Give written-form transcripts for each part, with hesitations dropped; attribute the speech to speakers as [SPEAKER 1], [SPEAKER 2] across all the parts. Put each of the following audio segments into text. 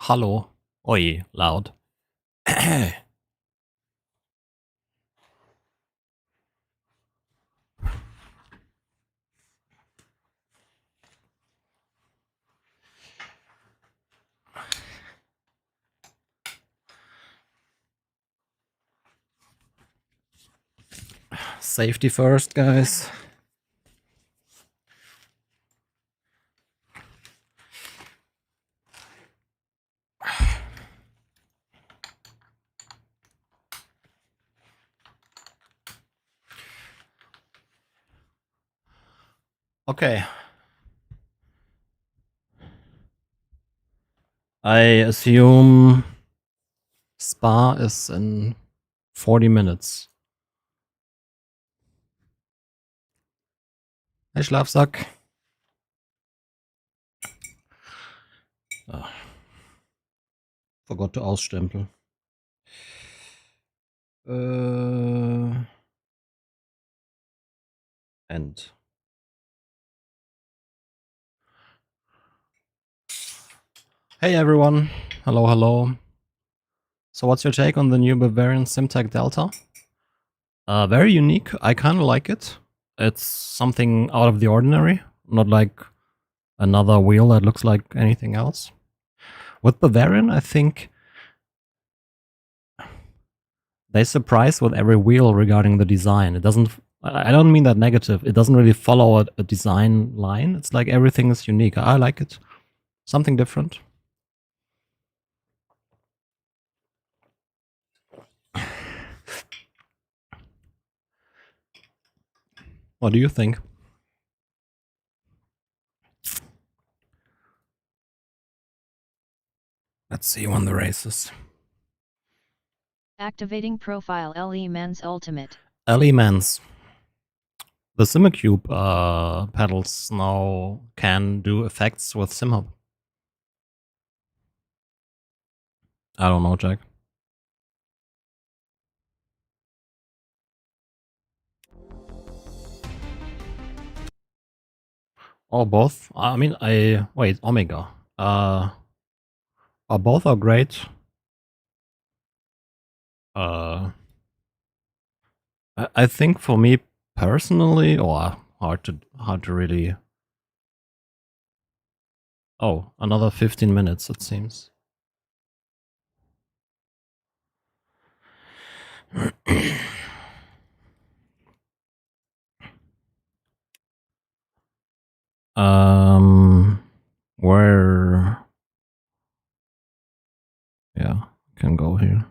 [SPEAKER 1] Hallo. Oi, laut. Safety first, guys. Okay. I assume Spa is in 40 minutes. Hey, Schlafsack. Ah, forgot to ausstempel. End. Hey, everyone. Hello, hello. So what's your take on the new Bavarian SimTech Delta? Very unique. I kind of like it. It's something out of the ordinary. Not like another wheel that looks like anything else. With Bavarian, I think they surprise with every wheel regarding the design. It doesn't. I don't mean that negative. It doesn't really follow a design line. It's like everything is unique. I like it. Something different. What do you think? Let's see you on the races.
[SPEAKER 2] Activating profile LE-Men's Ultimate.
[SPEAKER 1] LE-Men's. The SimCube pedals now can do effects with SimHub. I don't know, Jack. Oh, both? I mean, wait, Omega. Both are great. I think for me personally, or hard to really. Oh, another 15 minutes, it seems. Where? Yeah, can go here.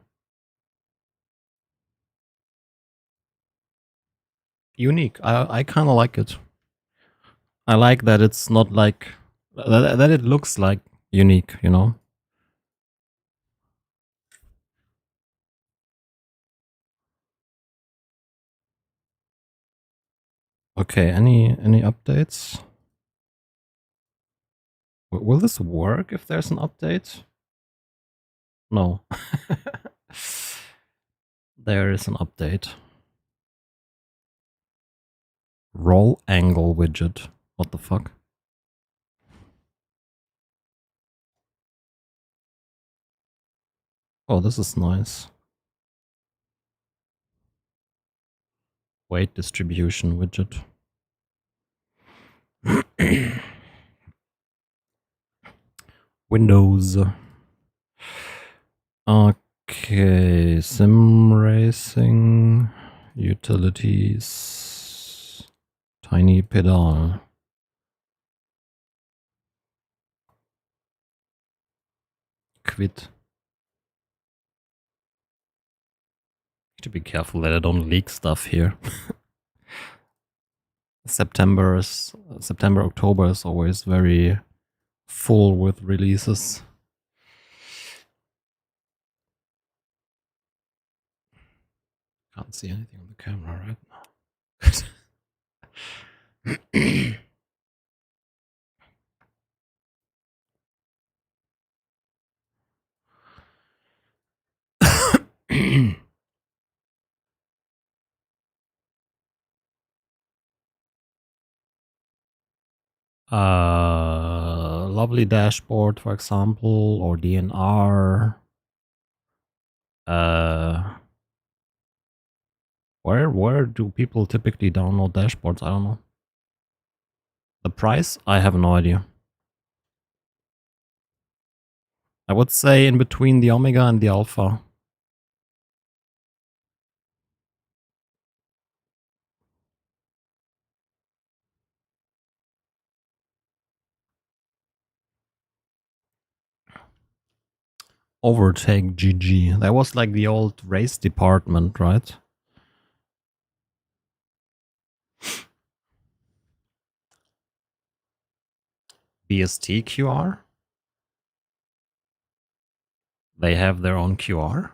[SPEAKER 1] Unique. I kind of like it. I like that it's not like that it looks like unique, you know. Okay, any updates? Will this work if there's an update? No. There is an update. Roll angle widget. What the fuck? Oh, this is nice. Weight distribution widget. Windows. Okay, sim racing, utilities, tiny pedal. Quit. Need to be careful that I don't leak stuff here. September, October is always very full with releases. Can't see anything on the camera right now. lovely dashboard, for example, or DNR. Where do people typically download dashboards? I don't know. The price? I have no idea. I would say in between the Omega and the Alpha. Overtake GG. That was like the old race department, right? BST QR? They have their own QR?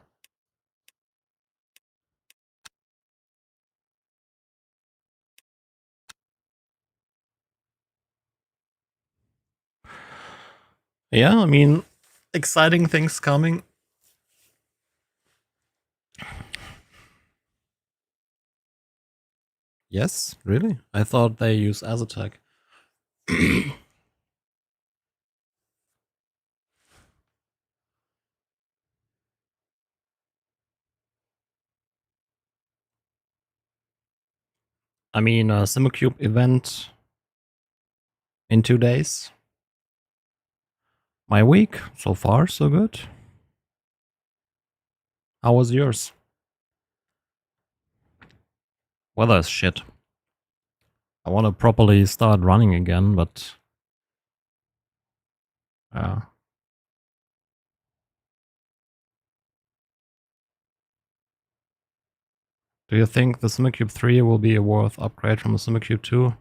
[SPEAKER 1] Yeah, I mean, exciting things coming. Yes, really? I thought they use Azotec. I mean, a SimuCube event in 2 days. My week, so far, so good. How was yours? Weather is shit. I want to properly start running again, but... Do you think the SimuCube 3 will be a worth upgrade from the SimuCube 2?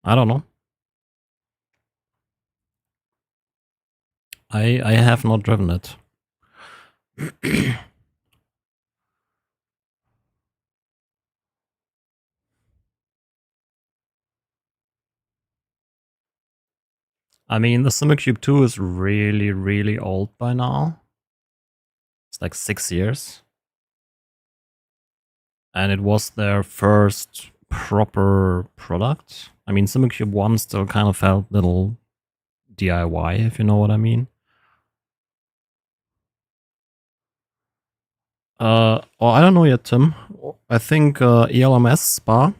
[SPEAKER 1] I don't know. I have not driven it. I mean, the SimuCube 2 is really, really old by now. It's like 6 years. And it was their first proper product. I mean, SimuCube 1 still kind of felt little DIY, if you know what I mean. Oh, I don't know yet, Tim. I think ELMS Spa.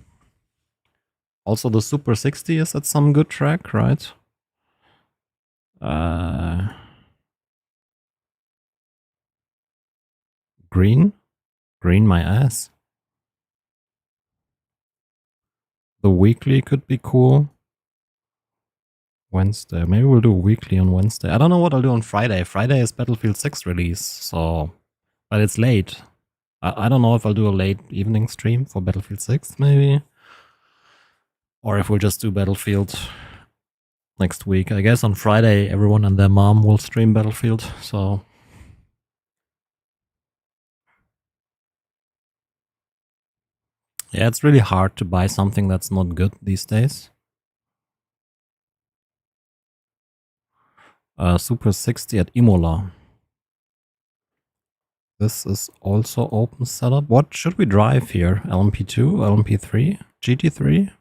[SPEAKER 1] Also, the Super 60 is at some good track, right? Green? Green my ass. The weekly could be cool. Wednesday. Maybe we'll do a weekly on Wednesday. I don't know what I'll do on Friday. Friday is Battlefield 6 release, so... But it's late. I don't know if I'll do a late evening stream for Battlefield 6, maybe. Or if we'll just do Battlefield next week. I guess on Friday, everyone and their mom will stream Battlefield, so... Yeah, it's really hard to buy something that's not good these days. Super 60 at Imola. This is also open setup. What should we drive here? LMP2, LMP3, GT3?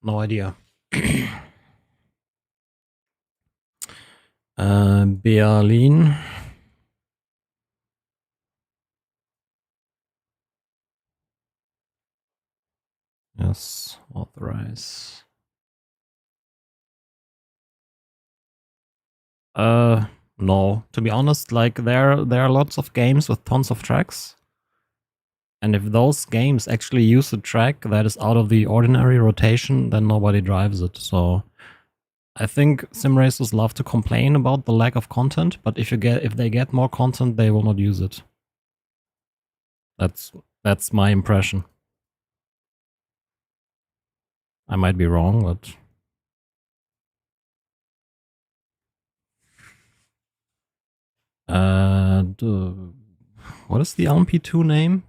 [SPEAKER 1] No idea. Berlin. Yes, authorize. No. To be honest, like there are lots of games with tons of tracks. And if those games actually use a track that is out of the ordinary rotation, then nobody drives it. So I think sim racers love to complain about the lack of content, but if they get more content, they will not use it. That's my impression. I might be wrong, but what is the LMP2 name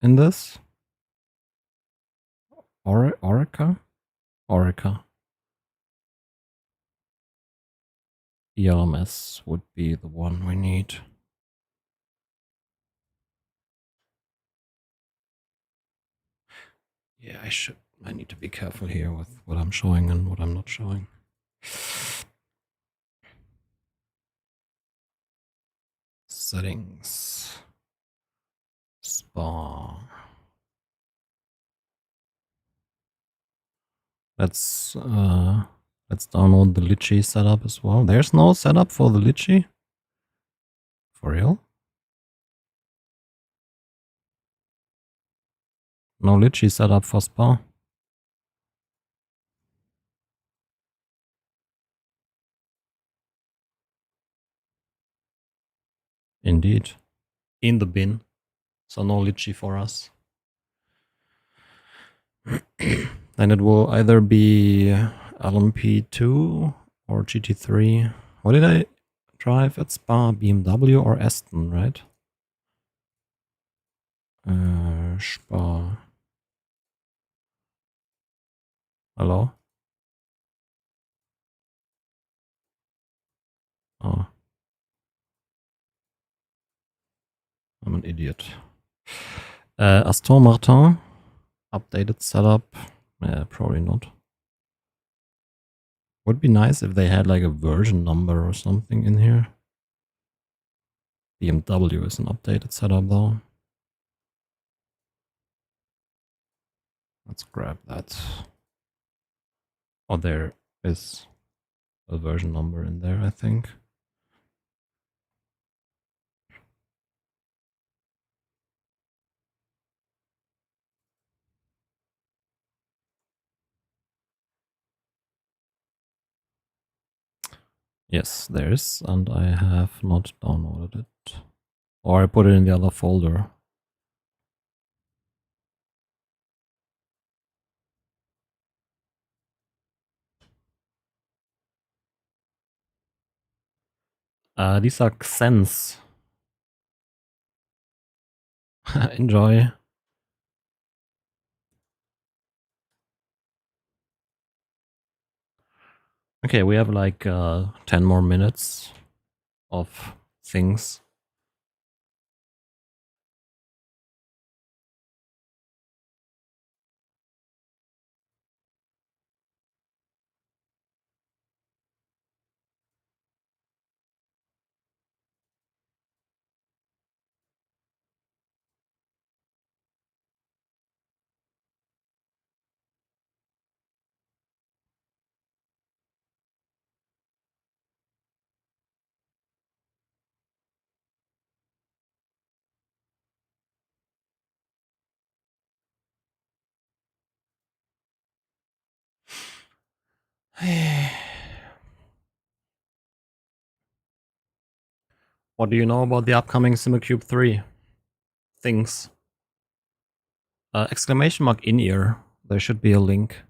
[SPEAKER 1] in this? Orica? Orica. ELMS would be the one we need. Yeah, I need to be careful here with what I'm showing and what I'm not showing. Settings. Spa. Let's download the Litchi setup as well. There's no setup for the Litchi? For real? No Litchi setup for Spa? Indeed. In the bin. So no Litchi for us. Then it will either be LMP2 or GT3. What did I drive at Spa? BMW or Aston, right? Spa. Hello? Oh. I'm an idiot. Aston Martin. Updated setup. Yeah, probably not. Would be nice if they had like a version number or something in here. BMW is an updated setup though. Let's grab that. Oh, there is a version number in there, I think. Yes, there is, and I have not downloaded it. Or I put it in the other folder. These are Xens. Enjoy. Okay, we have like 10 more minutes of things. What do you know about the upcoming SimCube 3 things? Exclamation mark in ear. There should be a link.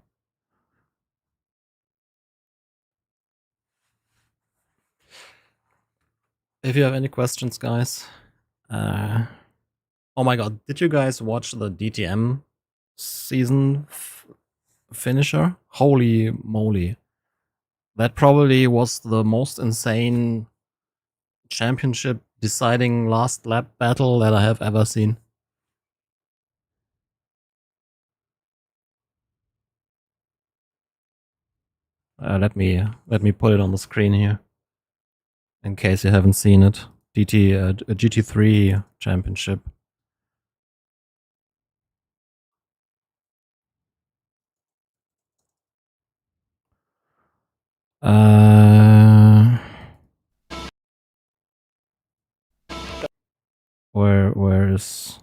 [SPEAKER 1] If you have any questions, guys. Oh my god, did you guys watch the DTM season finisher? Holy moly. That probably was the most insane championship deciding last lap battle that I have ever seen. Let me put it on the screen here, in case you haven't seen it. GT3 championship. Where is?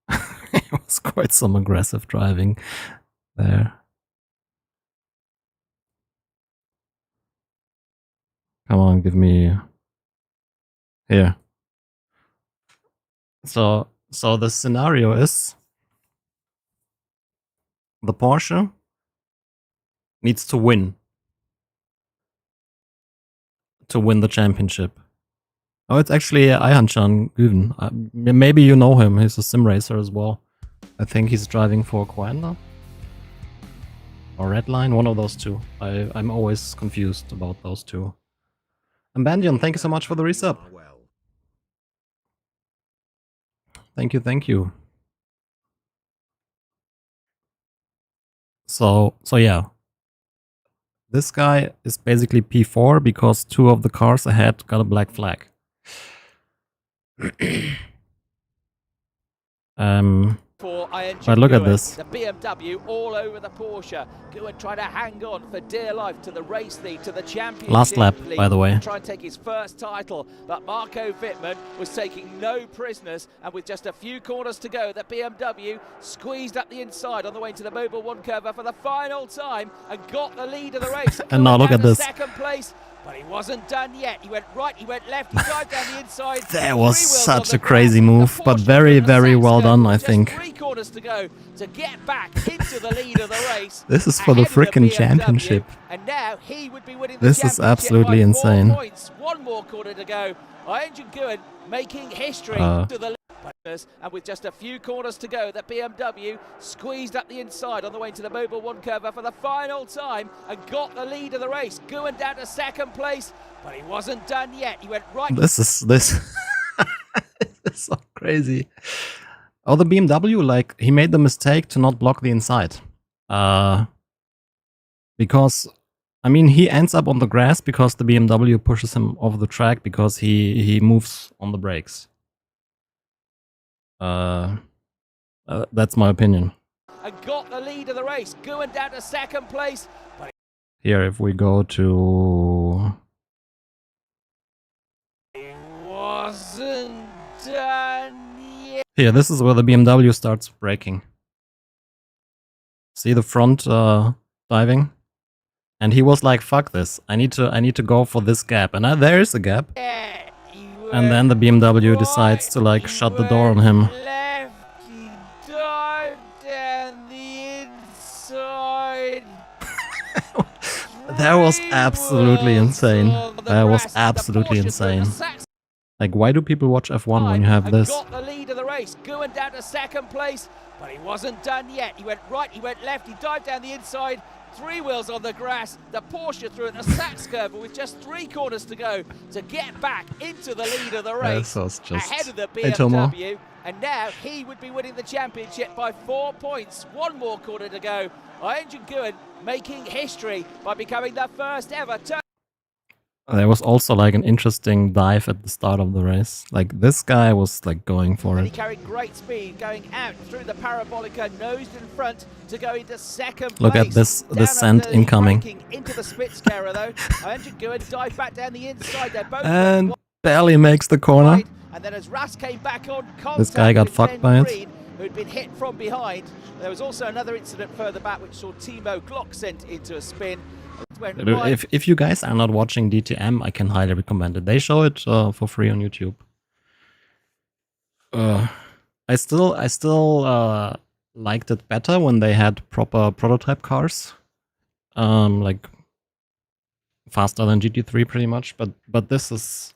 [SPEAKER 1] It was quite some aggressive driving there. Come on, give me here. So the scenario is the Porsche needs to win the championship. Oh, it's actually Ayhan-chan Güven. Maybe you know him. He's a sim racer as well. I think he's driving for Coanda or Redline, one of those two. I'm always confused about those two. And Bandian, thank you so much for the resub. Thank you, thank you. So yeah. This guy is basically P4 because 2 of the cars ahead got a black flag. But look at this.
[SPEAKER 3] The BMW all over the Porsche. Guin trying to hang on for dear life to the race lead, to the championship.
[SPEAKER 1] Last lap, by the way.
[SPEAKER 3] Try and take his first title, but Marco Wittmann was taking no prisoners, and with just a few corners to go, the BMW squeezed up the inside on the way to the Mobile 1 curve for the final time and got the lead of the race.
[SPEAKER 1] And now look at this.
[SPEAKER 3] Second place. But he wasn't done yet. He went right, he went left, he dived down the inside.
[SPEAKER 1] That was such a crazy move, but very, very well done, I think.
[SPEAKER 3] 3 corners to go to get back into the lead of the race.
[SPEAKER 1] This is for the frickin' championship.
[SPEAKER 3] And now he would be winning the
[SPEAKER 1] This is absolutely
[SPEAKER 3] by 4
[SPEAKER 1] insane.
[SPEAKER 3] points. 1 more corner to go. Engine Guin making history to the and with just a few corners to go, the BMW squeezed up the inside on the way to the Mobile 1 curve for the final time and got the lead of the race. Guin down to second place, but he wasn't done yet. He went right.
[SPEAKER 1] This is so crazy. Oh, the BMW, like, he made the mistake to not block the inside. Because, I mean, he ends up on the grass because the BMW pushes him off the track because he moves on the brakes. That's my opinion.
[SPEAKER 3] And got the lead of the race. Guin down to second place.
[SPEAKER 1] Here, if we go to...
[SPEAKER 3] It wasn't done yet.
[SPEAKER 1] Here, this is where the BMW starts braking. See the front diving? And he was like, fuck this. I need to go for this gap. And there is a gap. And then the BMW decides to like shut the door on him.
[SPEAKER 3] Left, he dived down the inside.
[SPEAKER 1] That was absolutely insane. That was absolutely insane. Like, why do people watch F1 when you have this?
[SPEAKER 3] Got the lead of the race. Guin down to second place, but he wasn't done yet. He went right, he went left, he dived down the inside. 3 wheels on the grass, the Porsche through at the Sachs curve with just 3 corners to go to get back into the lead of the race. Ahead of the BMW, and now he would be winning the championship by 4 points. 1 more corner to go. Engine Guin making history by becoming the first ever.
[SPEAKER 1] There was also like an interesting dive at the start of the race. Like, this guy was like going for it.
[SPEAKER 3] He carried great speed, going out through the parabolica, nosed in front to go into second place.
[SPEAKER 1] Look at this descent incoming.
[SPEAKER 3] Into the Spitzkehrer though. Engine Guin dived back down the inside. They're both
[SPEAKER 1] and barely makes the corner.
[SPEAKER 3] And then as Ras came back on,
[SPEAKER 1] this guy got fucked by it.
[SPEAKER 3] Who'd been hit from behind. There was also another incident further back which saw Timo Glock sent into a spin.
[SPEAKER 1] If you guys are not watching DTM, I can highly recommend it. They show it for free on YouTube. I still liked it better when they had proper prototype cars, like faster than GT3 pretty much. But this is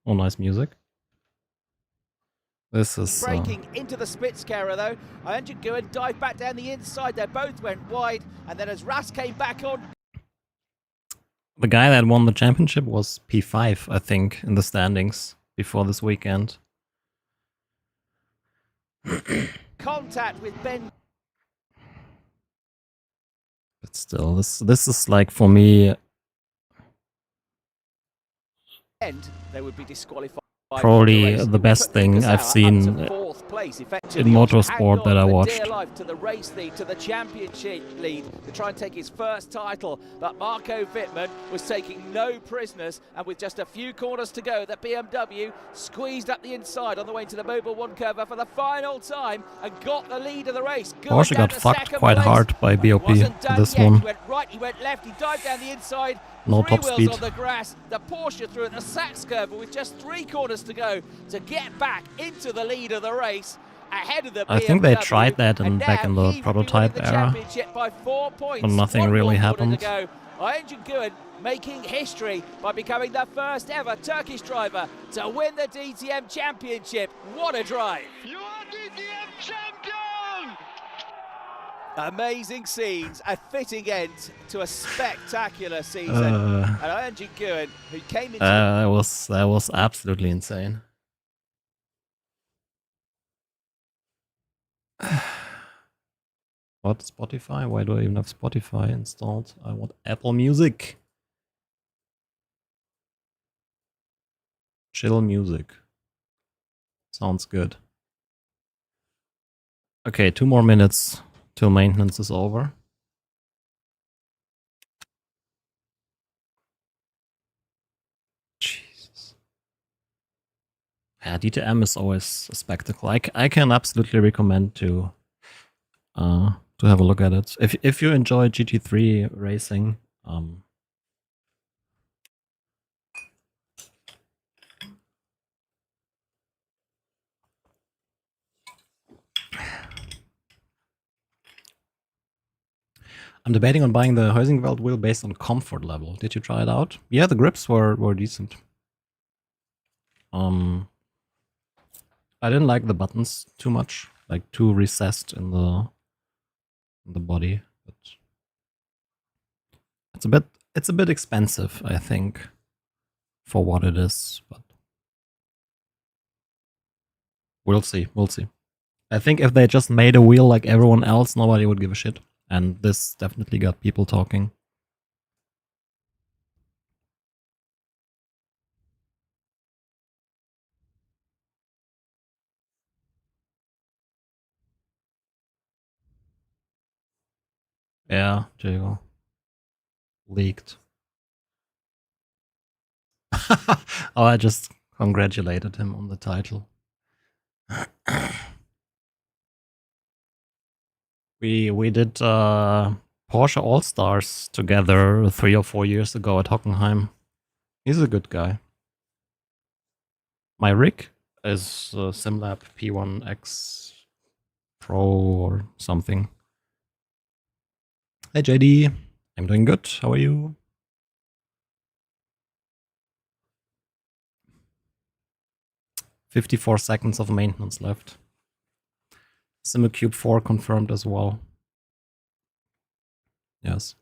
[SPEAKER 1] nice music. This is
[SPEAKER 3] breaking into the Spitzkehrer though. Engine Guin dived back down the inside. They both went wide, and then as Ras came back on.
[SPEAKER 1] The guy that won the championship was P5, I think, in the standings before this weekend.
[SPEAKER 3] Contact with Ben.
[SPEAKER 1] But still, this is like, for me,
[SPEAKER 3] they would be disqualified.
[SPEAKER 1] Probably the best thing I've seen in motorsport that I watched.
[SPEAKER 3] To the race lead, to the championship lead, to try and take his first title. But Marco Wittmann was taking no prisoners, and with just a few corners to go, the BMW squeezed up the inside on the way to the Mobile 1 curve for the final time and got the lead of the race.
[SPEAKER 1] Porsche got fucked quite hard by BOP this one.
[SPEAKER 3] He went right, he went left, he dived down the inside.
[SPEAKER 1] No top speed.
[SPEAKER 3] On the grass, the Porsche through at the Sachs curve with just 3 corners to go to get back into the lead of the race. Ahead of the BMW,
[SPEAKER 1] I think they tried that back in the prototype era,
[SPEAKER 3] by 4 points.
[SPEAKER 1] But nothing really happened.
[SPEAKER 3] Engine Guin making history by becoming the first ever Turkish driver to win the DTM championship. What a drive!
[SPEAKER 4] You are DTM champion!
[SPEAKER 3] Amazing scenes, a fitting end to a spectacular season. And Engine Guin, who came into
[SPEAKER 1] that was absolutely insane. What? Spotify? Why do I even have Spotify installed? I want Apple Music. Chill music. Sounds good. Okay, 2 more minutes till maintenance is over. Jesus. Yeah, DTM is always a spectacle. I can absolutely recommend to have a look at it. If you enjoy GT3 racing, I'm debating on buying the Heusingveld wheel based on comfort level. Did you try it out? Yeah, the grips were decent. I didn't like the buttons too much, like too recessed in the body. But it's a bit expensive, I think, for what it is. But we'll see. We'll see. I think if they just made a wheel like everyone else, nobody would give a shit. And this definitely got people talking. Yeah, there you go. Leaked. Oh, I just congratulated him on the title. We did Porsche All-Stars together 3 or 4 years ago at Hockenheim. He's a good guy. My rig is SimLab P1X Pro or something. Hey JD, I'm doing good. How are you? "54 seconds of maintenance left." SimuCube 4 confirmed as well. Yes.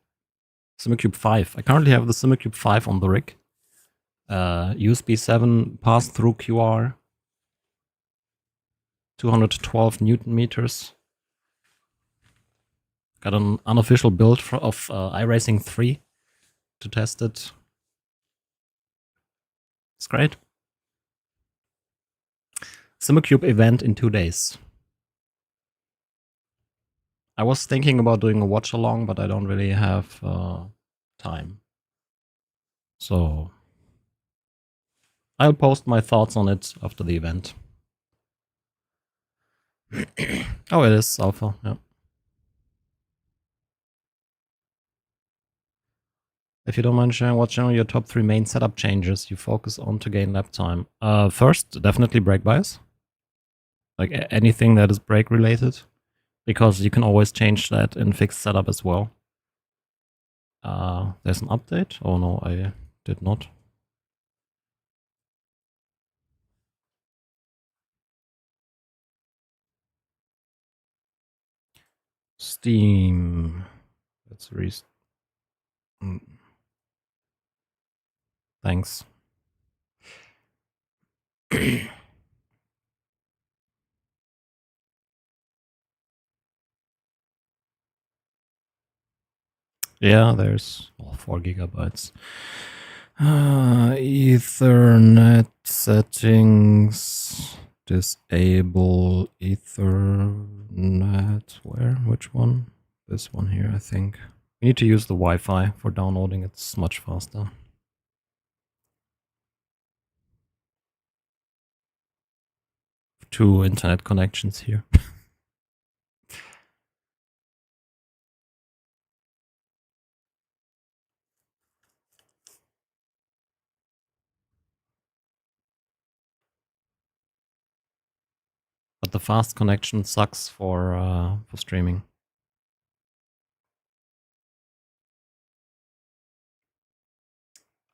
[SPEAKER 1] SimuCube 5. I currently have the SimuCube 5 on the rig. USB 7 pass-through QR. 212 Newton meters. Got an unofficial build of iRacing 3 to test it. It's great. SimuCube event in 2 days. I was thinking about doing a watch along, but I don't really have time. So I'll post my thoughts on it after the event. Oh, it is alpha, yeah. If you don't mind sharing, what's generally your top 3 main setup changes you focus on to gain lap time? First, definitely brake bias. Like anything that is brake related, because you can always change that in fixed setup as well. There's an update? Oh no, I did not. Steam. Let's Thanks. Yeah, there's 4 gigabytes. Ethernet settings. Disable Ethernet. Where? Which one? This one here, I think. We need to use the Wi-Fi for downloading. It's much faster. 2 internet connections here. But the fast connection sucks for streaming.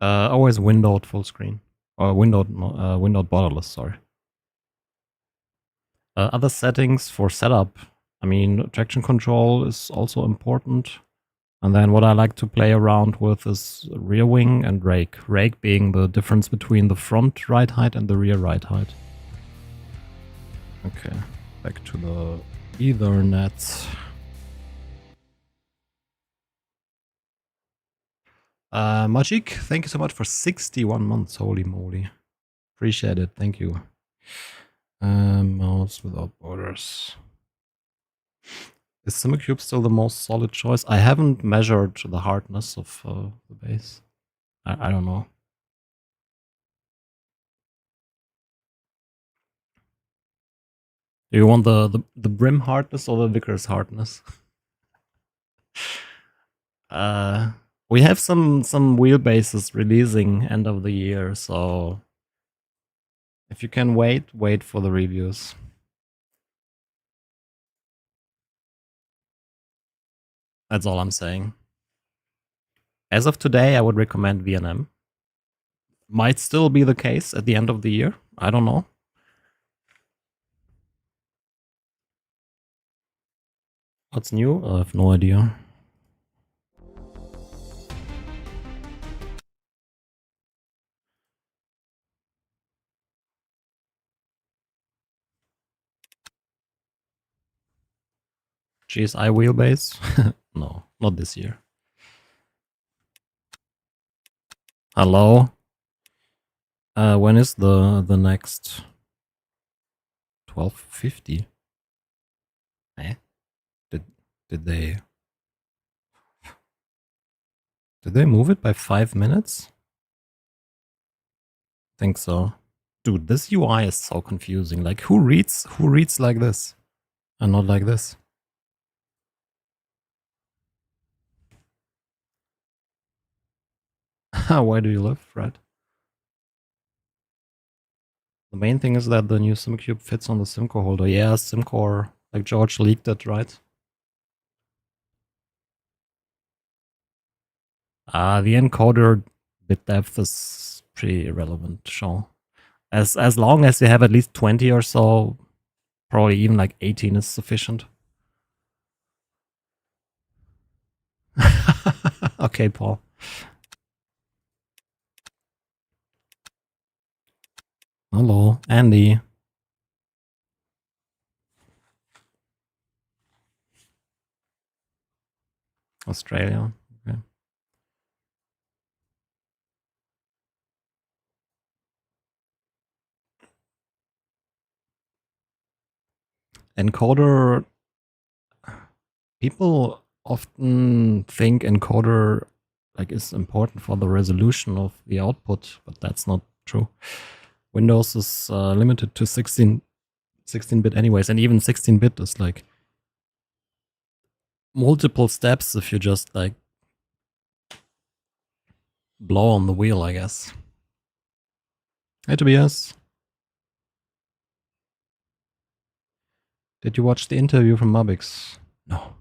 [SPEAKER 1] Always windowed full screen. Or windowed borderless, sorry. Other settings for setup. I mean, traction control is also important. And then what I like to play around with is rear wing and rake. Rake being the difference between the front ride height and the rear ride height. Okay, back to the Ethernet. Majik, thank you so much for 61 months. Holy moly. Appreciate it. Thank you. Mouse without borders. Is SimCube still the most solid choice? I haven't measured the hardness of the base. I don't know. Do you want the brim hardness or the Vickers hardness? We have some wheelbases releasing end of the year, so if you can wait for the reviews. That's all I'm saying. As of today, I would recommend VNM. Might still be the case at the end of the year. I don't know. What's new? I have no idea. GSI wheelbase? No, not this year. Hello? When is the next 1250? Eh? Did they move it by 5 minutes? Think so. Dude, this UI is so confusing. Like who reads like this and not like this? Why do you live, Fred? The main thing is that the new SimCube fits on the SimCore holder. Yeah, SimCore, like George leaked it, right? The encoder bit depth is pretty irrelevant, Sean. As long as you have at least 20 or so, probably even like 18 is sufficient. Okay, Paul. Hello, Andy. Australia. Okay. Encoder. People often think encoder like is important for the resolution of the output, but that's not true. Windows is limited to 16-bit anyways, and even 16-bit is like multiple steps if you just like blow on the wheel, I guess. Hey Tobias. Did you watch the interview from Mabix? No.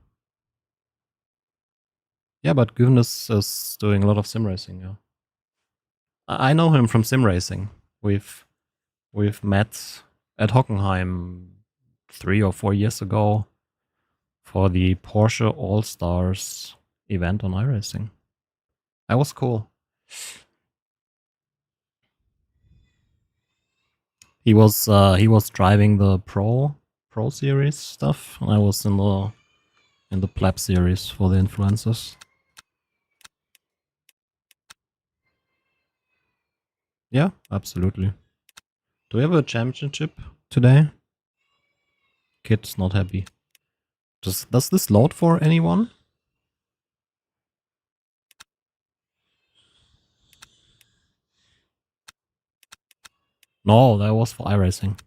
[SPEAKER 1] Yeah, but Goodness is doing a lot of sim racing, yeah. I know him from sim racing. We've met at Hockenheim 3 or 4 years ago for the Porsche All-Stars event on iRacing. That was cool. He was driving the Pro series stuff, and I was in the Pleb series for the influencers. Yeah, absolutely. Do we have a championship today? Kid's not happy. Does this load for anyone? No, that was for iRacing.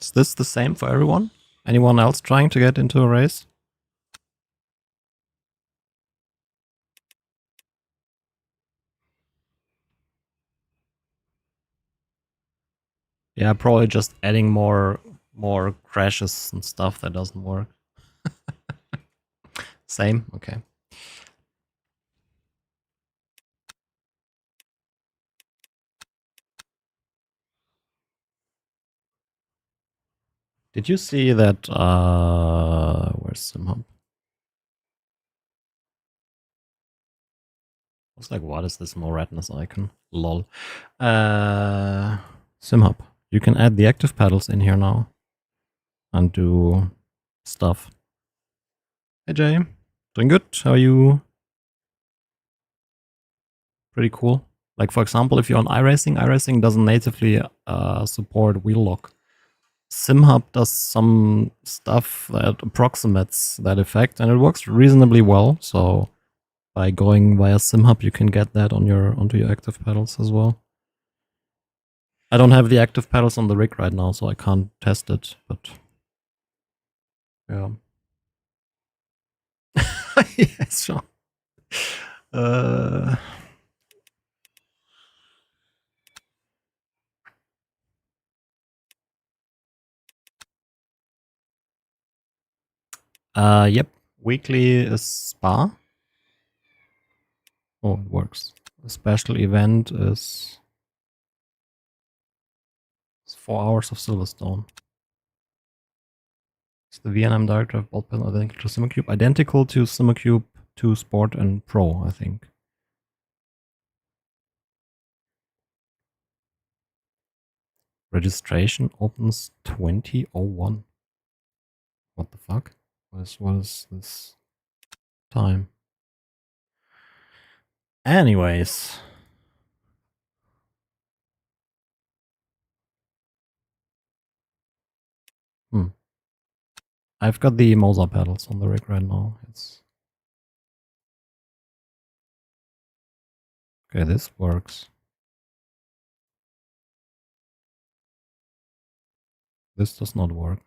[SPEAKER 1] Is this the same for everyone? Anyone else trying to get into a race? Yeah, probably just adding more crashes and stuff that doesn't work. Same? Okay. Did you see that where's SimHub? was like, what is this no redness icon? Lol. SimHub. You can add the active pedals in here now and do stuff. Hey Jay, doing good? How are you? Pretty cool. Like for example, if you're on iRacing, iRacing doesn't natively support wheel lock. SimHub does some stuff that approximates that effect, and it works reasonably well. So by going via SimHub, you can get that on onto your active pedals as well. I don't have the active pedals on the rig right now, so I can't test it. But yeah, yes, sure. Yep. Weekly is Spa. Oh, it works. A special event is 4 hours of Silverstone. It's the VNM director of ball panel identical to SimmerCube. Identical to SimmerCube 2 Sport and Pro, I think. Registration opens 20:01. What the fuck? What is this time? Anyways. I've got the Moza pedals on the rig right now. Okay, this works. This does not work.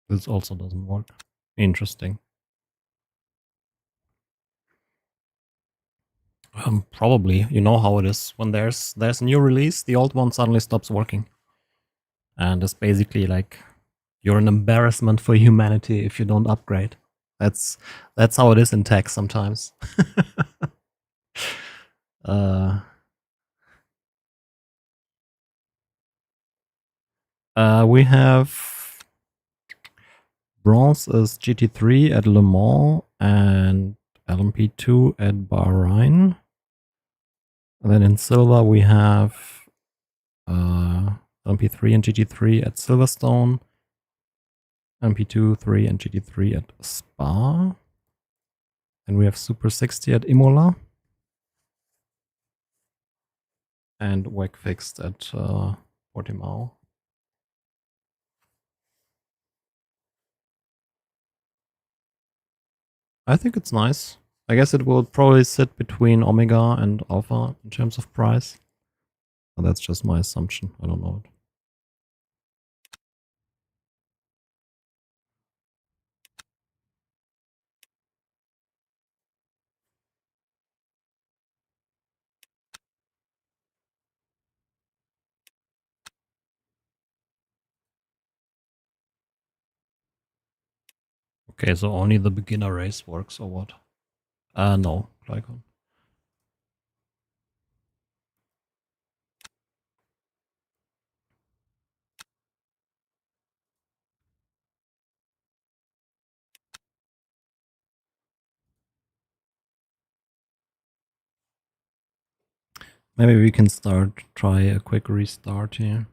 [SPEAKER 1] This also doesn't work. Interesting. Probably. You know how it is. When there's a new release, the old one suddenly stops working. And it's basically like you're an embarrassment for humanity if you don't upgrade. That's how it is in tech sometimes. We have bronze is GT3 at Le Mans and LMP2 at Bahrain. And then in silver we have LMP3 and GT3 at Silverstone, LMP2, 3 and GT3 at Spa. And we have Super 60 at Imola. And WEC fixed at Portimao. I think it's nice. I guess it will probably sit between Omega and Alpha in terms of price. But that's just my assumption. I don't know it. Okay, so only the beginner race works or what? No, Glycon. Maybe we can try a quick restart here.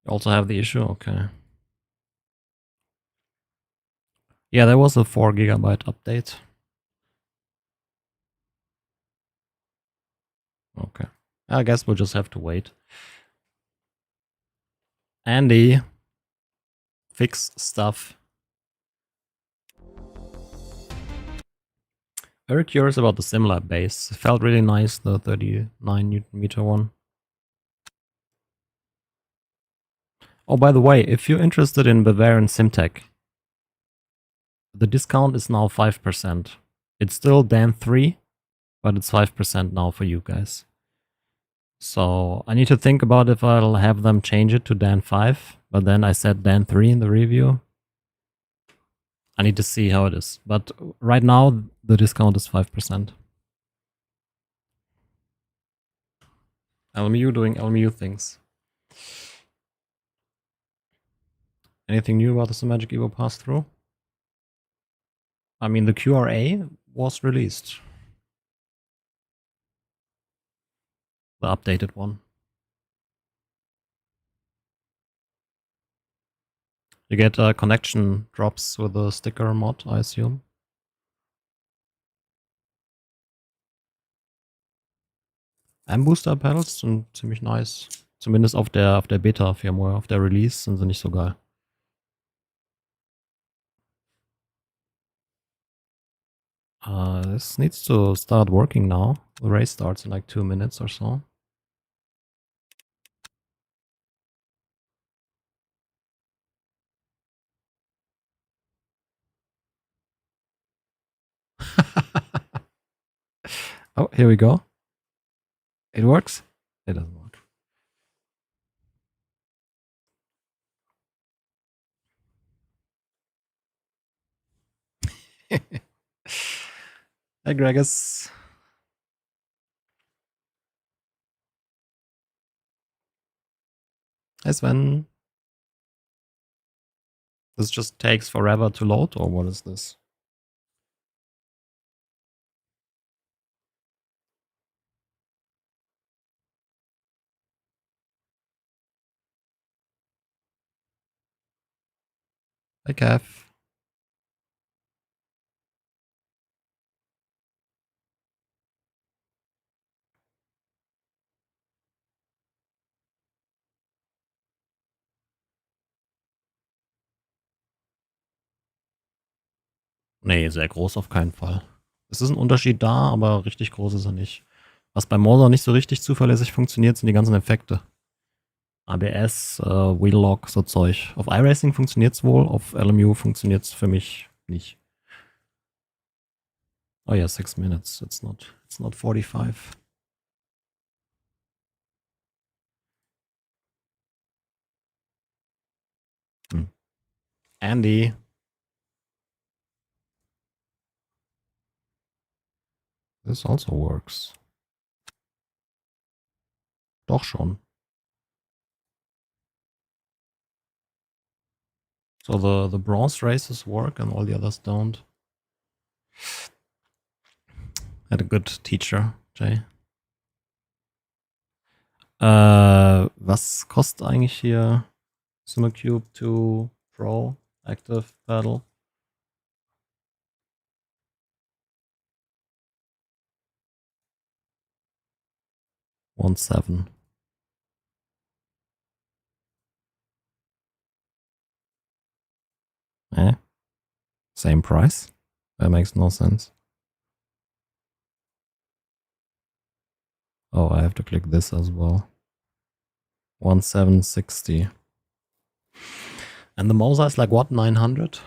[SPEAKER 1] You also have the issue? Okay. Yeah, there was a 4 GB update. Okay. I guess we'll just have to wait. Andy, fix stuff. Very curious about the SimLab base. It felt really nice, the 39 Newton meter one. Oh, by the way, if you're interested in Bavarian SimTech, the discount is now 5%. It's still Dan 3, but it's 5% now for you guys. So I need to think about if I'll have them change it to Dan 5, but then I said Dan 3 in the review. I need to see how it is. But right now, the discount is 5%. LMU doing LMU things. Anything new about the Magic Evo pass-through? I mean, the QRA was released. The updated one. You get connection drops with the sticker mod, I assume. mBooster Pedals sind ziemlich nice. Zumindest auf der Beta-Firmware, auf der Release sind sie nicht so geil. This needs to start working now. The race starts in like 2 minutes or so. Oh, here we go. It works? It doesn't work. Hey, Gregus. Hey, Sven. This just takes forever to load, or what is this? Hey, Kev. Nee, sehr groß auf keinen Fall. Es ist ein Unterschied da, aber richtig groß ist er nicht. Was bei Moza nicht so richtig zuverlässig funktioniert, sind die ganzen Effekte. ABS, Wheel Lock, so Zeug. Auf iRacing funktioniert es wohl, auf LMU funktioniert es für mich nicht. Oh ja, 6 minutes. It's not 45. Andy. This also works. Doch schon. So the bronze races work and all the others don't. Had a good teacher, Jay. Was kostet eigentlich hier SimmerCube 2 Pro Active Pedal? $1.7. Eh? Same price? That makes no sense. Oh, I have to click this as well. 1,760. And the Moza is like what, 900?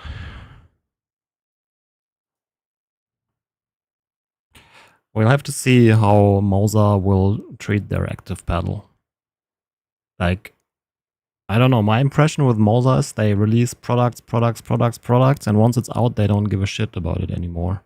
[SPEAKER 1] We'll have to see how Moza will treat their active pedal. Like, I don't know, my impression with Moza is they release products, and once it's out, they don't give a shit about it anymore.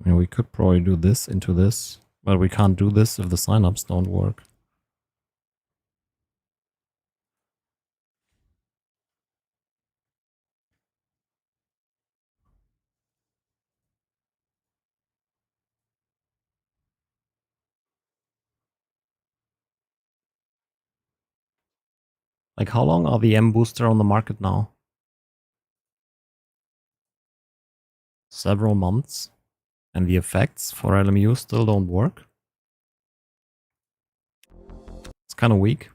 [SPEAKER 1] I mean, we could probably do this into this, but we can't do this if the signups don't work. Like, how long are the mBooster on the market now? Several months. And the effects for LMU still don't work? It's kind of weak.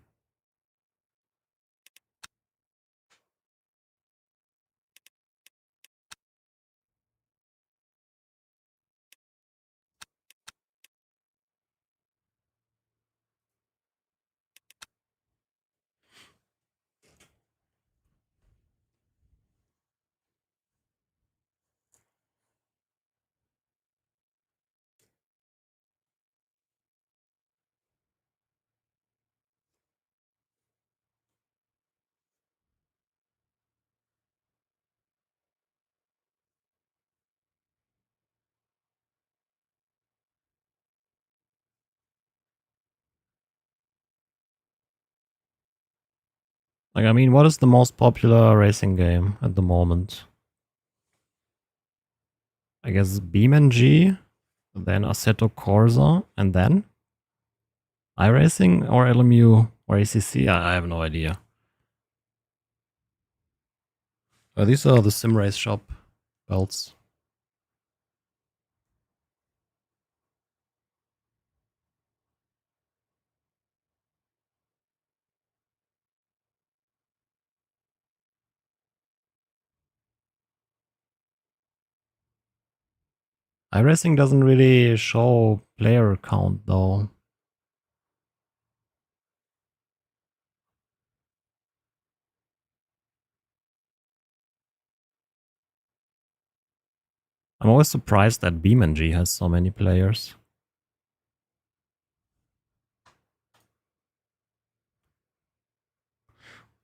[SPEAKER 1] Like, I mean, what is the most popular racing game at the moment? I guess BeamNG, then Assetto Corsa, and then iRacing or LMU or ACC? I have no idea. These are the SimRace shop belts. iRacing doesn't really show player count though. I'm always surprised that BeamNG has so many players.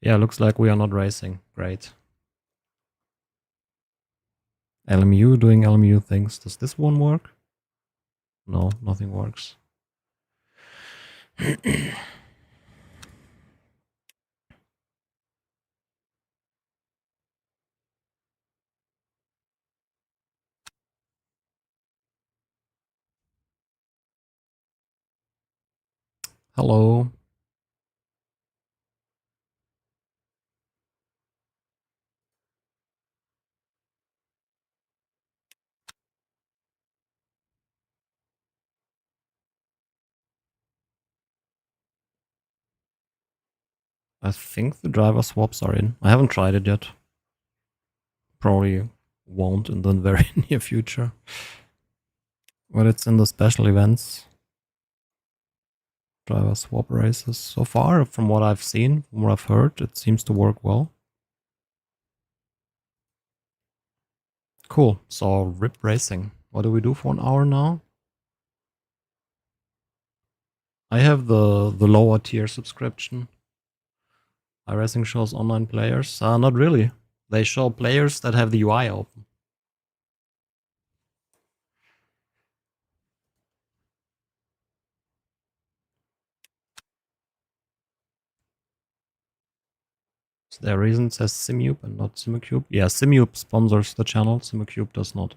[SPEAKER 1] Yeah, looks like we are not racing. Great. LMU doing LMU things. Does this one work? No, nothing works. Hello. I think the driver swaps are in. I haven't tried it yet. Probably won't in the very near future. But it's in the special events. Driver swap races. So far, from what I've seen, from what I've heard, it seems to work well. Cool. So RIP Racing. What do we do for an hour now? I have the lower tier subscription. iRacing shows online players. Not really. They show players that have the UI open. Is there a reason it says Simube and not Simicube? Yeah, Simube sponsors the channel. Simicube does not.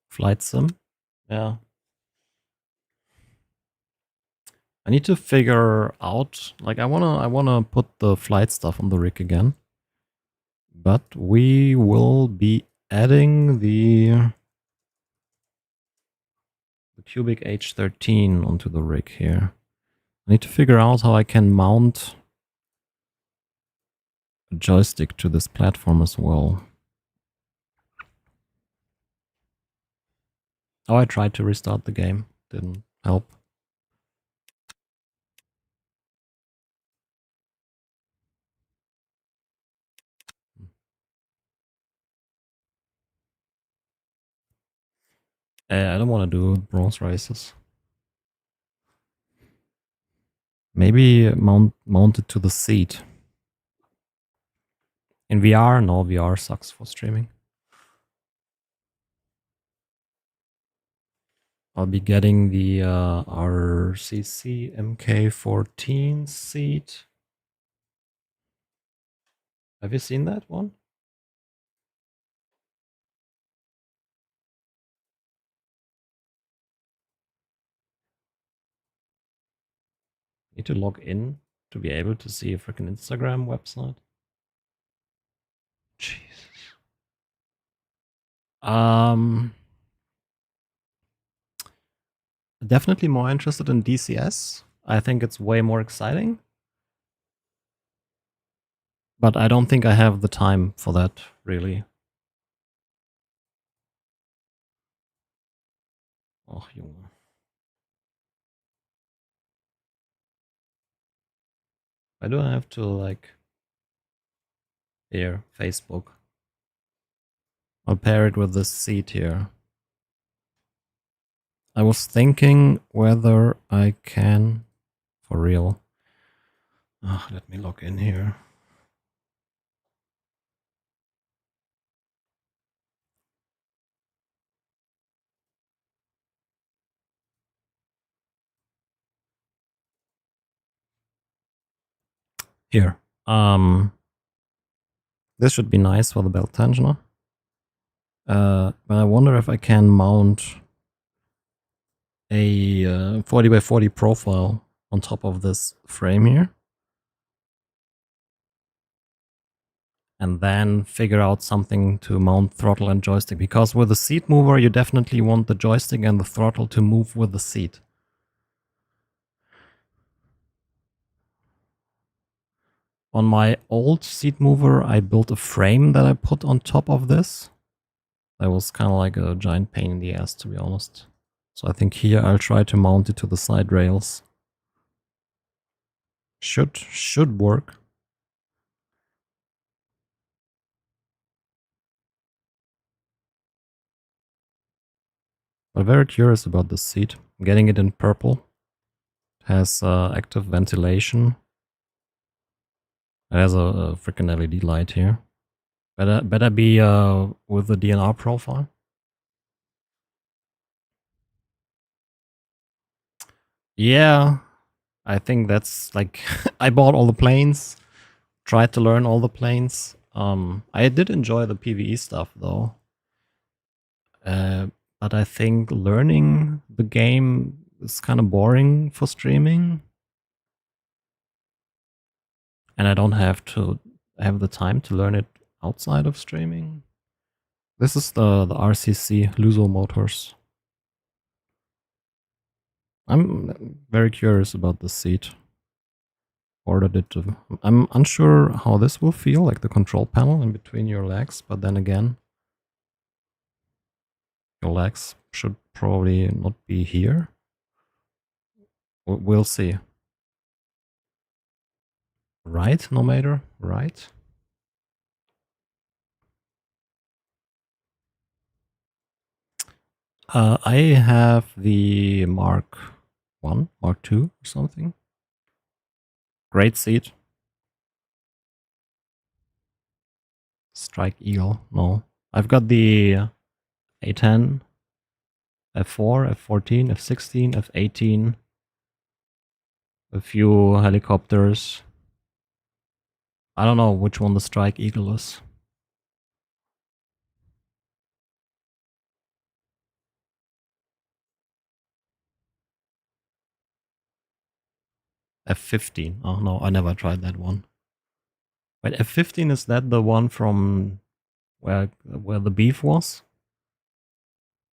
[SPEAKER 1] Flight sim. Yeah. I need to figure out, like, I wanna put the flight stuff on the rig again. But we will be adding the Cubic H13 onto the rig here. I need to figure out how I can mount a joystick to this platform as well. Oh, I tried to restart the game. Didn't help. I don't want to do bronze races. Maybe mount it to the seat. In VR? No, VR sucks for streaming. I'll be getting the RCC MK14 seat. Have you seen that one? Need to log in to be able to see a freaking Instagram website. Jesus. Definitely more interested in DCS. I think it's way more exciting. But I don't think I have the time for that, really. Oh, Junge. Why do I have to, like... Here, Facebook. I'll pair it with this seat here. I was thinking whether I can... For real. Let me log in here. Here. This should be nice for the belt tensioner. But I wonder if I can mount a 40 by 40 profile on top of this frame here. And then figure out something to mount throttle and joystick. Because with the seat mover, you definitely want the joystick and the throttle to move with the seat. On my old seat mover, I built a frame that I put on top of this. That was kind of like a giant pain in the ass, to be honest. So I think here I'll try to mount it to the side rails. Should work. I'm very curious about this seat. I'm getting it in purple. It has active ventilation. It has a freaking LED light here. Better be with the DNR profile. Yeah, I think that's like I bought all the planes, tried to learn all the planes. I did enjoy the PvE stuff though. But I think learning the game is kind of boring for streaming. And I don't have to have the time to learn it outside of streaming. This is the RCC Luso motors. I'm very curious about the seat. Ordered it to... I'm unsure how this will feel, like the control panel in between your legs, but then again, your legs should probably not be here. We'll see. Right, no matter, right? I have the Mark 1, Mark 2 or something. Great seat. Strike Eagle, no. I've got the A10, F4, F14, F16, F18. A few helicopters. I don't know which one the Strike Eagle is. F15. Oh no, I never tried that one. Wait, F15, is that the one from where the beef was?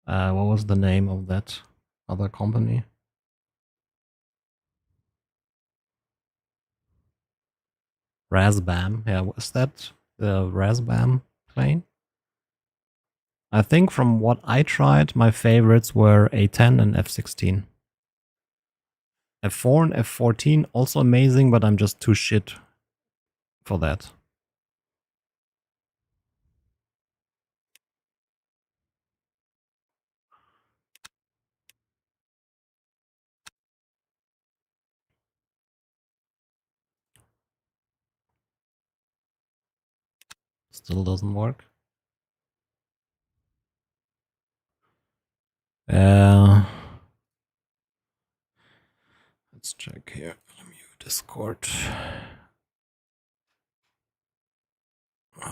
[SPEAKER 1] What was the name of that other company? Razbam. Yeah, was that the Razbam plane? I think from what I tried, my favorites were A10 and F16. F4 and F14 also amazing, but I'm just too shit for that. Still doesn't work. Let's check here. LMU Discord.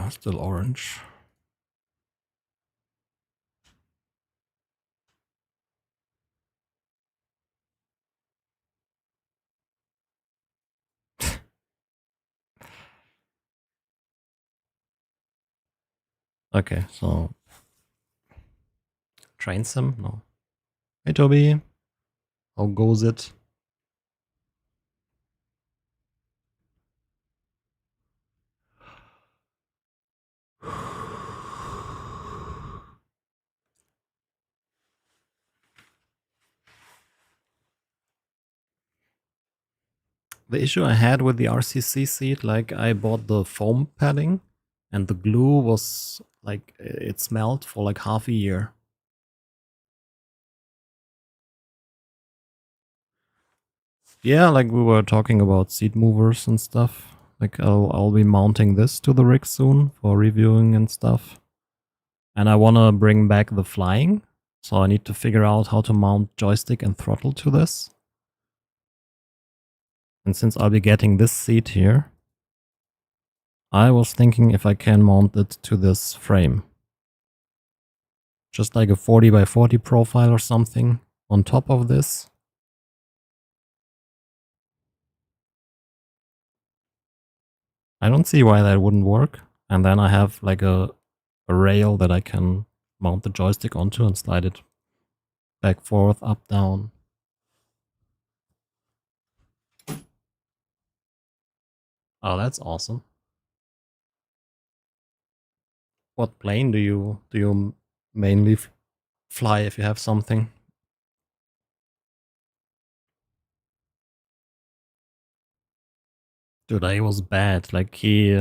[SPEAKER 1] Still orange. Okay, so train sim? No. Hey Toby, how goes it? The issue I had with the RCC seat, like I bought the foam padding and the glue was like, it smelled for like half a year. Yeah, like we were talking about seat movers and stuff. Like I'll be mounting this to the rig soon for reviewing and stuff. And I want to bring back the flying. So I need to figure out how to mount joystick and throttle to this. And since I'll be getting this seat here, I was thinking if I can mount it to this frame. Just like a 40 by 40 profile or something on top of this. I don't see why that wouldn't work. And then I have like a rail that I can mount the joystick onto and slide it back, forth, up, down. Oh, that's awesome. What plane do you mainly fly if you have something? Today was bad. Like he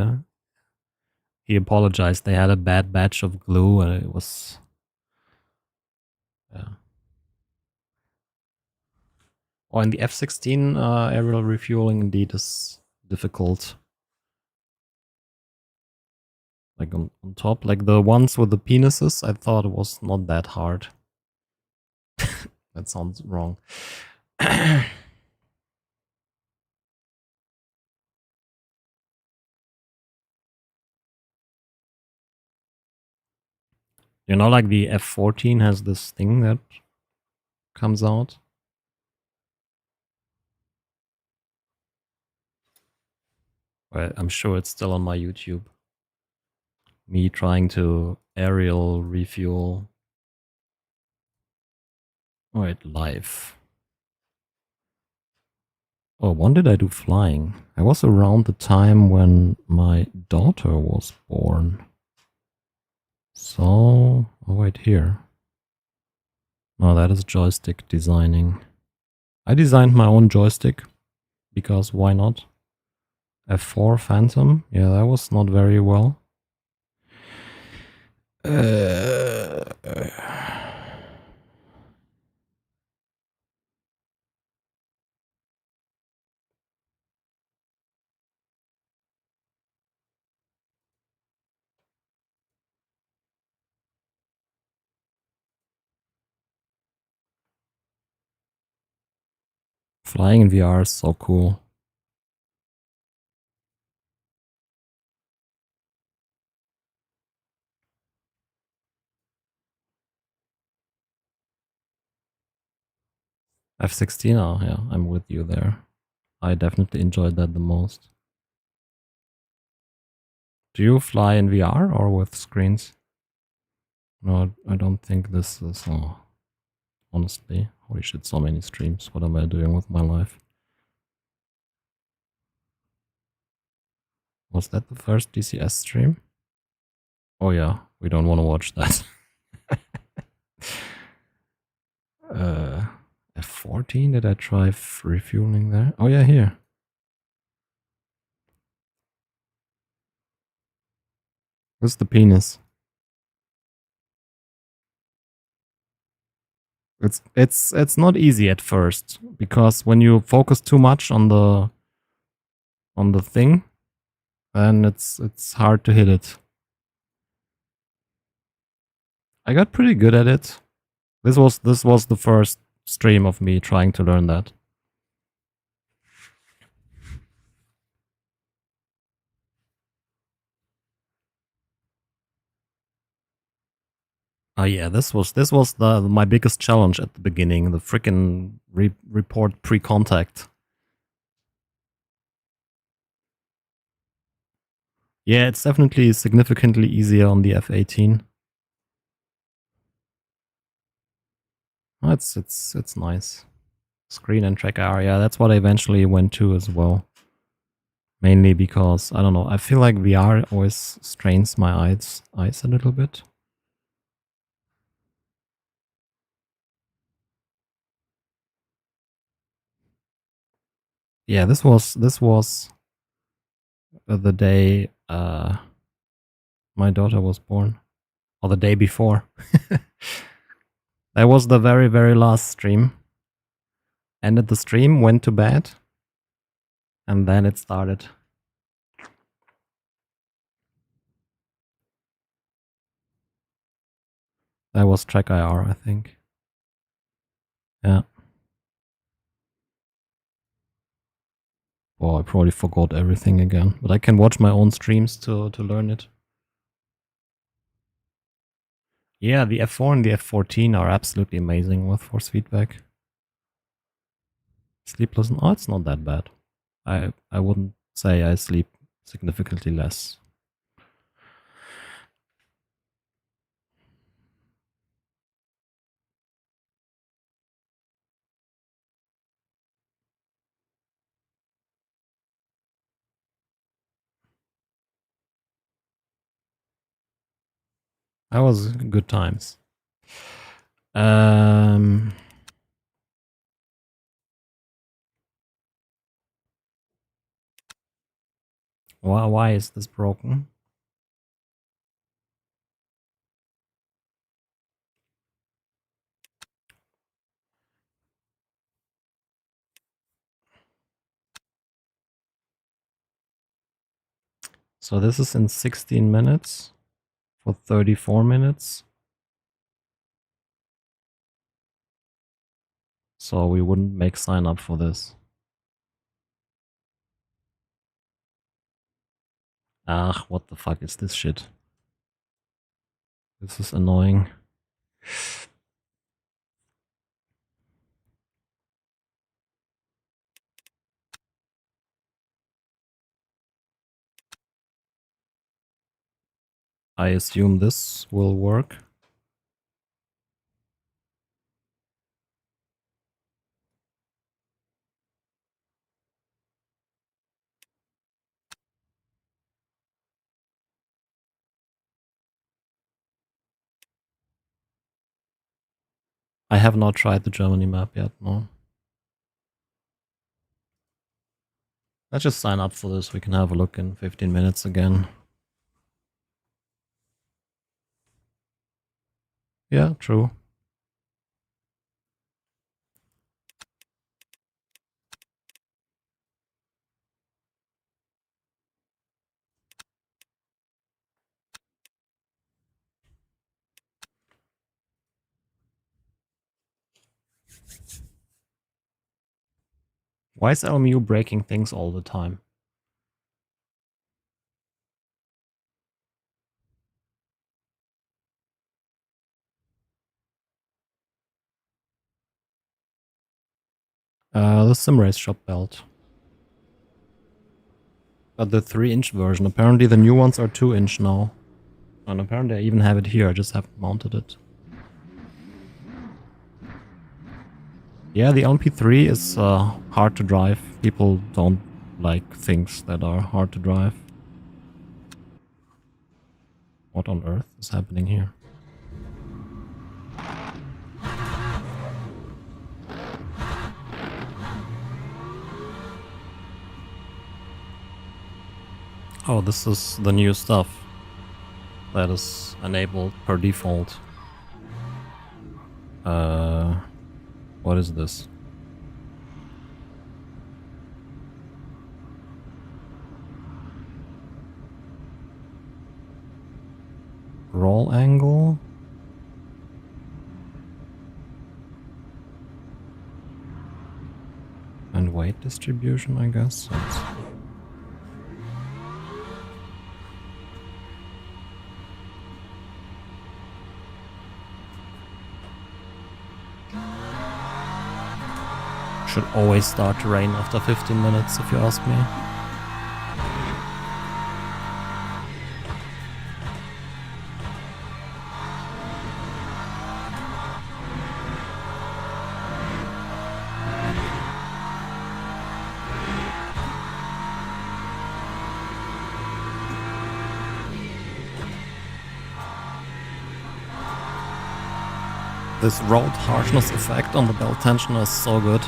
[SPEAKER 1] apologized. They had a bad batch of glue, and it was yeah. Oh, and the F-16 aerial refueling indeed is difficult. Like on top, like the ones with the penises, I thought it was not that hard. That sounds wrong. You know, like the F-14 has this thing that comes out. Well, I'm sure it's still on my YouTube. Me trying to aerial refuel. Wait, live. Oh, when did I do flying? I was around the time when my daughter was born. So, oh wait, here. No, that is joystick designing. I designed my own joystick, because why not? F4 Phantom, yeah, that was not very well. Flying in VR is so cool. F-16, oh yeah, I'm with you there. I definitely enjoyed that the most. Do you fly in VR or with screens? No, I don't think this is... Oh, honestly, holy shit, so many streams. What am I doing with my life? Was that the first DCS stream? Oh yeah, we don't want to watch that. F14, did I try refueling there? Oh yeah, here. What's the penis? It's not easy at first, because when you focus too much on the thing, then it's hard to hit it. I got pretty good at it. This was the first stream of me trying to learn that. Oh yeah, this was my biggest challenge at the beginning. The freaking report pre-contact. Yeah, it's definitely significantly easier on the F-18. Oh, it's nice. Screen and track IR, yeah, that's what I eventually went to as well. Mainly because, I don't know, I feel like VR always strains my eyes a little bit. Yeah, this was the day my daughter was born. Or the day before. That was the very, very last stream. Ended the stream, went to bed, and then it started. That was track IR, I think. Yeah. Oh, I probably forgot everything again. But I can watch my own streams to learn it. Yeah, the F4 and the F14 are absolutely amazing with force feedback. Sleepless? Oh, it's not that bad. I wouldn't say I sleep significantly less. That was good times. Why is this broken? So this is in 16 minutes for 34 minutes. So we wouldn't make sign up for this. Ah, what the fuck is this shit? This is annoying. I assume this will work. I have not tried the Germany map yet, no. Let's just sign up for this. We can have a look in 15 minutes again. Yeah, true. Why is LMU breaking things all the time? The Simrace shop belt. But the 3-inch version. Apparently the new ones are 2-inch now. And apparently I even have it here, I just haven't mounted it. Yeah, the LMP3 is hard to drive. People don't like things that are hard to drive. What on earth is happening here? Oh, this is the new stuff that is enabled per default. What is this? Roll angle? And weight distribution, I guess. Should always start to rain after 15 minutes, if you ask me. This road harshness effect on the belt tensioner is so good.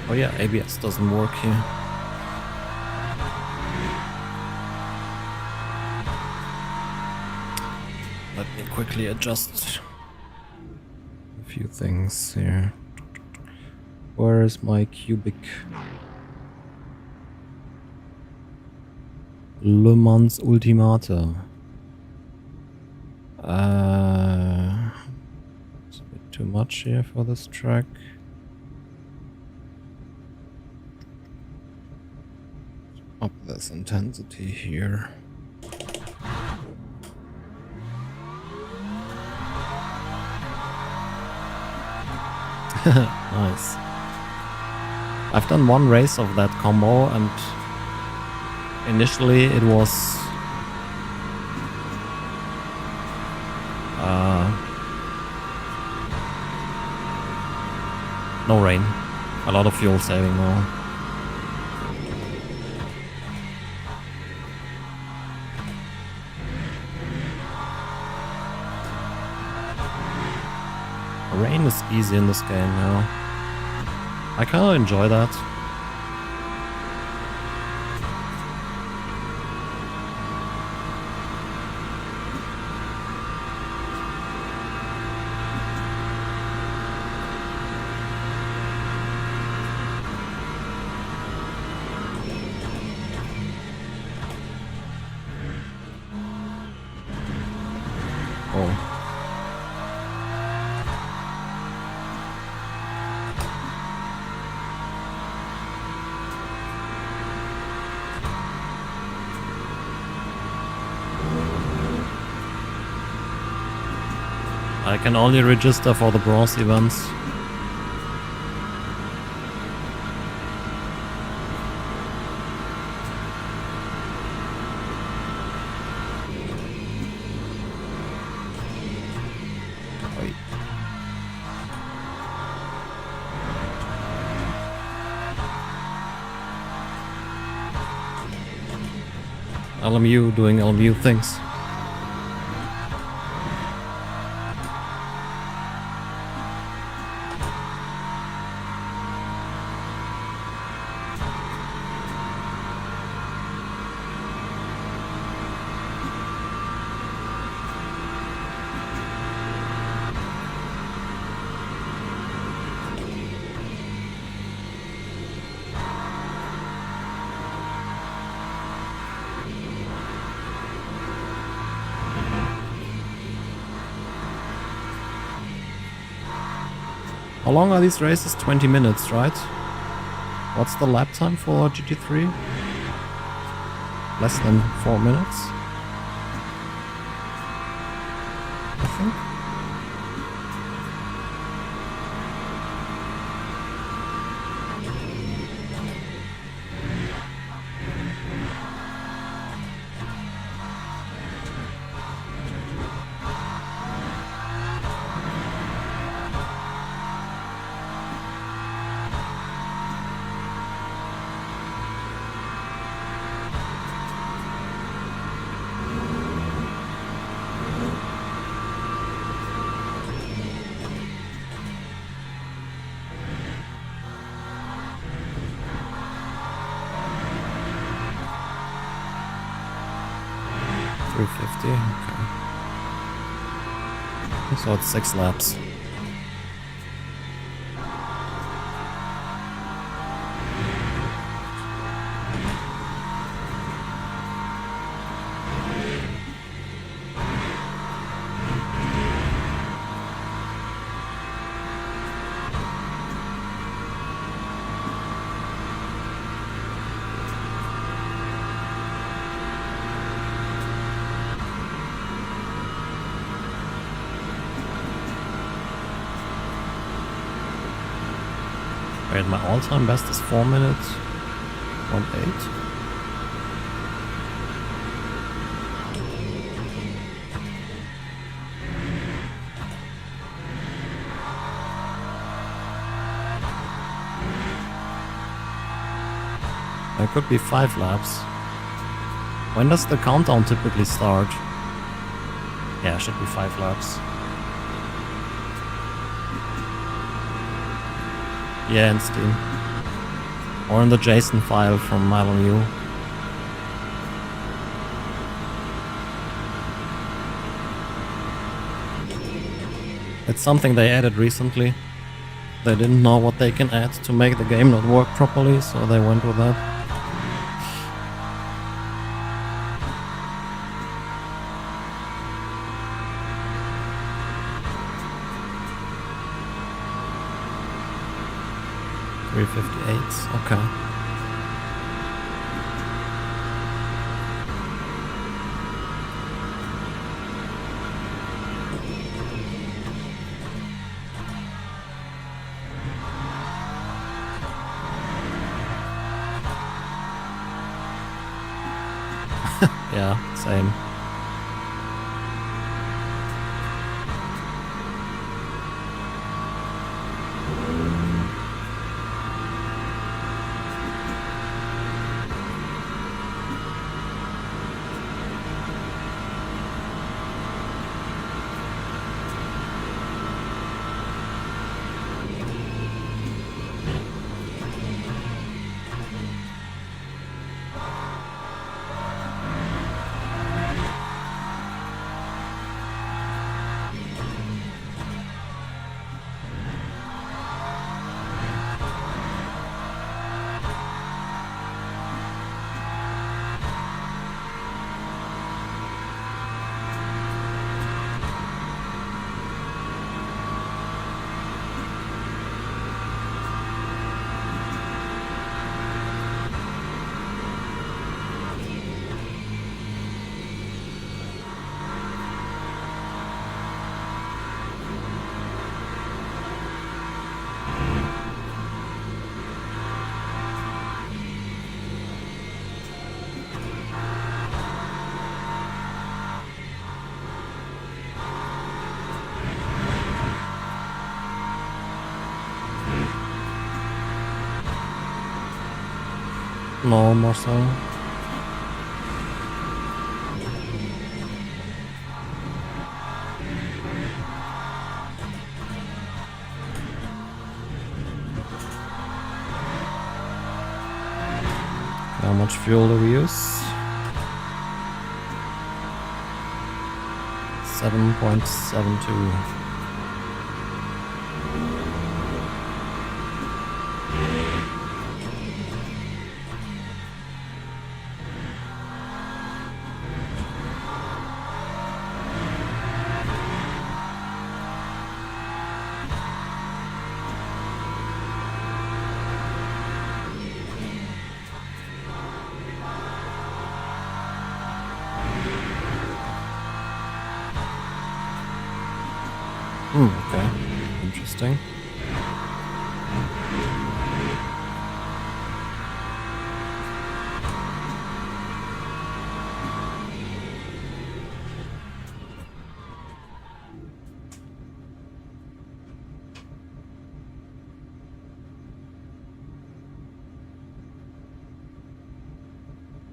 [SPEAKER 1] Oh yeah, ABS doesn't work here. Let me quickly adjust a few things here. Where is my cubic? Le Mans Ultimate. It's a bit too much here for this track. Up this intensity here. Nice. I've done one race of that combo and initially it was no rain. A lot of fuel saving now. Rain is easy in this game now. I kinda enjoy that. Oh. I can only register for the bronze events. Wait. LMU doing LMU things. How long are these races? 20 minutes, right? What's the lap time for GT3? Less than 4 minutes? I think. .350, okay. So it's 6 laps. Wait, my all-time best is 4 minutes 1:8. That could be 5 laps. When does the countdown typically start? Yeah, it should be 5 laps. Yeah, and Steam. Or in the JSON file from LMU. It's something they added recently. They didn't know what they can add to make the game not work properly, so they went with that. $358, okay. Yeah, same. No, Moza. How much fuel do we use? 7.72. Okay. Interesting.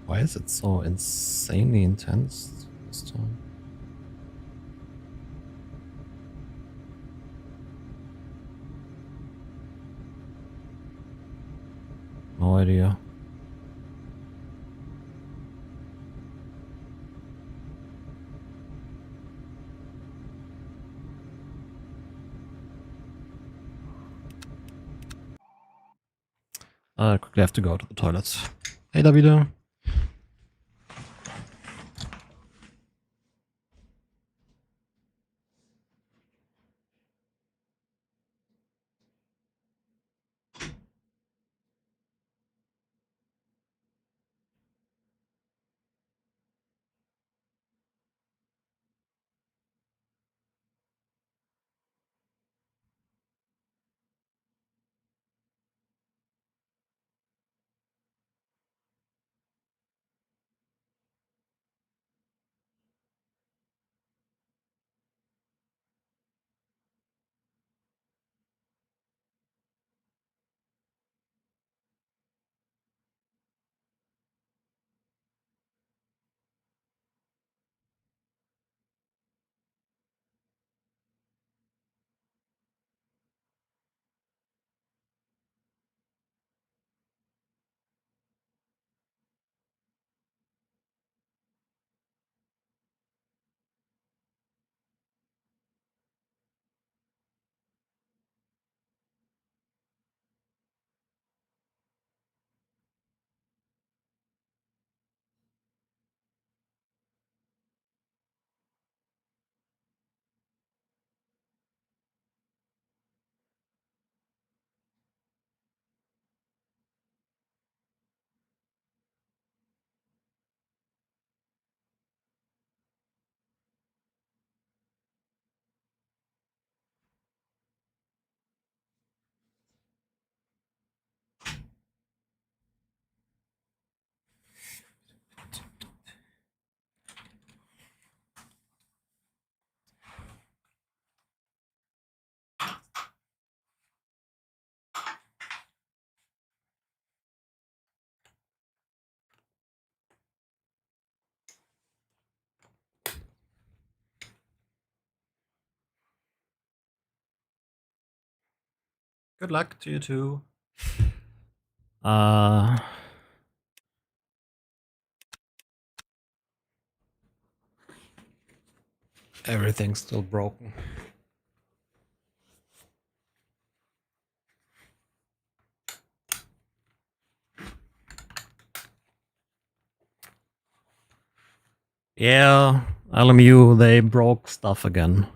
[SPEAKER 1] Why is it so insanely intense this time? No idea. I quickly have to go to the toilet. Hey, Davide. Good luck to you too. Everything's still broken. Yeah, LMU, they broke stuff again.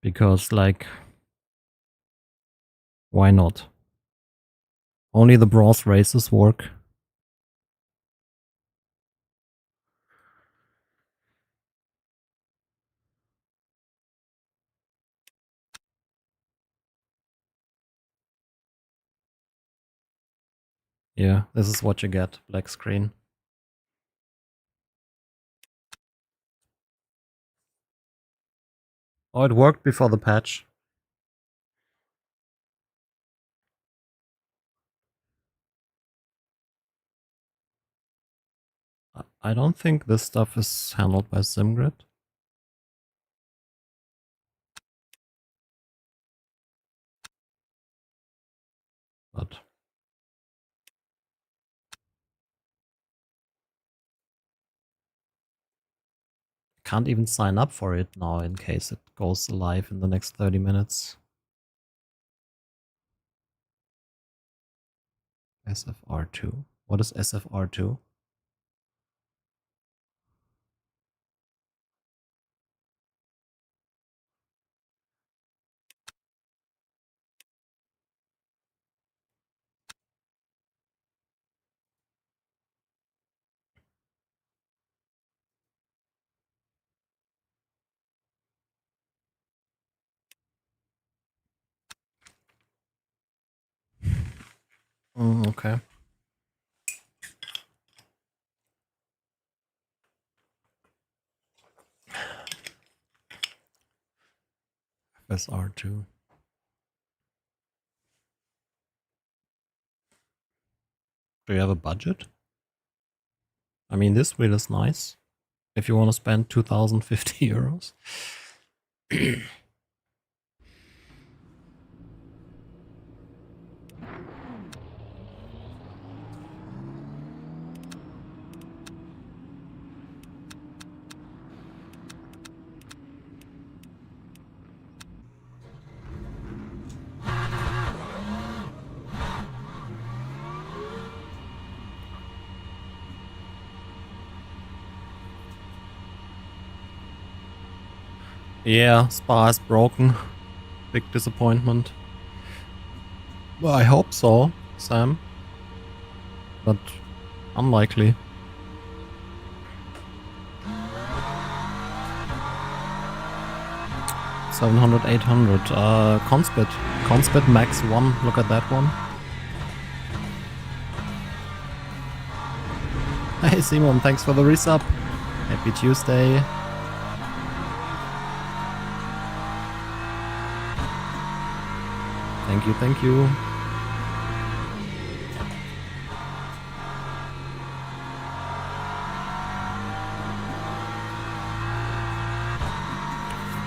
[SPEAKER 1] Because, like, why not? Only the bronze races work. Yeah, this is what you get, black screen. Oh, it worked before the patch. I don't think this stuff is handled by SimGrid. But can't even sign up for it now in case it goes live in the next 30 minutes. SFR2. What is SFR2? Okay. SR2. Do you have a budget? I mean, this wheel is nice. If you want to spend 2050 euros. Yeah, Spa is broken. Big disappointment. Well, I hope so, Sam. But unlikely. $700, $800. Conspit max 1. Look at that one. Hey Simon, thanks for the resub. Happy Tuesday. Thank you, thank you.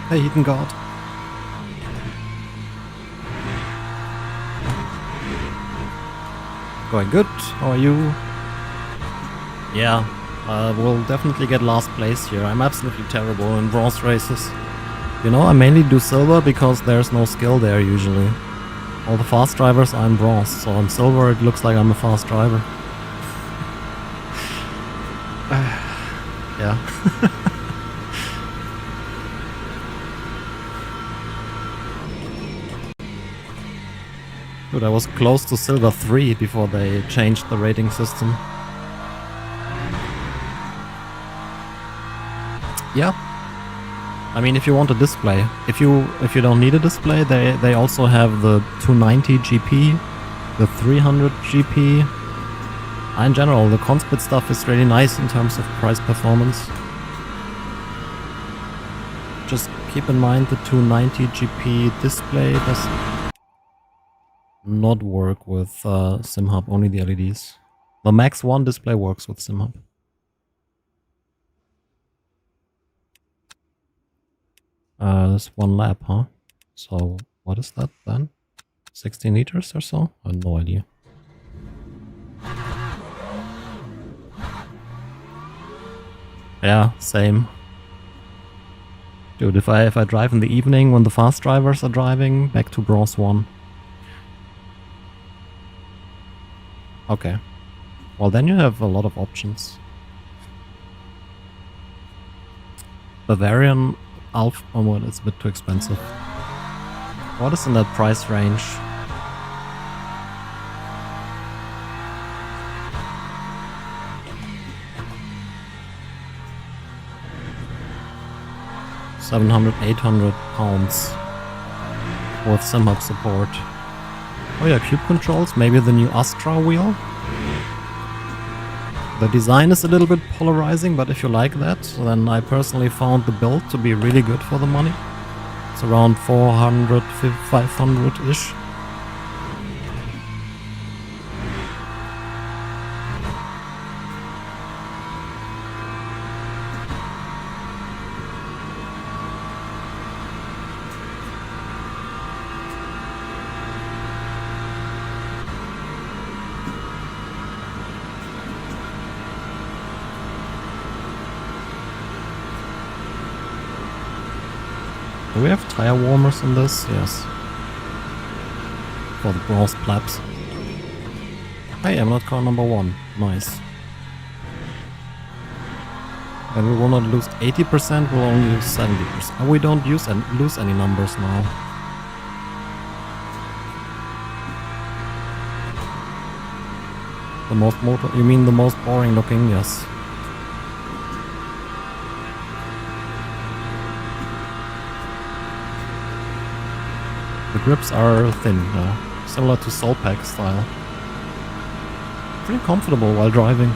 [SPEAKER 1] Hey, Heathen God. Going good. How are you? Yeah, we'll definitely get last place here. I'm absolutely terrible in bronze races. You know, I mainly do silver because there's no skill there usually. All the fast drivers are in bronze, so on silver it looks like I'm a fast driver. Yeah. Dude, I was close to silver 3 before they changed the rating system. Yeah. I mean, if you want a display. If you don't need a display, they also have the 290 GP, the 300 GP. In general, the Conspit stuff is really nice in terms of price performance. Just keep in mind the 290 GP display does not work with SimHub, only the LEDs. The Max 1 display works with SimHub. There's one lap, huh? So What is that then? 16 liters or so? I have no idea. Yeah, same. Dude, if I drive in the evening when the fast drivers are driving, back to Bronze 1. Okay. Well, then you have a lot of options. Bavarian Alpha... Oh, well, it's a bit too expensive. What is in that price range? £700, £800 with some hub support. Oh yeah, cube controls, maybe the new Astra wheel. The design is a little bit polarizing, but if you like that, then I personally found the build to be really good for the money. It's around 400, 500-ish. Do we have tire warmers in this? Yes. For the bronze plebs. Hey, I'm not car number 1. Nice. And we will not lose 80%, we'll only lose 70%. And we don't lose any numbers now. The most you mean the most boring looking? Yes. The grips are thin, similar to Soul Pack style. Pretty comfortable while driving.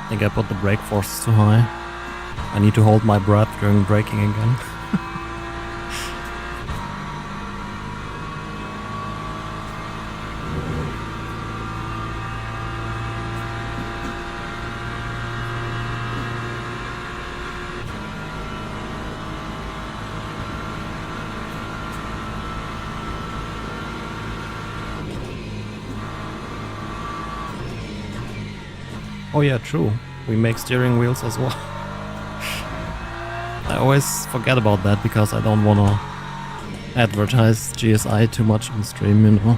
[SPEAKER 1] I think I put the brake force too high. I need to hold my breath during braking again. Oh yeah, true. We make steering wheels as well. I always forget about that because I don't want to advertise GSI too much on stream, you know.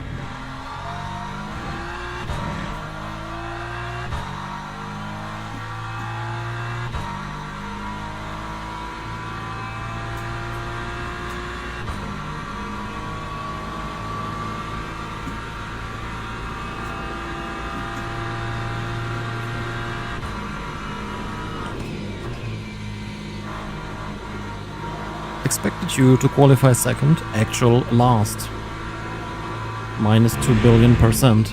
[SPEAKER 1] Expected you to qualify second, actual last. Minus 2 billion%.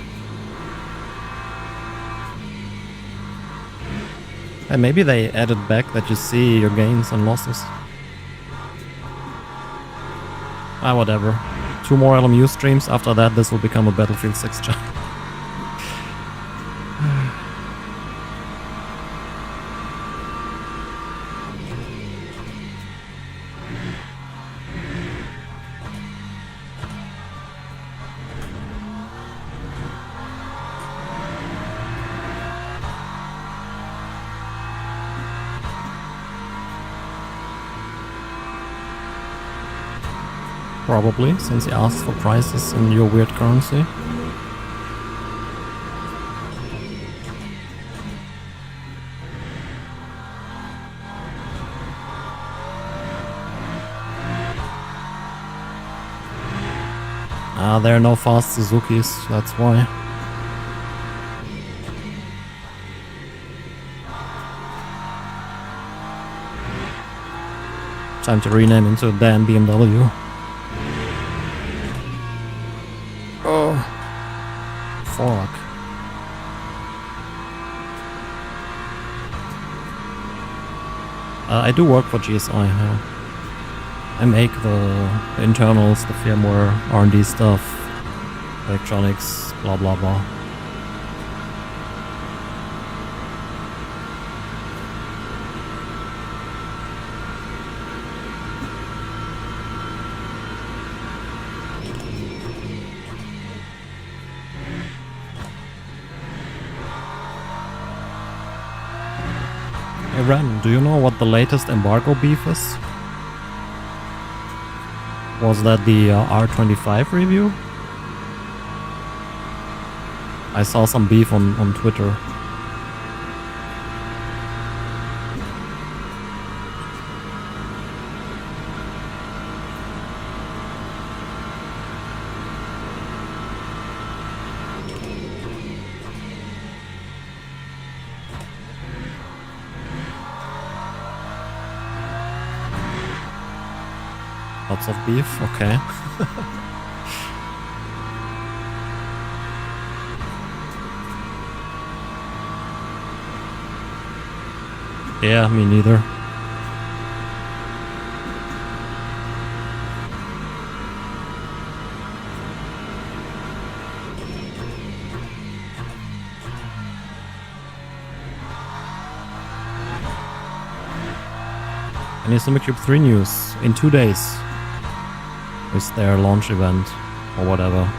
[SPEAKER 1] And maybe they added back that you see your gains and losses. Ah, whatever. 2 more LMU streams, after that this will become a Battlefield 6 channel. Probably, since he asked for prices in your weird currency. Ah, there are no fast Suzukis, that's why. Time to rename into a damn BMW. Oh. Fuck. I do work for GSI, yeah. I make the internals, the firmware, R&D stuff, electronics, blah blah blah. Hey Ren, do you know what the latest embargo beef is? Was that the R25 review? I saw some beef on Twitter. Lots of beef, okay. Yeah, me neither. And Summer Cube 3 news in 2 days. Is their launch event or whatever.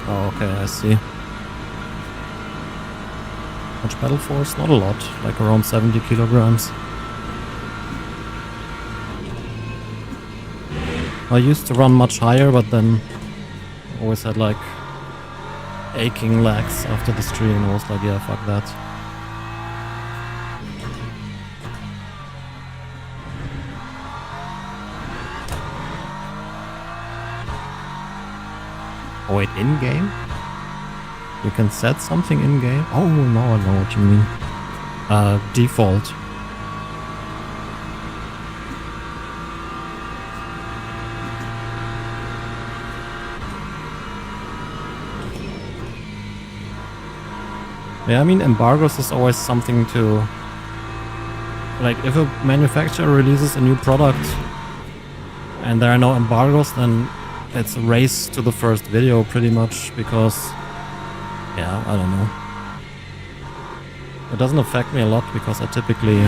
[SPEAKER 1] Oh, okay, I see. Much battle force? Not a lot, like around 70 kilograms. I used to run much higher, but then always had like aching legs after the stream. I was like, yeah, fuck that. Oh wait, in-game? You can set something in-game? Oh, now I know what you mean. Default. Yeah, I mean, embargoes is always something to... Like, if a manufacturer releases a new product and there are no embargoes, then it's a race to the first video, pretty much, because... Yeah, I don't know. It doesn't affect me a lot, because I typically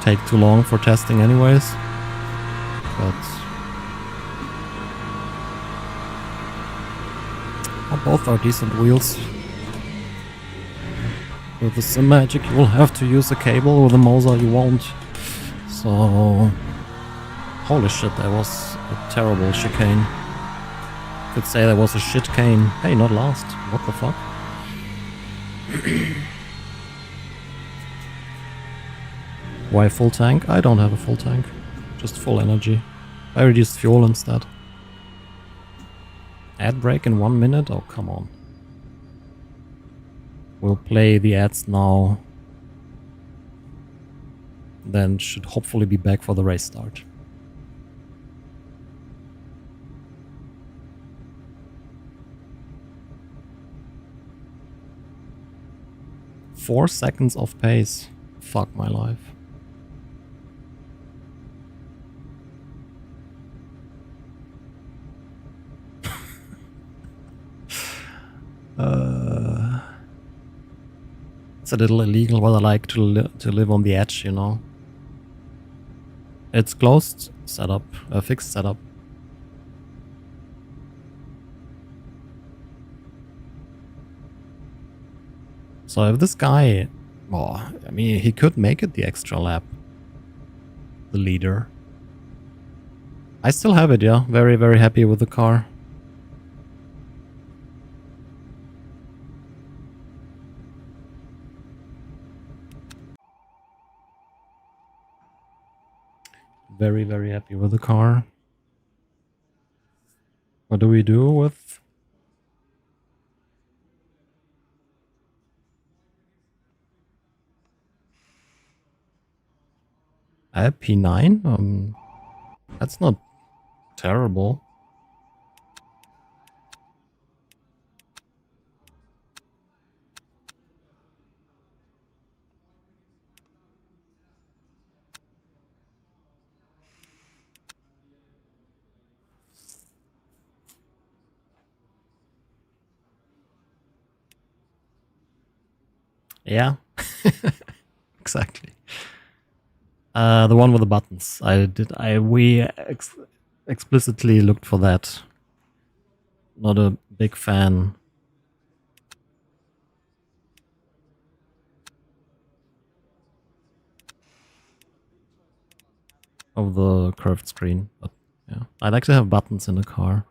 [SPEAKER 1] take too long for testing anyways. But... Oh, both are decent wheels. With the sim magic you will have to use a cable, with the Moza you won't. So... Holy shit, that was a terrible chicane. Could say that was a shit cane. Hey, not last. What the fuck? Why full tank? I don't have a full tank. Just full energy. I reduced fuel instead. Ad break in 1 minute? Oh, come on. We'll play the ads now. Then should hopefully be back for the race start. Four seconds of pace. Fuck my life. It's a little illegal, but I like to live on the edge, you know. It's closed setup, a fixed setup. So if this guy, oh, I mean, he could make it the extra lap. The leader. I still have it, yeah. Very, very happy with the car. Very, very happy with the car. What do we do with P9? That's not terrible. Yeah, exactly. The one with the buttons. We explicitly looked for that. Not a big fan. Of the curved screen, but yeah, I like to have buttons in the car.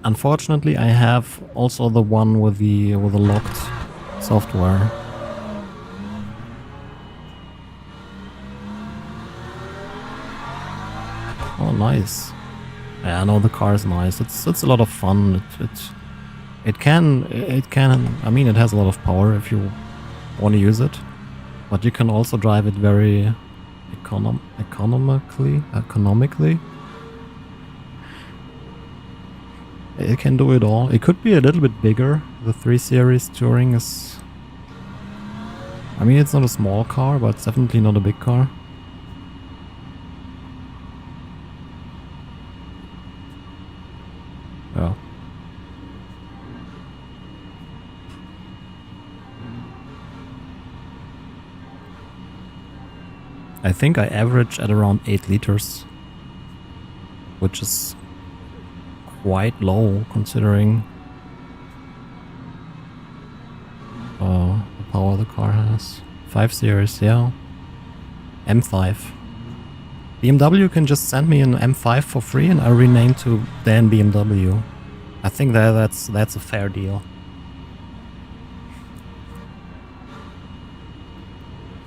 [SPEAKER 1] Unfortunately, I have also the one with the locked software. Oh, nice. Yeah, I know the car is nice. It's a lot of fun. It can. I mean, it has a lot of power if you want to use it, but you can also drive it very economically. It can do it all. It could be a little bit bigger. The 3 Series Touring is... I mean, it's not a small car, but it's definitely not a big car. Yeah. I think I average at around 8 liters, which is quite low considering the power the car has. 5 Series, yeah. M5. BMW can just send me an M5 for free and I rename to Dan BMW. I think that's a fair deal.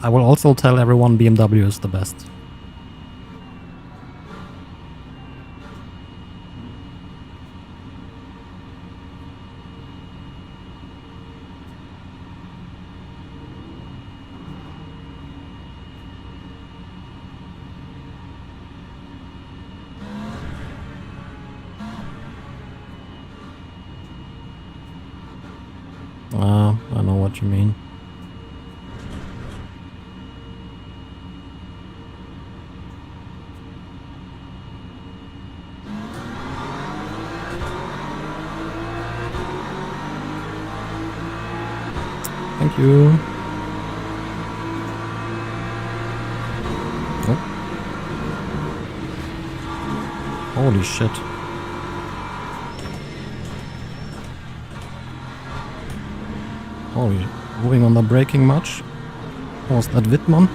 [SPEAKER 1] I will also tell everyone BMW is the best. I know what you mean. Thank you. Oh. Holy shit. Oh, you're moving on the braking much? Was that Wittmann?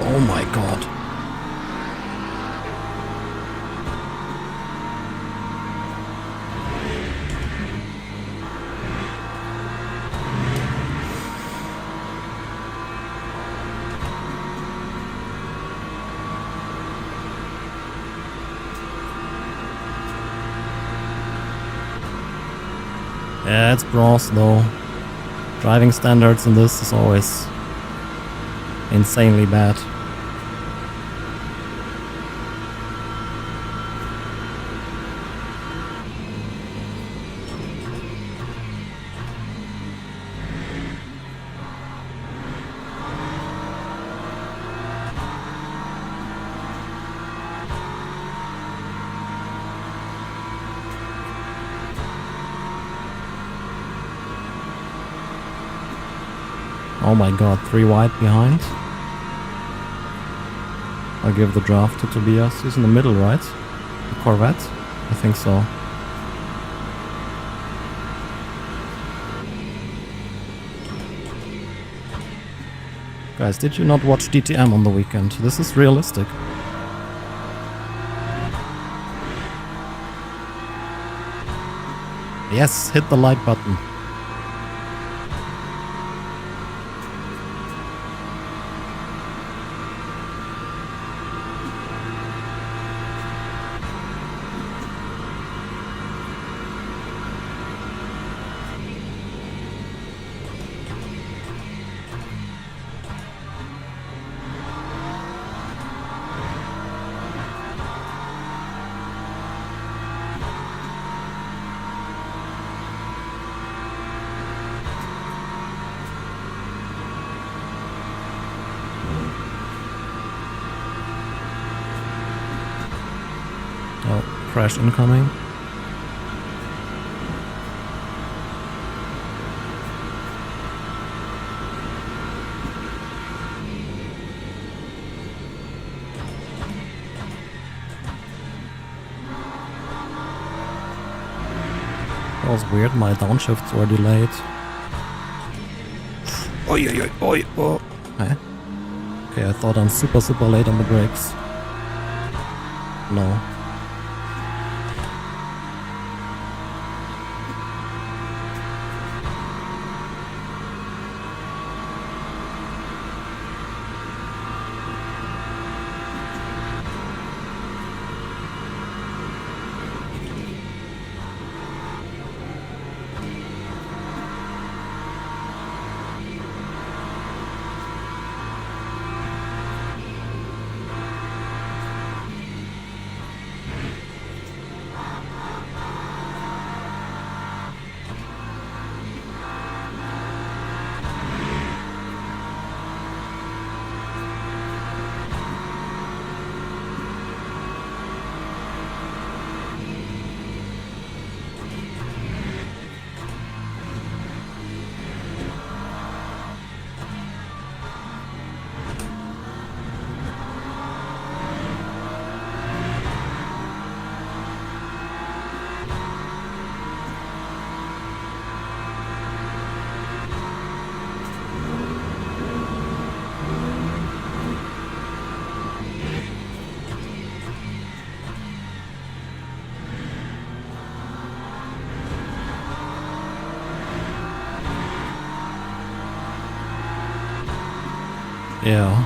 [SPEAKER 1] Oh my god. Yeah, it's bronze though. Driving standards in this is always insanely bad. Oh my god, 3 wide behind. I'll give the draft to Tobias. He's in the middle, right? The Corvette? I think so. Guys, did you not watch DTM on the weekend? This is realistic. Yes, hit the like button. Oh, crash incoming. That was weird, my downshifts were delayed. Oi, oi, oi, oi, oh. Huh? Okay, I thought I'm super late on the brakes. No. Yeah.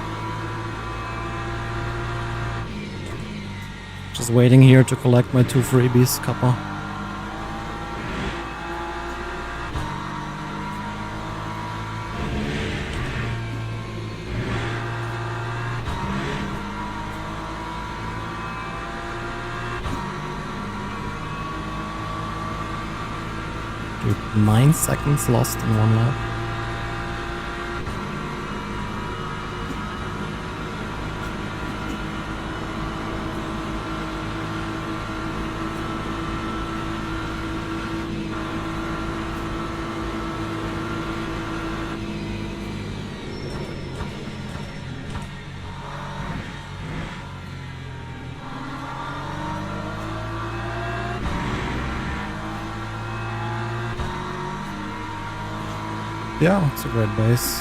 [SPEAKER 1] Just waiting here to collect my 2 freebies, Kappa. Dude, 9 seconds lost in 1 lap. Yeah, it's a great base.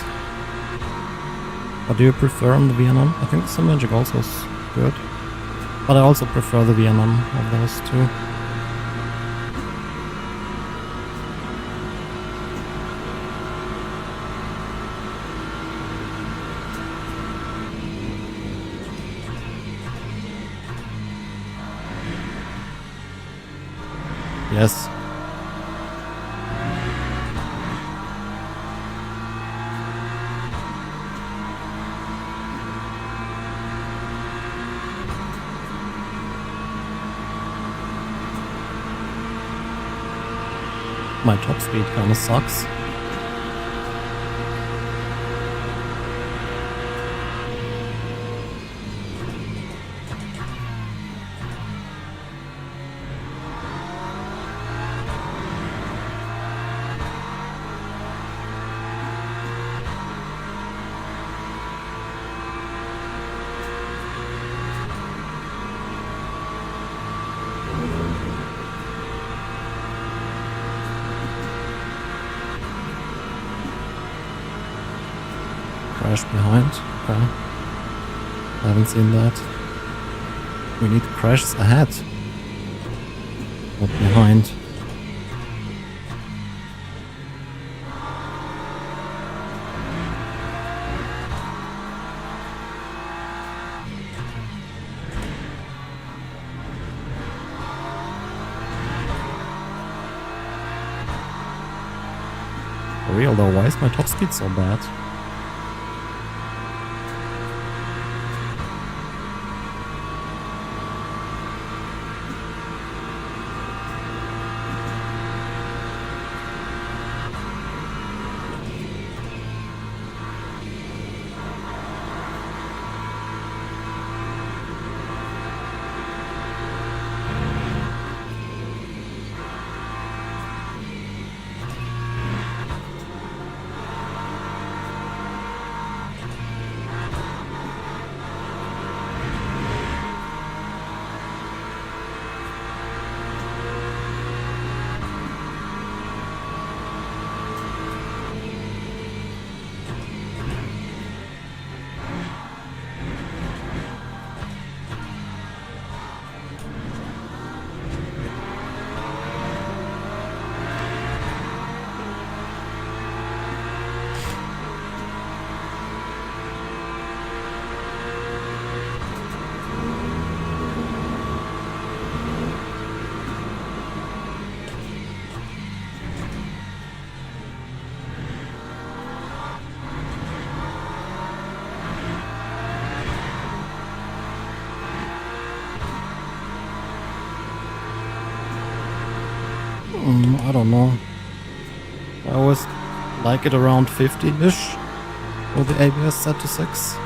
[SPEAKER 1] What do you prefer on the VNM? I think the Sim Magic also is good. But I also prefer the VNM of those two. Yes. My top speed kinda sucks. Crash behind. Okay. I haven't seen that. We need crashes ahead. Not behind. For real though, why is my top speed so bad? I don't know. I always like it around 50-ish with the ABS set to 6.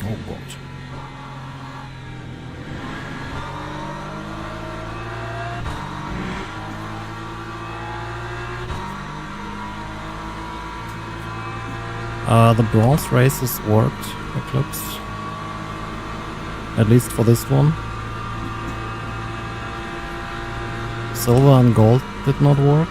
[SPEAKER 1] Oh god. The bronze races worked, Eclipse. At least for this one. Silver and gold did not work.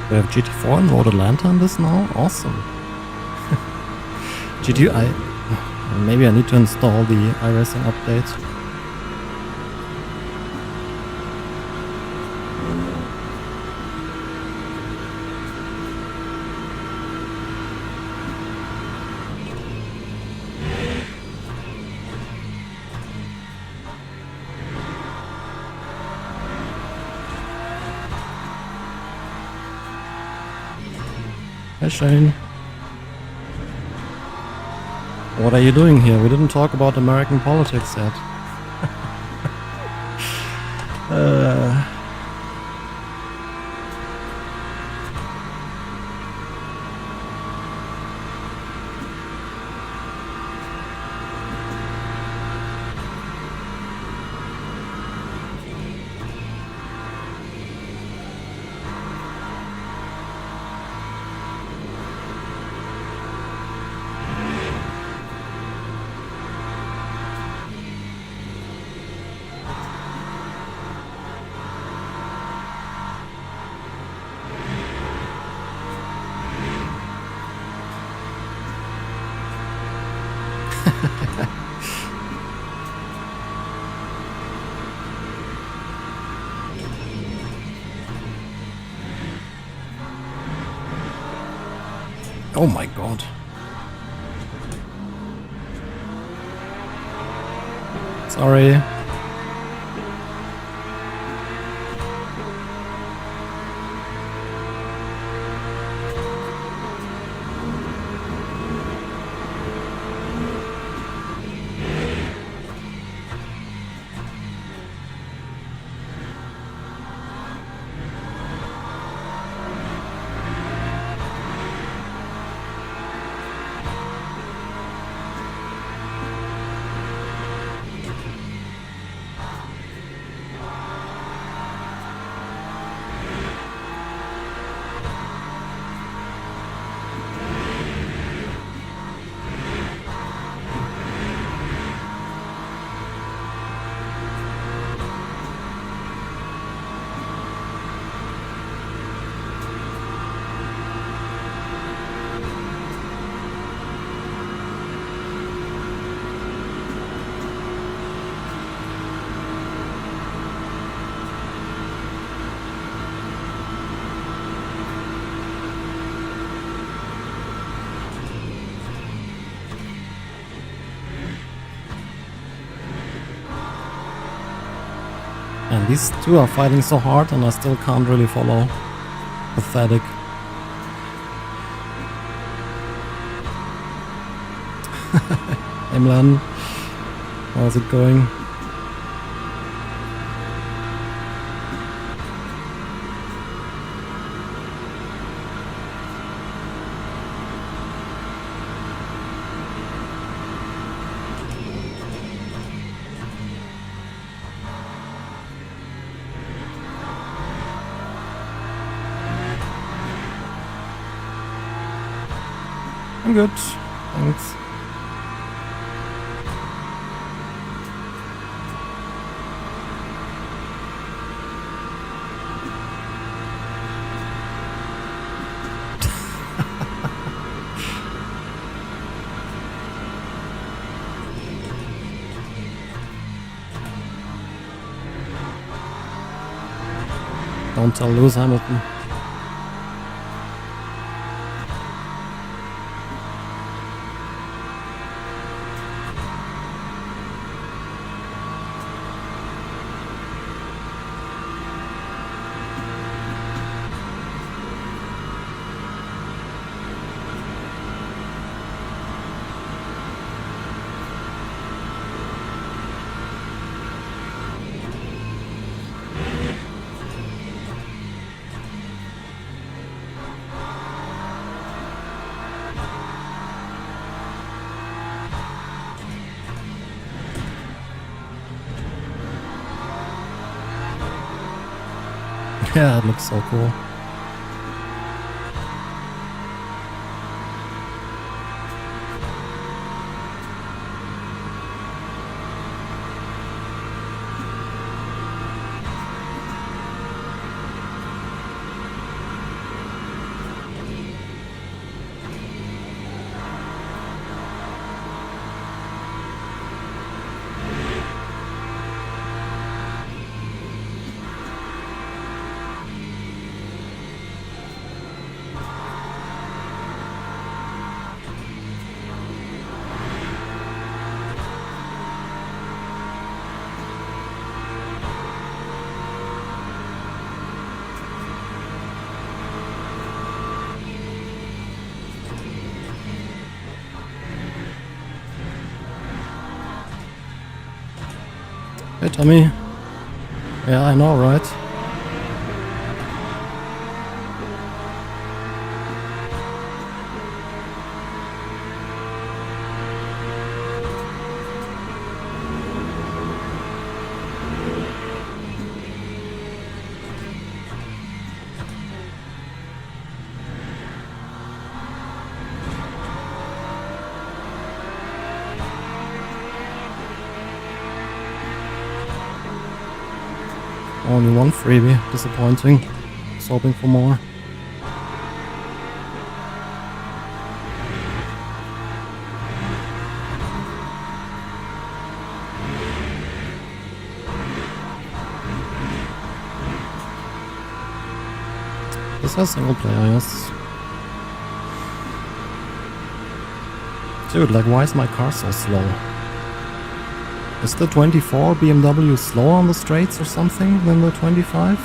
[SPEAKER 1] We have GT4 and Road Atlanta in this now? Awesome. Maybe I need to install the iRacing update. Hi Shane. What are you doing here? We didn't talk about American politics yet. Oh my god. Sorry. And these two are fighting so hard and I still can't really follow. Pathetic. Hey Milan, how's it going? I'm good, thanks. Don't tell Lewis Hamilton. Yeah, it looks so cool. Hey Tommy. Yeah, I know, right? Only one freebie, disappointing. Was hoping for more. This has single player, yes. Dude, like, why is my car so slow? Is the 24 BMW slower on the straights or something than the 25?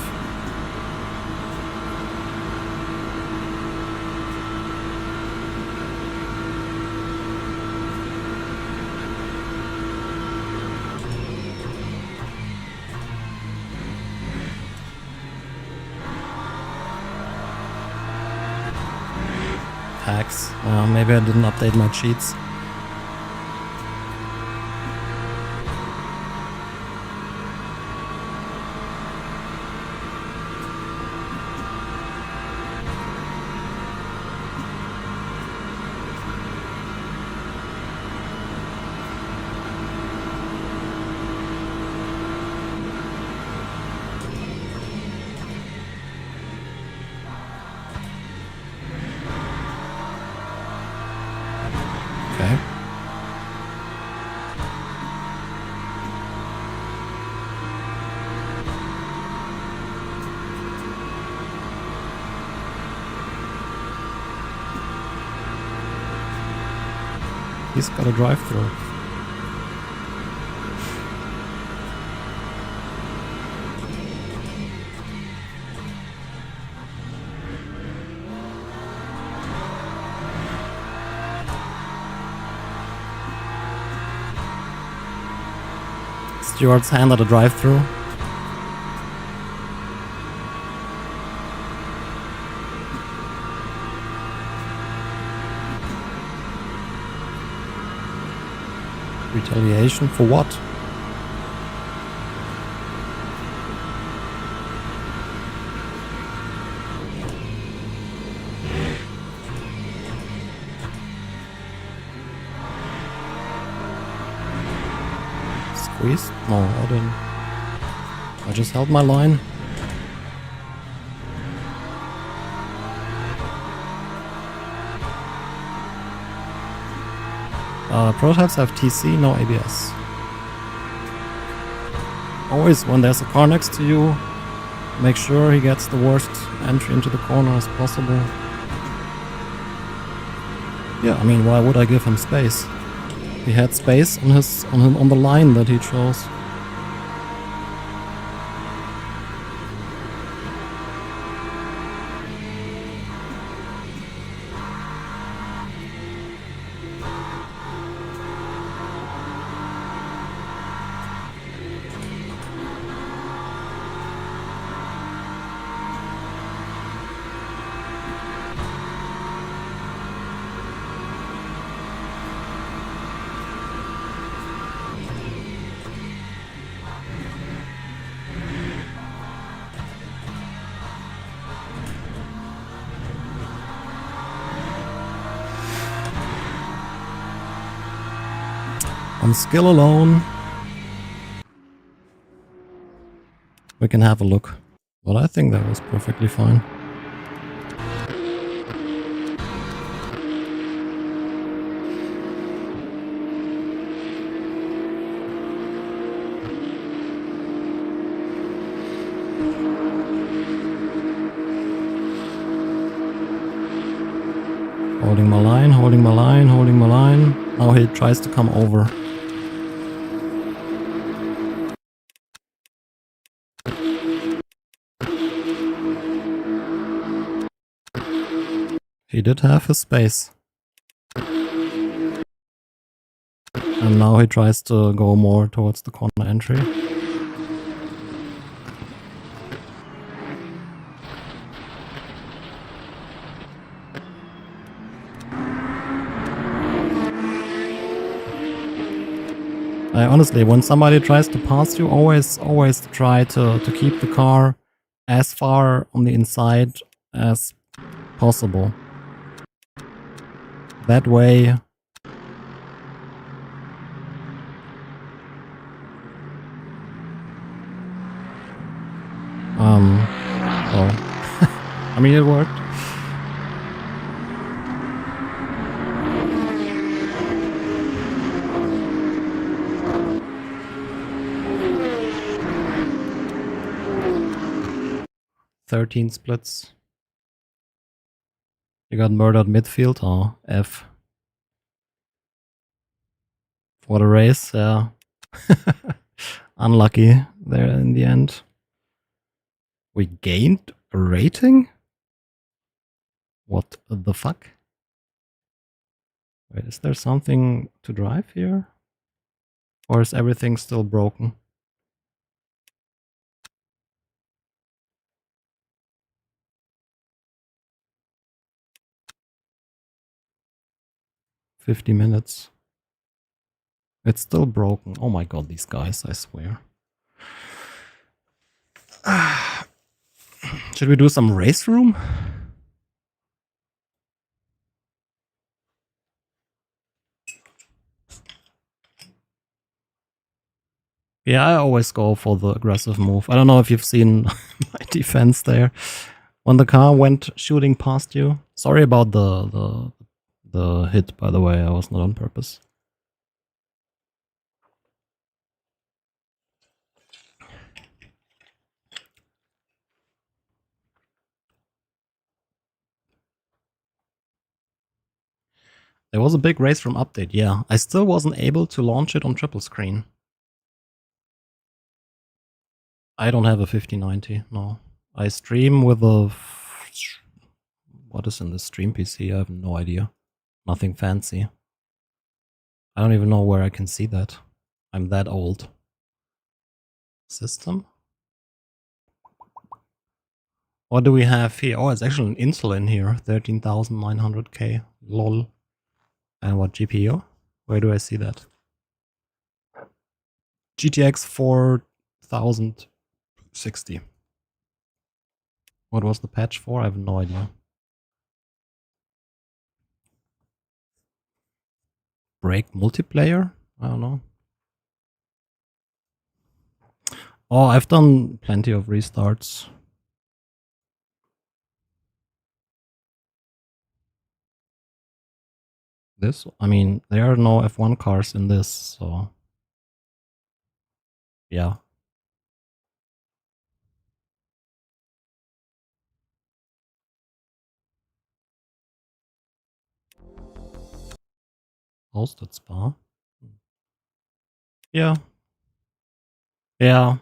[SPEAKER 1] Hacks. Maybe I didn't update my cheats. Okay. He's got a drive-through. Stuart's hand at a drive-through. Retaliation for what? Squeeze? No, I didn't. I just held my line. Prototypes have TC, no ABS. Always when there's a car next to you, make sure he gets the worst entry into the corner as possible. Yeah, I mean, why would I give him space? He had space on the line that he chose. On skill alone, we can have a look. But I think that was perfectly fine. Holding my line, holding my line, holding my line. Now he tries to come over. He did have his space. And now he tries to go more towards the corner entry. Honestly, when somebody tries to pass you, always try to keep the car as far on the inside as possible. That way, well, I mean, it worked. "13 splits. You got murdered midfield." Oh, F. What a race, yeah. Unlucky there in the end. We gained a rating? What the fuck? Wait, is there something to drive here? Or is everything still broken? "50 minutes. It's still broken. Oh my god, these guys, I swear. Should we do some race room? Yeah, I always go for the aggressive move. I don't know if you've seen my defense there. When the car went shooting past you. Sorry about the hit, by the way. I was not on purpose. There was a big race from update, yeah. I still wasn't able to launch it on triple screen. I don't have a 5090, no. I stream with a... What is in the stream PC? I have no idea. Nothing fancy. I don't even know where I can see that. I'm that old. System? What do we have here? Oh, it's actually an Intel in here. 13,900K. Lol. And what GPU? Where do I see that? GTX 4060. What was the patch for? I have no idea. Break multiplayer? I don't know. Oh, I've done plenty of restarts. This? I mean, there are no F1 cars in this, so... Yeah. Hosted spa? Yeah. Yeah.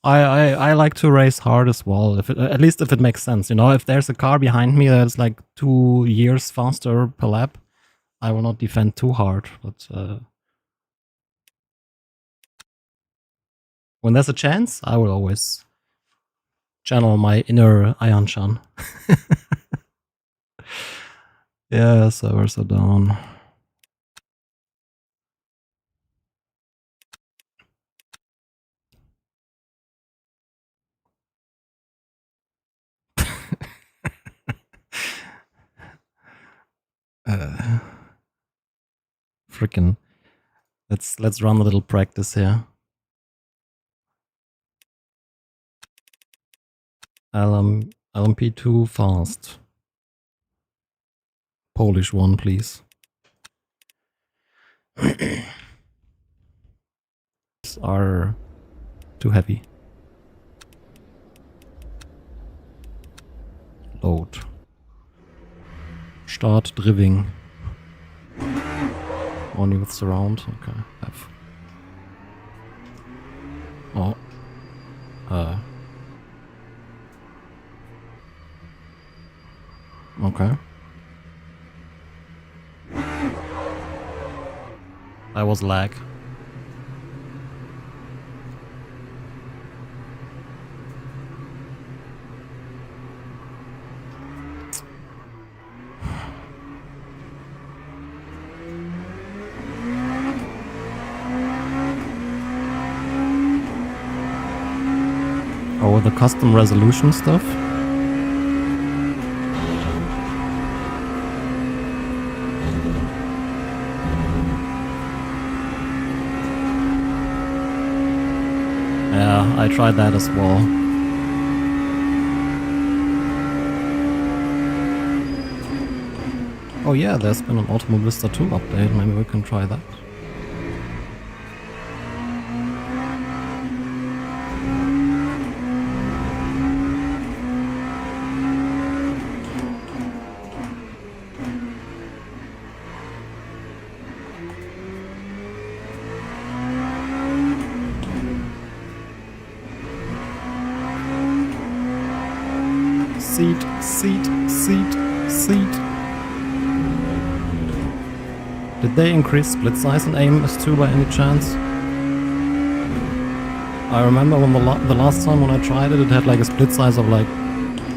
[SPEAKER 1] I like to race hard as well, if it, at least if it makes sense, you know? If there's a car behind me that's like 2 years faster per lap, I will not defend too hard, but when there's a chance, I will always channel my inner Ayan-chan. Yeah, servers are down. Freaking. Let's run a little practice here. LMP2 fast. Polish one, please. Are too heavy. Load. Start driving. Only with surround. Okay. F. Oh. Okay. That was lag. Oh, the custom resolution stuff? Yeah, I tried that as well. Oh yeah, there's been an mBooster 2 update, maybe we can try that. seat, seat, seat, seat. Did they increase split size in AMS2 by any chance? I remember when the last time when I tried it, it had like a split size of like,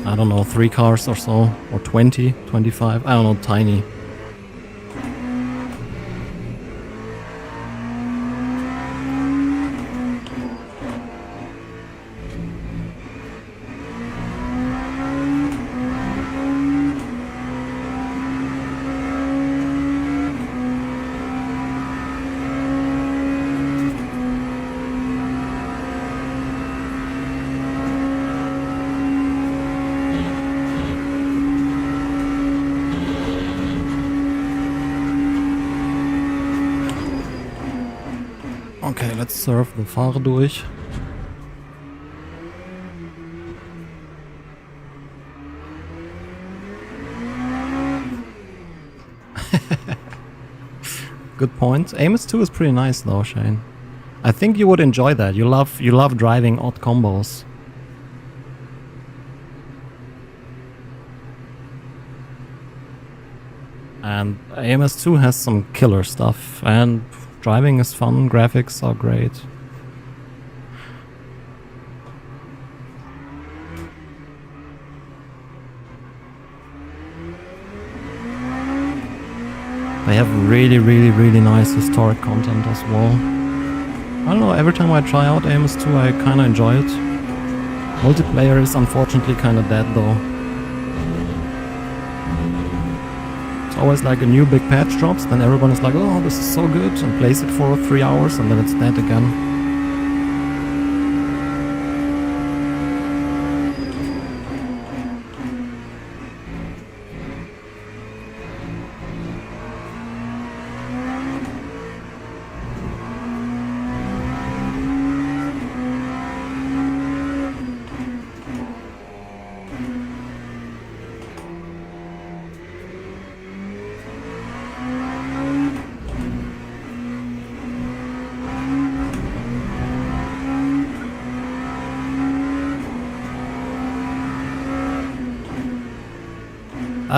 [SPEAKER 1] I don't know, 3 cars or so, or 20, 25, I don't know, tiny. Okay, let's surf the Fahrer durch. Good point. AMS2 is pretty nice though, Shane. I think you would enjoy that. You love driving odd combos. And AMS2 has some killer stuff, and driving is fun, graphics are great. They have really nice historic content as well. I don't know, every time I try out AMS2 I kinda enjoy it. Multiplayer is unfortunately kinda dead though. It's always like a new big patch drops, then everyone is like, oh, this is so good, and plays it for 3 hours, and then it's dead again.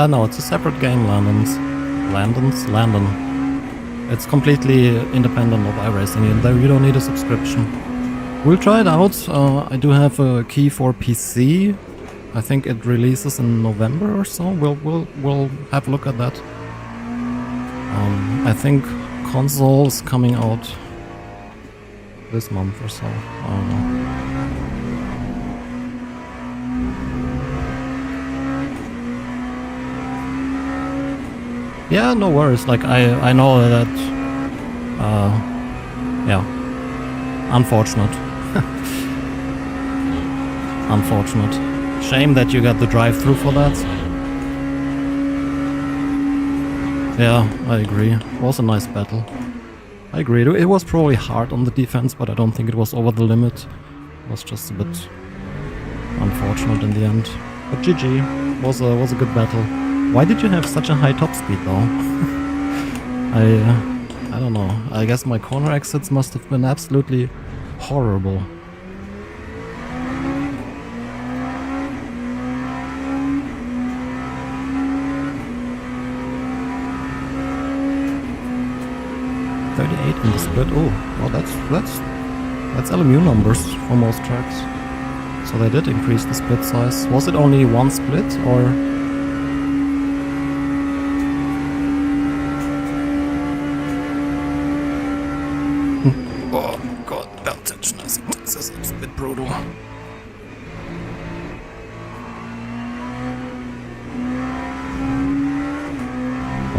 [SPEAKER 1] No, it's a separate game, Landon. It's completely independent of iRacing, and you don't need a subscription. We'll try it out. I do have a key for PC. I think it releases in November or so. We'll have a look at that. I think console's coming out this month or so. I don't know. Yeah, no worries. Like I know that. Yeah. Unfortunate. Unfortunate. Shame that you got the drive-through for that. Yeah, I agree. It was a nice battle. I agree. It was probably hard on the defense, but I don't think it was over the limit. It was just a bit unfortunate in the end. But GG. Was a good battle. Why did you have such a high top speed though? I don't know. I guess my corner exits must have been absolutely horrible. In the split. Oh, well, that's LMU numbers for most tracks. So they did increase the split size. Was it only one split or? Oh god, belt tension is a bit brutal.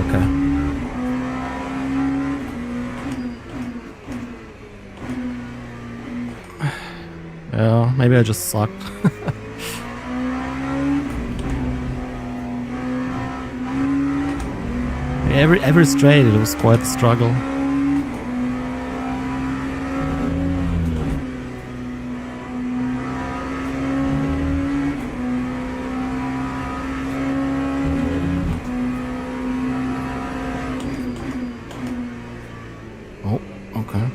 [SPEAKER 1] Okay. Yeah, maybe I just sucked. every straight it was quite a struggle. Oh, okay.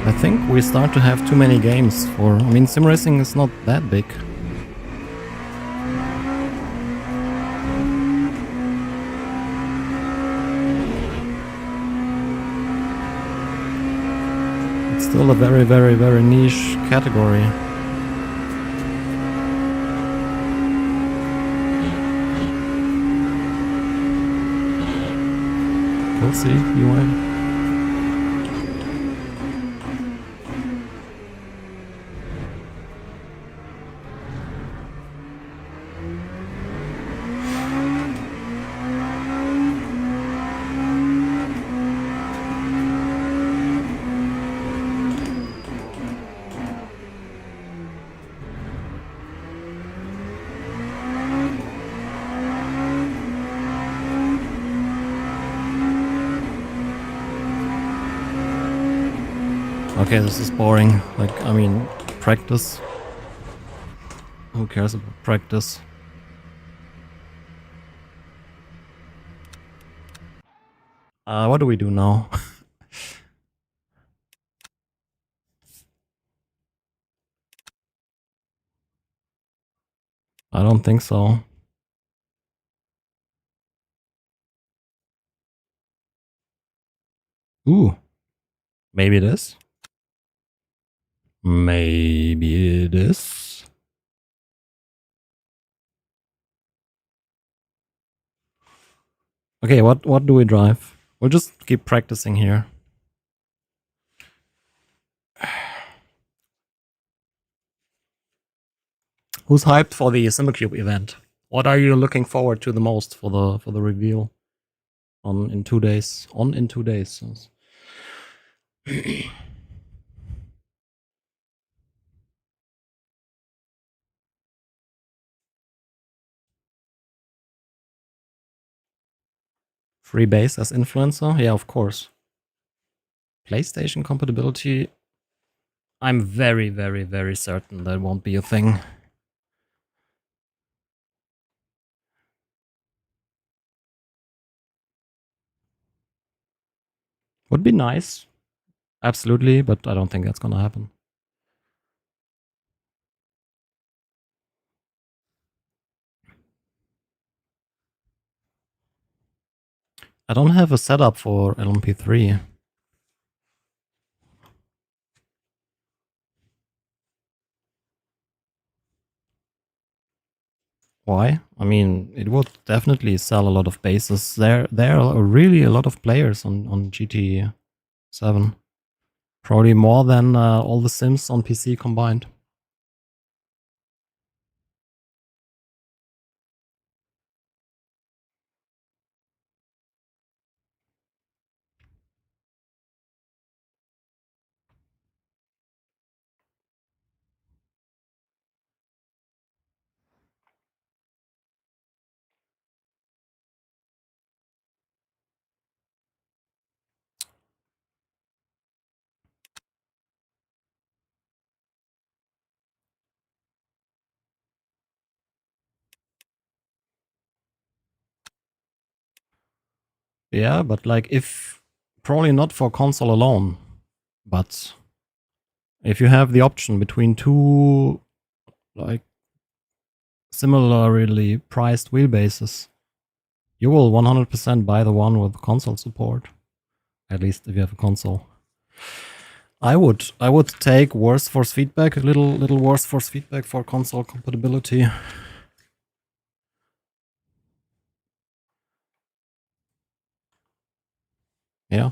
[SPEAKER 1] I think we start to have too many games for... I mean, sim racing is not that big. It's still a very, very, very niche category. We'll see, anyway. Okay, this is boring. Like, I mean, practice. Who cares about practice? What do we do now? I don't think so. Ooh. Maybe it is. Maybe it is. Okay, what do we drive? We'll just keep practicing here. Who's hyped for the SimCube event? What are you looking forward to the most for the reveal in 2 days? In 2 days. Free base as influencer? Yeah, of course. PlayStation compatibility? I'm very, very, very certain that won't be a thing. Would be nice. Absolutely, but I don't think that's gonna happen. I don't have a setup for LMP3. Why? I mean, it would definitely sell a lot of bases. There are really a lot of players on GT7. Probably more than all the sims on PC combined. Yeah, but like if probably not for console alone, but if you have the option between two like similarly priced wheelbases, you will 100% buy the one with console support. At least if you have a console. I would take worse force feedback, a little worse force feedback for console compatibility. Yeah.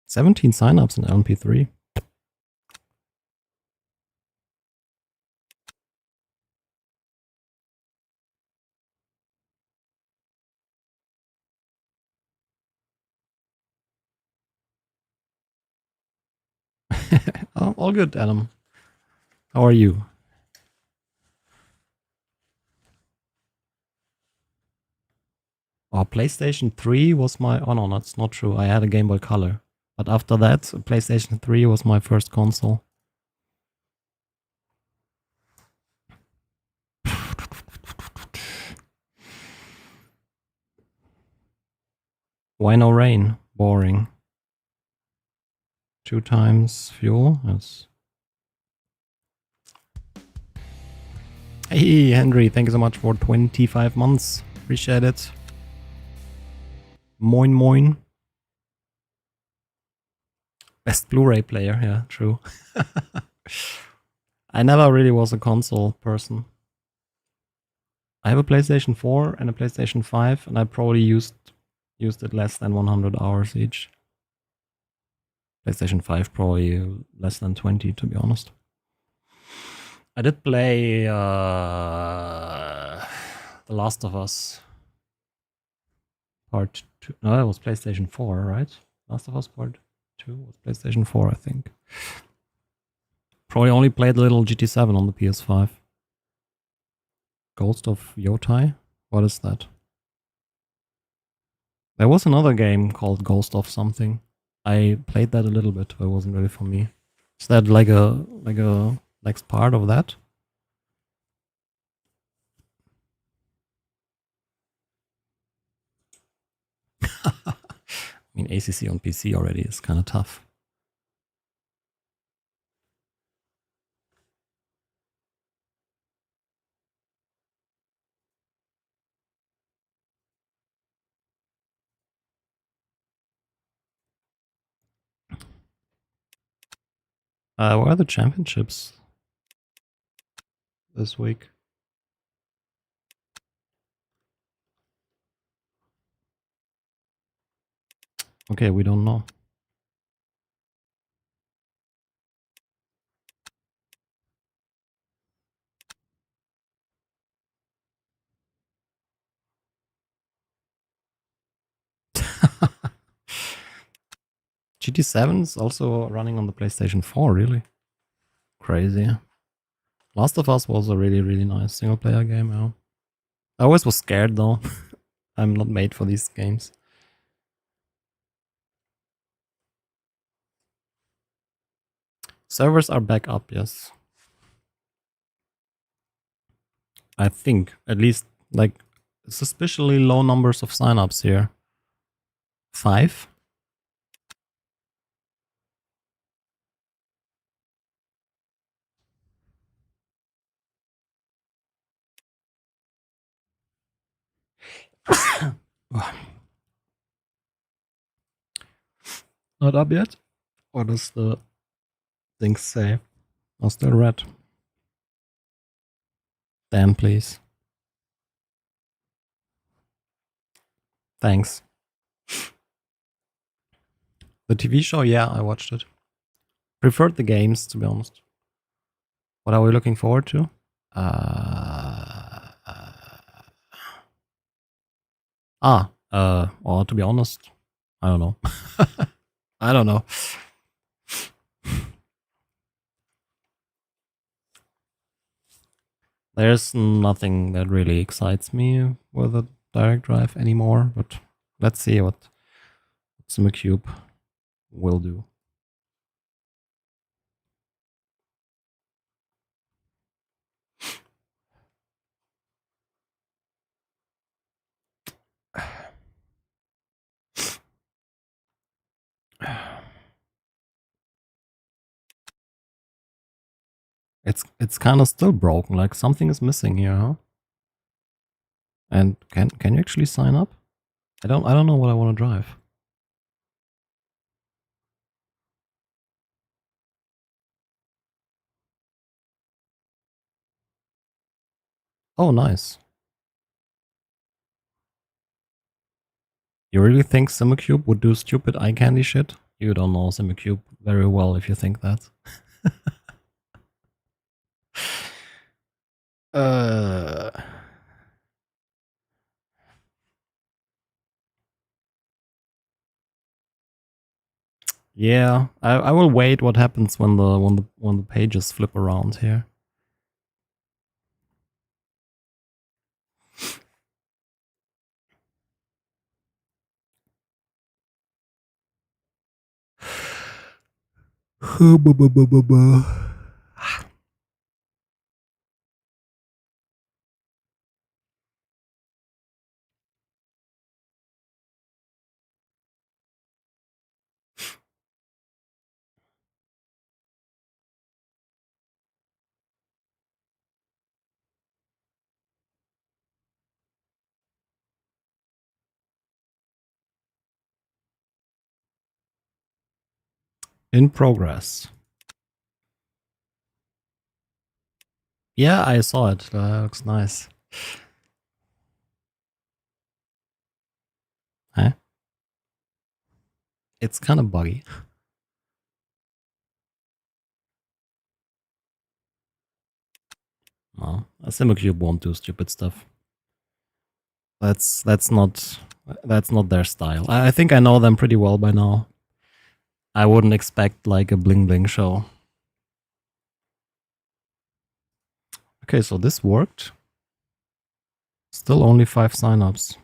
[SPEAKER 1] 17 signups in LMP3. Oh, all good, Adam. How are you? Oh, PlayStation 3 was my... Oh no, that's not true. I had a Game Boy Color. But after that, PlayStation 3 was my first console. Why no rain? Boring. 2 times fuel. Yes. Hey, Henry, thank you so much for 25 months. Appreciate it. Moin moin. Best Blu-ray player, yeah, true. I never really was a console person. I have a PlayStation 4 and a PlayStation 5, and I probably used it less than 100 hours each. PlayStation 5 probably less than 20, to be honest. I did play The Last of Us Part 2. No, that was PlayStation 4, right? Last of Us Part 2 was PlayStation 4, I think. Probably only played a little GT7 on the PS5. Ghost of Yotai? What is that? There was another game called Ghost of something. I played that a little bit, but it wasn't really for me. Is that like a next part of that? I mean, ACC on PC already is kind of tough. Where are the championships this week? Okay, we don't know. GT7 is also running on the PlayStation 4, really? Crazy. Last of Us was a really, really nice single player game, yeah. I always was scared though. I'm not made for these games. Servers are back up, yes. I think, at least, like, suspiciously low numbers of signups here. 5? Not up yet? What does the thing say? Oh, still red. Dan, please. Thanks. The TV show, yeah, I watched it. Preferred the games, to be honest. What are we looking forward to? Or to be honest, I don't know. I don't know. There's nothing that really excites me with a direct drive anymore, but let's see what SimCube will do. It's kind of still broken, like something is missing here, huh? And can you actually sign up? I don't know what I want to drive. Oh, nice. You really think SimCube would do stupid eye candy shit? You don't know SimCube very well if you think that. Yeah, I will wait what happens when the pages flip around here. In progress. Yeah, I saw it. Looks nice. Huh? It's kind of buggy. No, a SimCube won't do stupid stuff. That's not their style. I think I know them pretty well by now. I wouldn't expect like a bling bling show. Okay, so this worked. Still only 5 signups.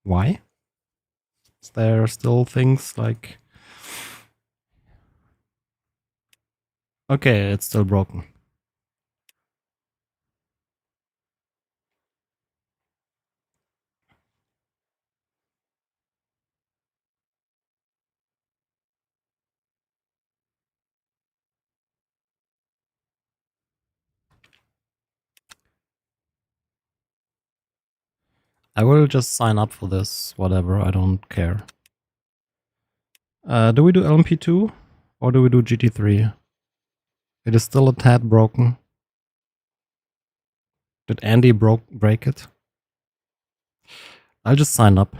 [SPEAKER 1] Why? Is there still things like... Okay, it's still broken. I will just sign up for this, whatever, I don't care. Do we do LMP2 or do we do GT3? It is still a tad broken. Did Andy break it? I'll just sign up.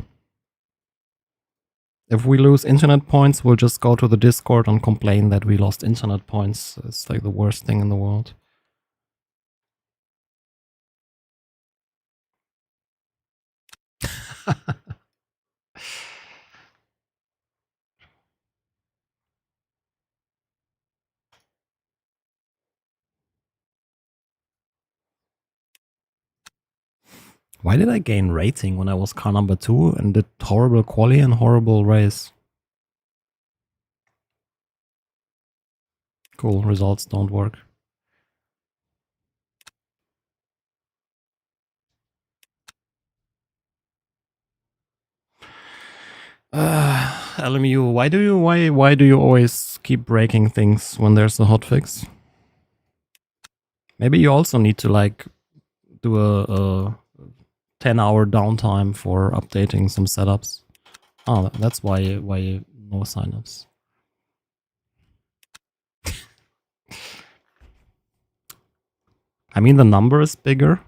[SPEAKER 1] If we lose internet points, we'll just go to the Discord and complain that we lost internet points. It's like the worst thing in the world. Why did I gain rating when I was car number 2 and did horrible quali and horrible race? Cool, results don't work. LMU, why do you always keep breaking things when there's a hotfix? Maybe you also need to like do a 10-hour downtime for updating some setups. Oh, that's why no signups. I mean, the number is bigger.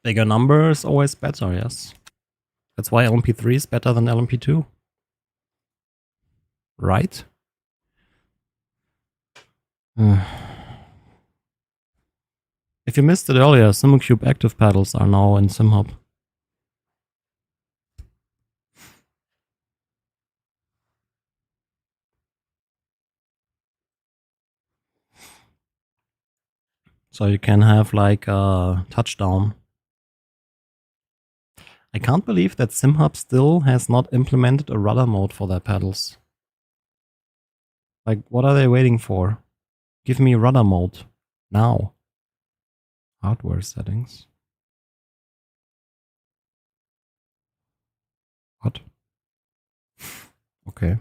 [SPEAKER 1] Bigger number is always better, yes. That's why LMP3 is better than LMP2. Right? If you missed it earlier, SimCube active pedals are now in SimHub. So you can have like a touchdown. I can't believe that SimHub still has not implemented a rudder mode for their pedals. Like, what are they waiting for? Give me rudder mode. Now. Hardware settings. What? Okay.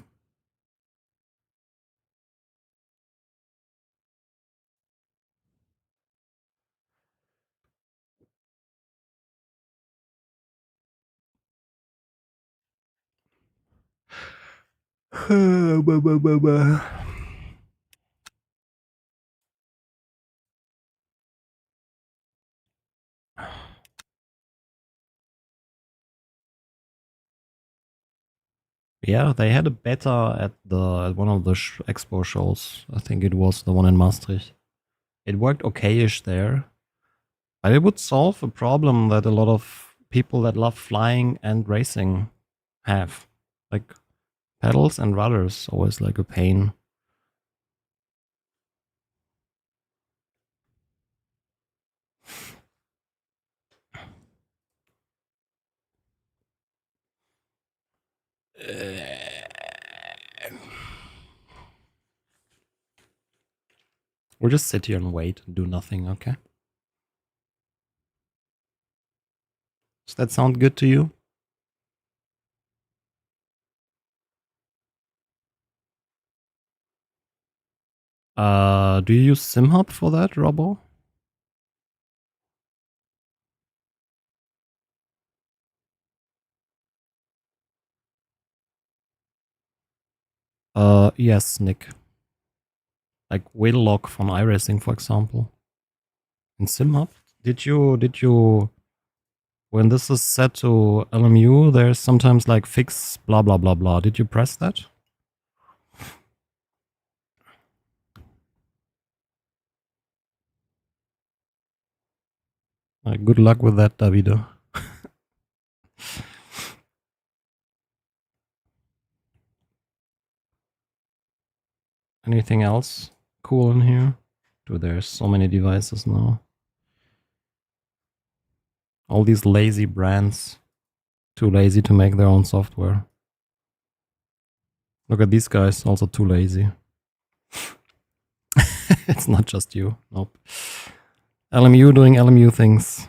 [SPEAKER 1] Yeah, they had a beta at one of the expo shows. I think it was the one in Maastricht. It worked okay-ish there. But it would solve a problem that a lot of people that love flying and racing have. Like, pedals and rudders, always like a pain. We'll just sit here and wait and do nothing, okay? that sound good to you? Do you use SimHub for that, Robbo? Yes, Nick. Like Whale von iRacing, for example. In SimHub? Did you, when this is set to LMU, there's sometimes like fix blah blah blah blah. Did you press that? Good luck with that, Davide. Anything else cool in here? Dude, there's so many devices now. All these lazy brands. Too lazy to make their own software. Look at these guys, also too lazy. It's not just you. Nope. LMU doing LMU things.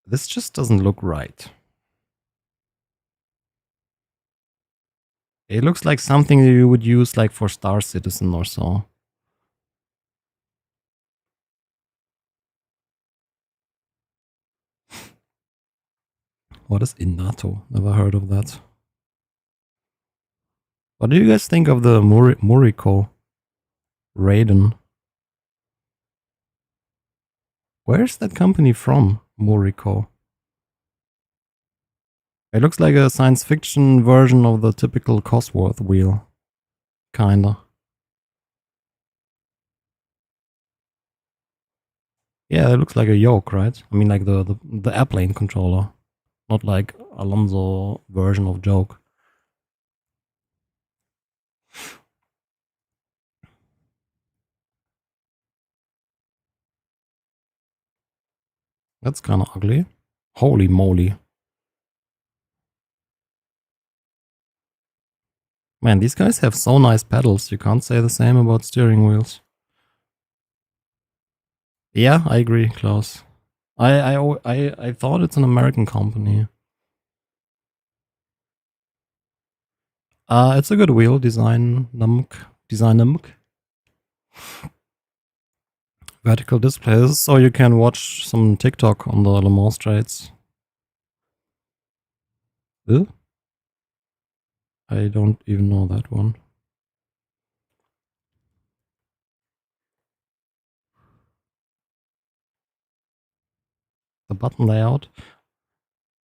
[SPEAKER 1] This just doesn't look right. It looks like something you would use like for Star Citizen or so. What is Inato? Never heard of that. What do you guys think of the Muriko Raiden? Where's that company from, Muriko? It looks like a science fiction version of the typical Cosworth wheel. Kinda. Yeah, it looks like a yoke, right? I mean, like the airplane controller. Not like Alonso version of joke. That's kind of ugly. Holy moly. Man, these guys have so nice pedals. You can't say the same about steering wheels. Yeah, I agree, Klaus. I thought it's an American company. It's a good wheel, design numk. Vertical displays, so you can watch some TikTok on the Le Mans straights. I don't even know that one. The button layout.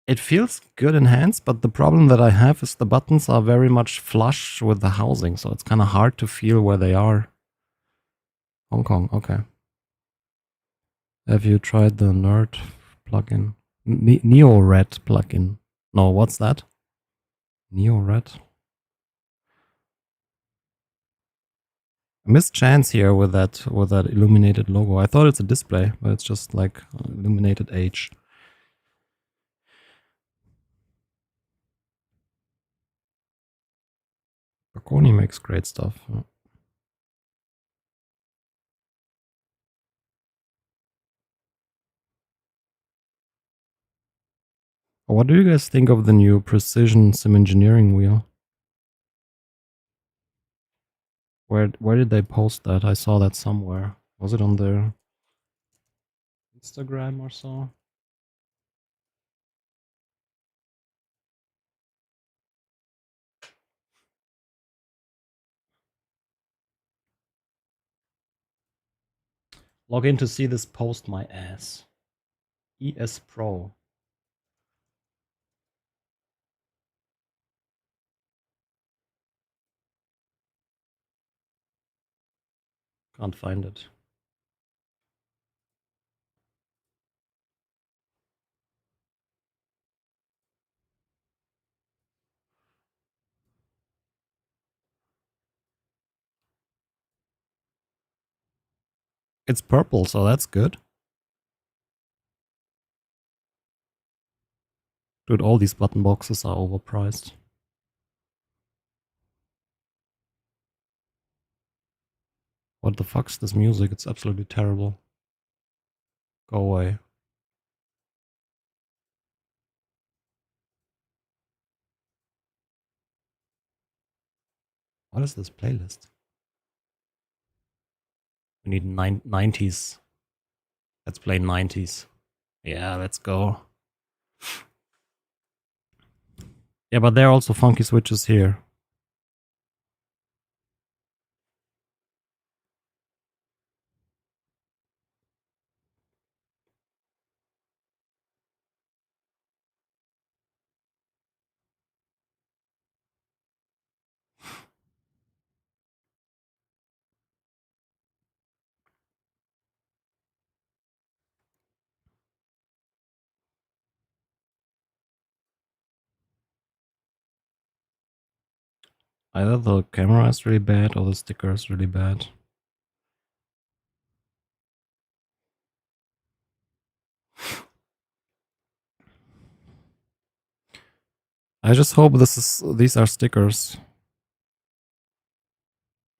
[SPEAKER 1] It feels good in hands, but the problem that I have is the buttons are very much flush with the housing, so it's kind of hard to feel where they are. Hong Kong, okay. Have you tried the Nerd plugin? Neo-Red plugin. No, what's that? Neo-Red? I missed chance here with that illuminated logo. I thought it's a display, but it's just like illuminated H. Bocconi makes great stuff. What do you guys think of the new precision sim engineering wheel? Where did they post that? I saw that somewhere. Was it on their Instagram or so? Log in to see this post, my ass. ES Pro. Can't find it. It's purple, so that's good. Dude, all these button boxes are overpriced. What the fuck's this music? It's absolutely terrible. Go away. What is this playlist? We need 90s. Let's play 90s. Yeah, let's go. Yeah, but there are also funky switches here. Either the camera is really bad or the sticker is really bad. I just hope these are stickers.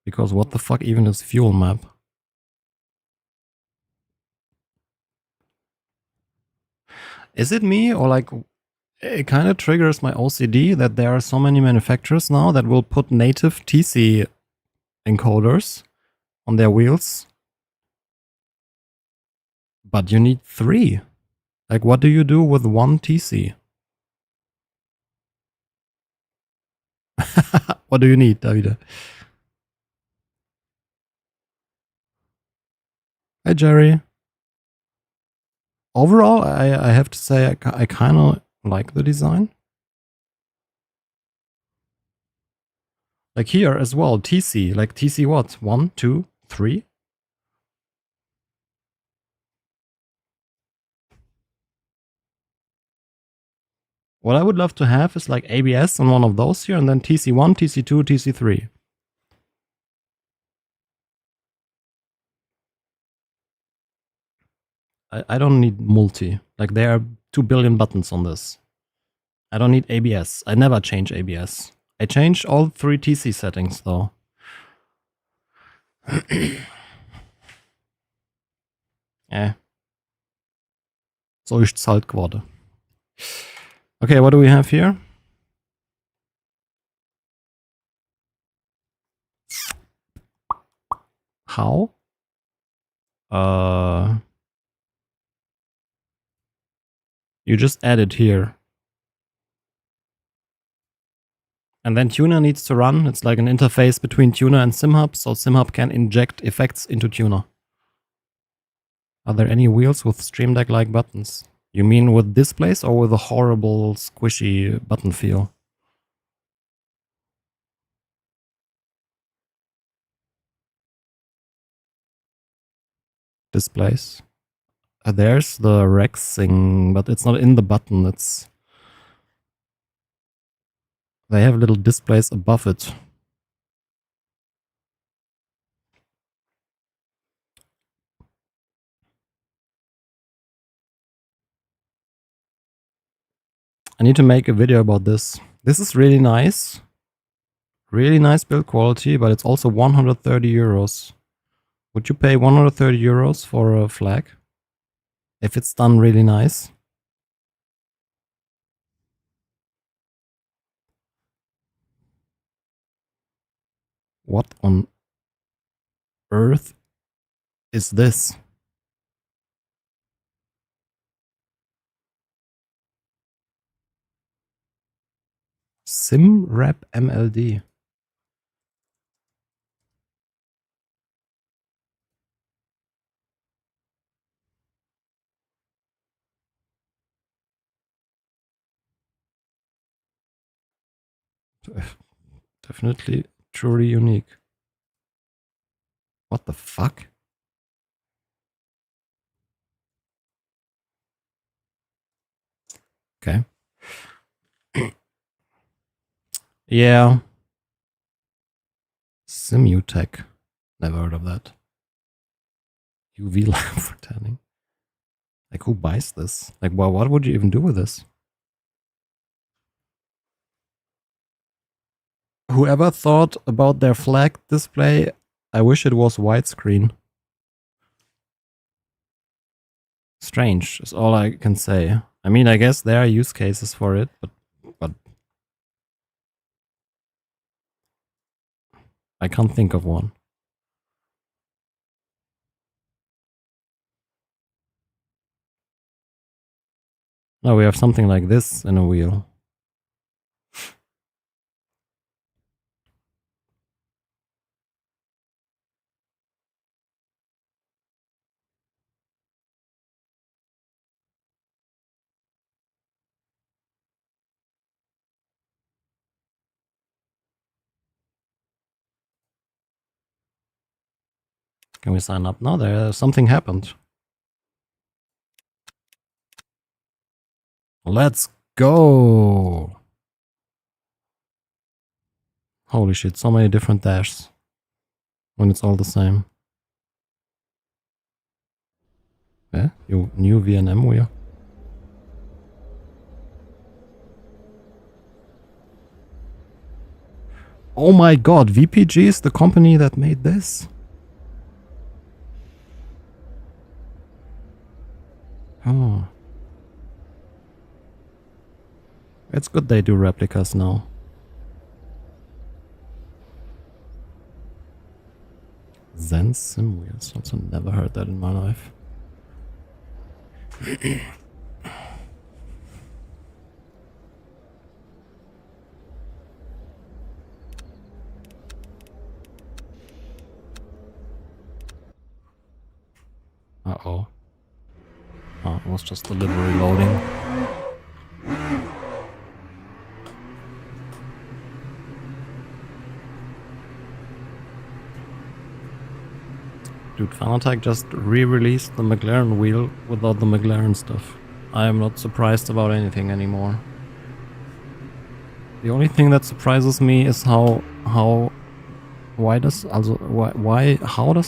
[SPEAKER 1] Because what the fuck even is fuel map? Is it me or like it kind of triggers my OCD that there are so many manufacturers now that will put native TC encoders on their wheels? But you need 3. Like what do you do with 1 TC? What do you need, Davide? Hi, Jerry. Overall, I have to say I kind of like the design. Like here as well, TC. Like TC what? 1, 2, 3? What I would love to have is like ABS on one of those here and then TC1, TC2, TC3. I don't need multi. Like there are 2 billion buttons on this. I don't need ABS. I never change ABS. I change all 3 TC settings though. So ist's halt geworden. Okay, what do we have here? How? You just add it here. And then Tuner needs to run. It's like an interface between Tuner and SimHub, so SimHub can inject effects into Tuner. Are there any wheels with Stream Deck-like buttons? You mean with displays or with a horrible, squishy button feel? Displays. There's the Rexing, but it's not in the button. It's they have little displays above it. I need to make a video about this. This is really nice. Really nice build quality, but it's also 130 euros. Would you pay 130 euros for a flag? If it's done really nice? What on earth is this? SimWrap MLD. Definitely truly unique. What the fuck? Okay. Yeah. Simutech. Never heard of that. UV lamp for tanning. Like who buys this? Like well, what would you even do with this? Whoever thought about their flag display I wish it was widescreen. Strange is all I can say. I mean, I guess there are use cases for it, but I can't think of one. No, we have something like this in a wheel. Can we sign up now? There, something happened. Let's go! Holy shit, so many different dashes. When it's all the same. Yeah, you new VNM wheel. Oh my god, VPG is the company that made this? Oh. It's good they do replicas now. Zen Sim wheels. Also never heard that in my life. Uh-oh. Oh, it was just the livery loading. Dude, Fanatec just re-released the McLaren wheel without the McLaren stuff. I am not surprised about anything anymore. The only thing that surprises me is how how does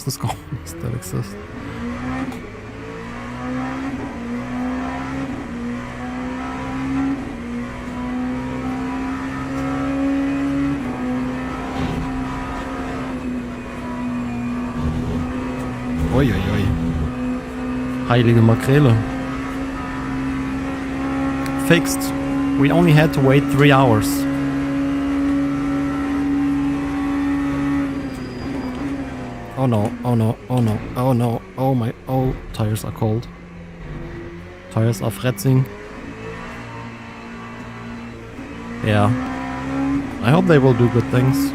[SPEAKER 1] this company still exist? Uiuiui. Heilige Makrele. Fixed. We only had to wait 3 hours. Oh no, oh no, oh no, oh no, oh my, oh, tires are cold. Tires are fretzing. Yeah. I hope they will do good things.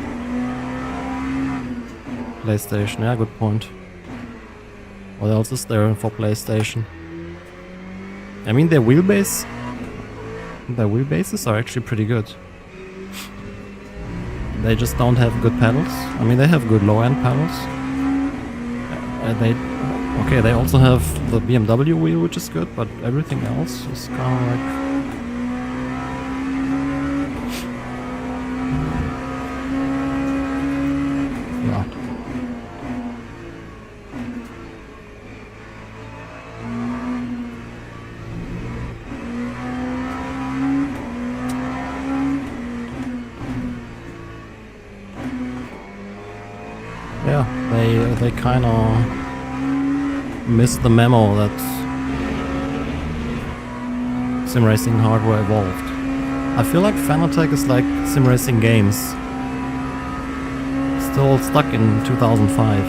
[SPEAKER 1] PlayStation, yeah, good point. What else is there for PlayStation? I mean, their wheelbases are actually pretty good. They just don't have good pedals. I mean, they have good low-end pedals. They also have the BMW wheel, which is good, but everything else is kind of like... yeah. Yeah, they kind of missed the memo that sim racing hardware evolved. I feel like Fanatec is like sim racing games, still stuck in 2005.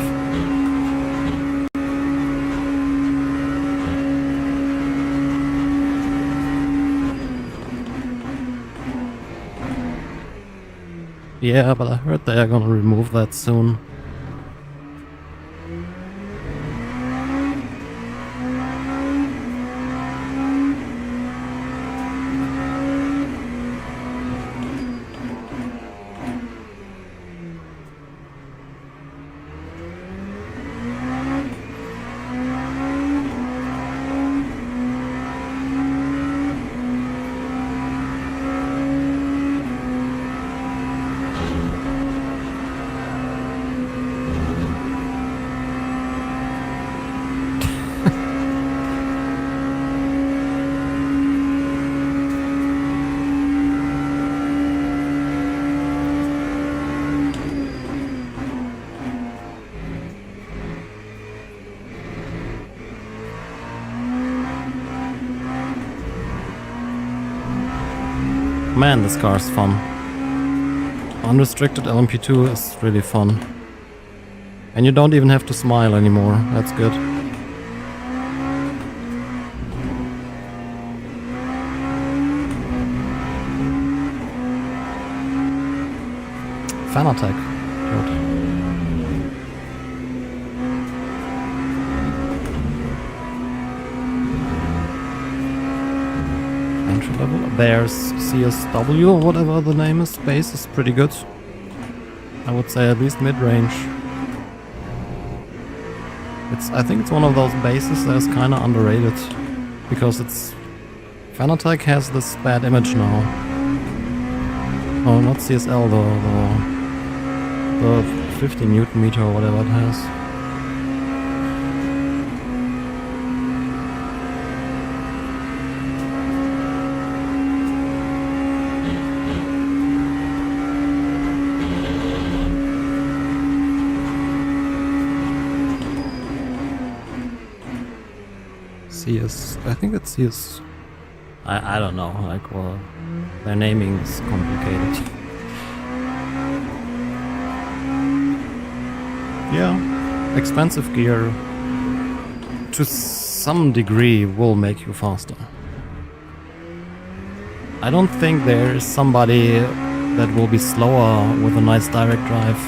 [SPEAKER 1] Yeah, but I heard they are gonna remove that soon. Man, this car is fun. Unrestricted LMP2 is really fun. And you don't even have to smile anymore. That's good. Fan attack. Good. Entry level. There's CSW or whatever the name is. Base is pretty good. I would say at least mid-range. I think it's one of those bases that is kinda underrated. Because Fanatec has this bad image now. Oh, not CSL, the 50 Newton meter or whatever it has. I think it's CS. I don't know, like, well, their naming is complicated. Yeah, expensive gear to some degree will make you faster. I don't think there is somebody that will be slower with a nice direct drive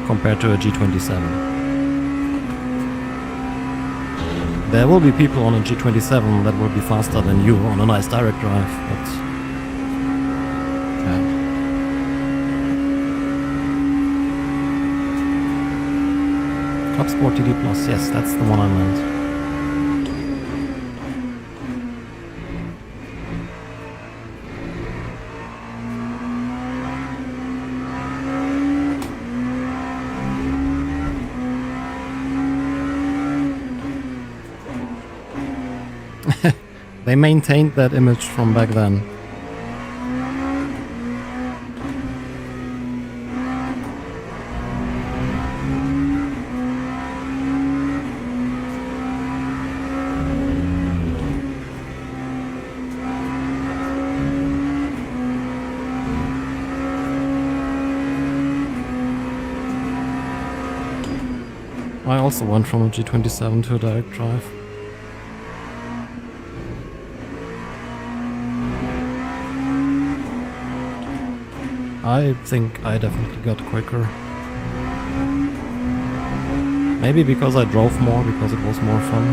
[SPEAKER 1] compared to a G27. There will be people on a G27 that will be faster than you on a nice direct drive, but yeah. Club Sport TD Plus, yes, that's the one I meant. They maintained that image from back then. I also went from a G27 to a direct drive. I think I definitely got quicker. Maybe because I drove more, because it was more fun.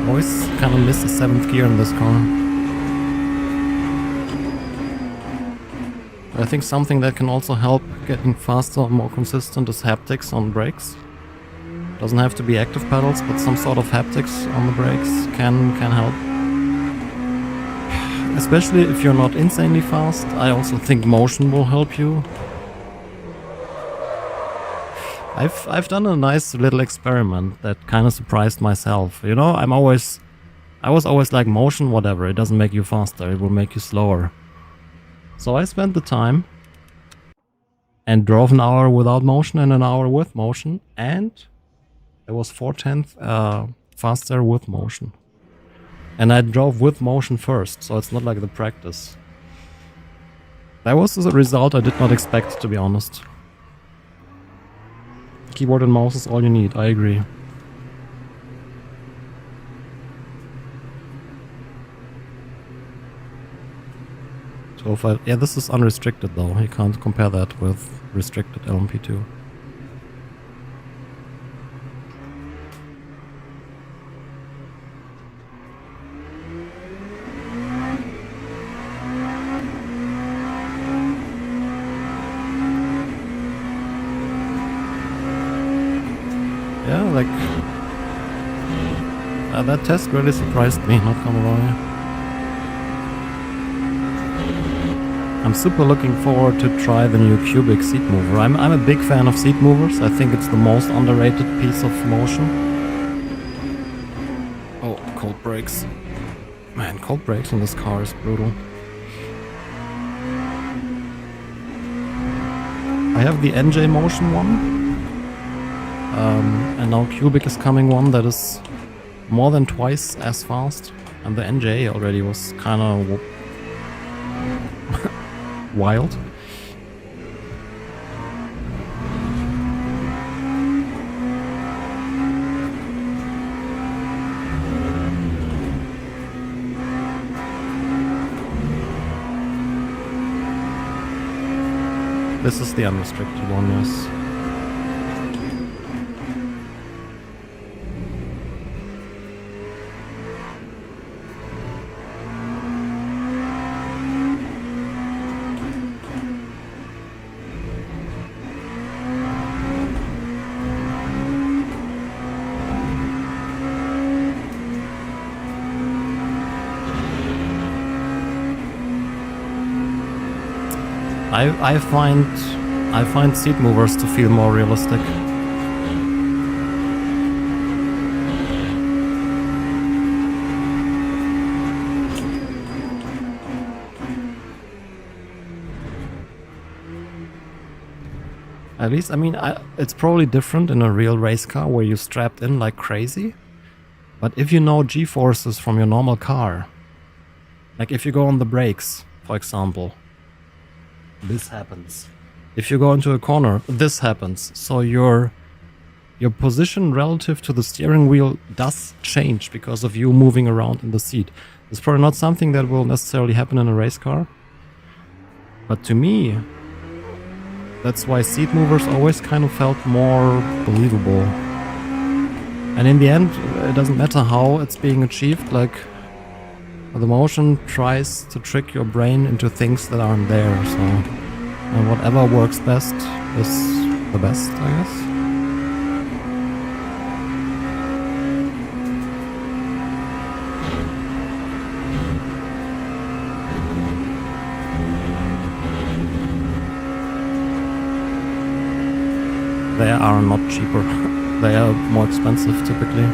[SPEAKER 1] Always kind of miss the 7th gear in this car. I think something that can also help getting faster and more consistent is haptics on brakes. Doesn't have to be active pedals, but some sort of haptics on the brakes can help. Especially if you're not insanely fast. I also think motion will help you. I've done a nice little experiment that kind of surprised myself. You know, I was always like, motion, whatever, it doesn't make you faster, it will make you slower. So I spent the time and drove an hour without motion and an hour with motion, and it was 4/10 faster with motion. And I drove with motion first, so it's not like the practice. That was a result I did not expect, to be honest. Keyboard and mouse is all you need, I agree. Yeah, this is unrestricted though, you can't compare that with restricted LMP2. Yeah, like... that test really surprised me, not gonna lie. I'm super looking forward to try the new cubic seat mover. I'm a big fan of seat movers. I think it's the most underrated piece of motion. Oh, cold brakes. Man, cold brakes in this car is brutal. I have the NJ Motion one, and now Cubic is coming one that is more than twice as fast, and the NJ already was kind of wild. This is the unrestricted one, yes. I find seat movers to feel more realistic. At least, I mean, it's probably different in a real race car where you're strapped in like crazy. But if you know G-forces from your normal car, like if you go on the brakes, for example, this happens. If you go into a corner, this happens. So your position relative to the steering wheel does change because of you moving around in the seat. It's probably not something that will necessarily happen in a race car. But to me, that's why seat movers always kind of felt more believable. And in the end, it doesn't matter how it's being achieved, like the motion tries to trick your brain into things that aren't there, so and whatever works best is the best, I guess. They are not cheaper. They are more expensive typically.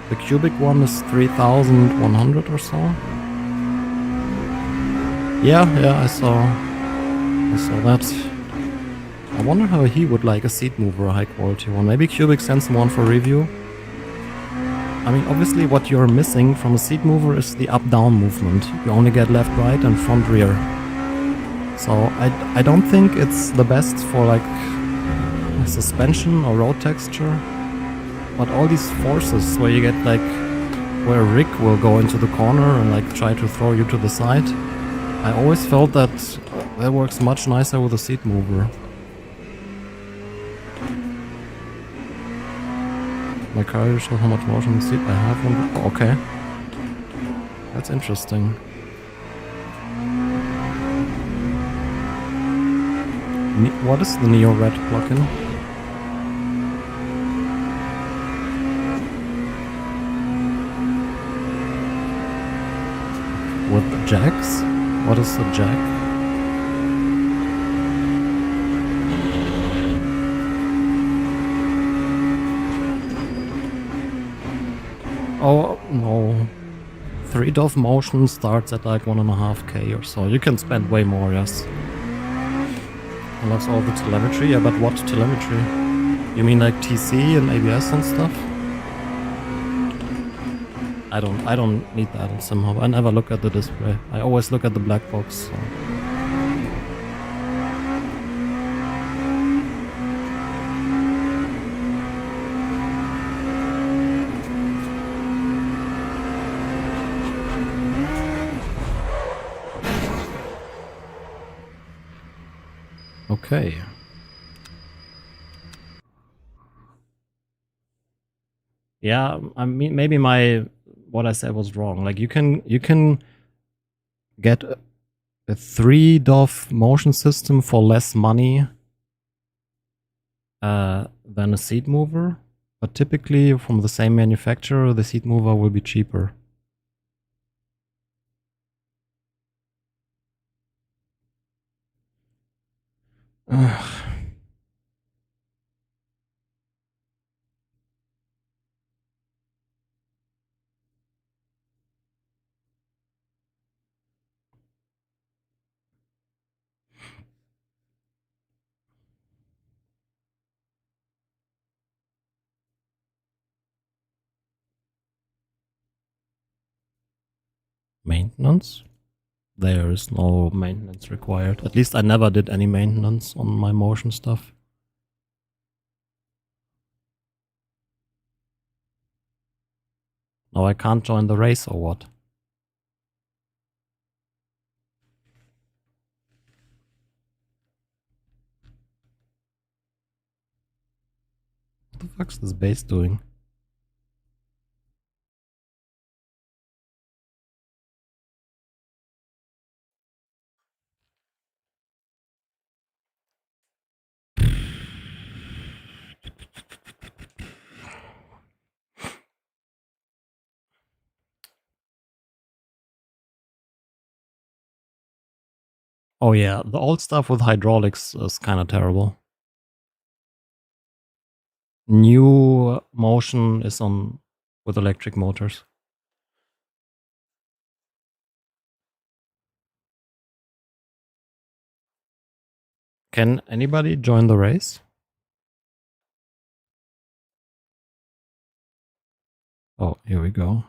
[SPEAKER 1] The cubic one is 3,100 or so. Yeah, I saw that. I wonder how he would like a seat mover, a high quality one. Maybe Cubic sends him one for review. I mean, obviously what you're missing from a seat mover is the up-down movement. You only get left, right and front, rear. So I don't think it's the best for like suspension or road texture. But all these forces where you get like, where Rick will go into the corner and like try to throw you to the side. I always felt that that works much nicer with a seat mover. My car shows how much motion in the seat I have. Oh, okay. That's interesting. What is the Neo Red plugin? With jacks? What is a jack? Oh, no. 3DOF motion starts at like 1.5k or so. You can spend way more, yes. Unlocks all the telemetry. Yeah, but what telemetry? You mean like TC and ABS and stuff? I don't need that somehow. I never look at the display. I always look at the black box. So. Okay. Yeah, I mean, maybe what I said was wrong. Like you can get a 3DOF motion system for less money than a seat mover, but typically from the same manufacturer, the seat mover will be cheaper. Maintenance? There is no maintenance required. At least I never did any maintenance on my motion stuff. Now I can't join the race or what? What the fuck's this base doing? Oh yeah, the old stuff with hydraulics is kind of terrible. New motion is on with electric motors. Can anybody join the race? Oh, here we go.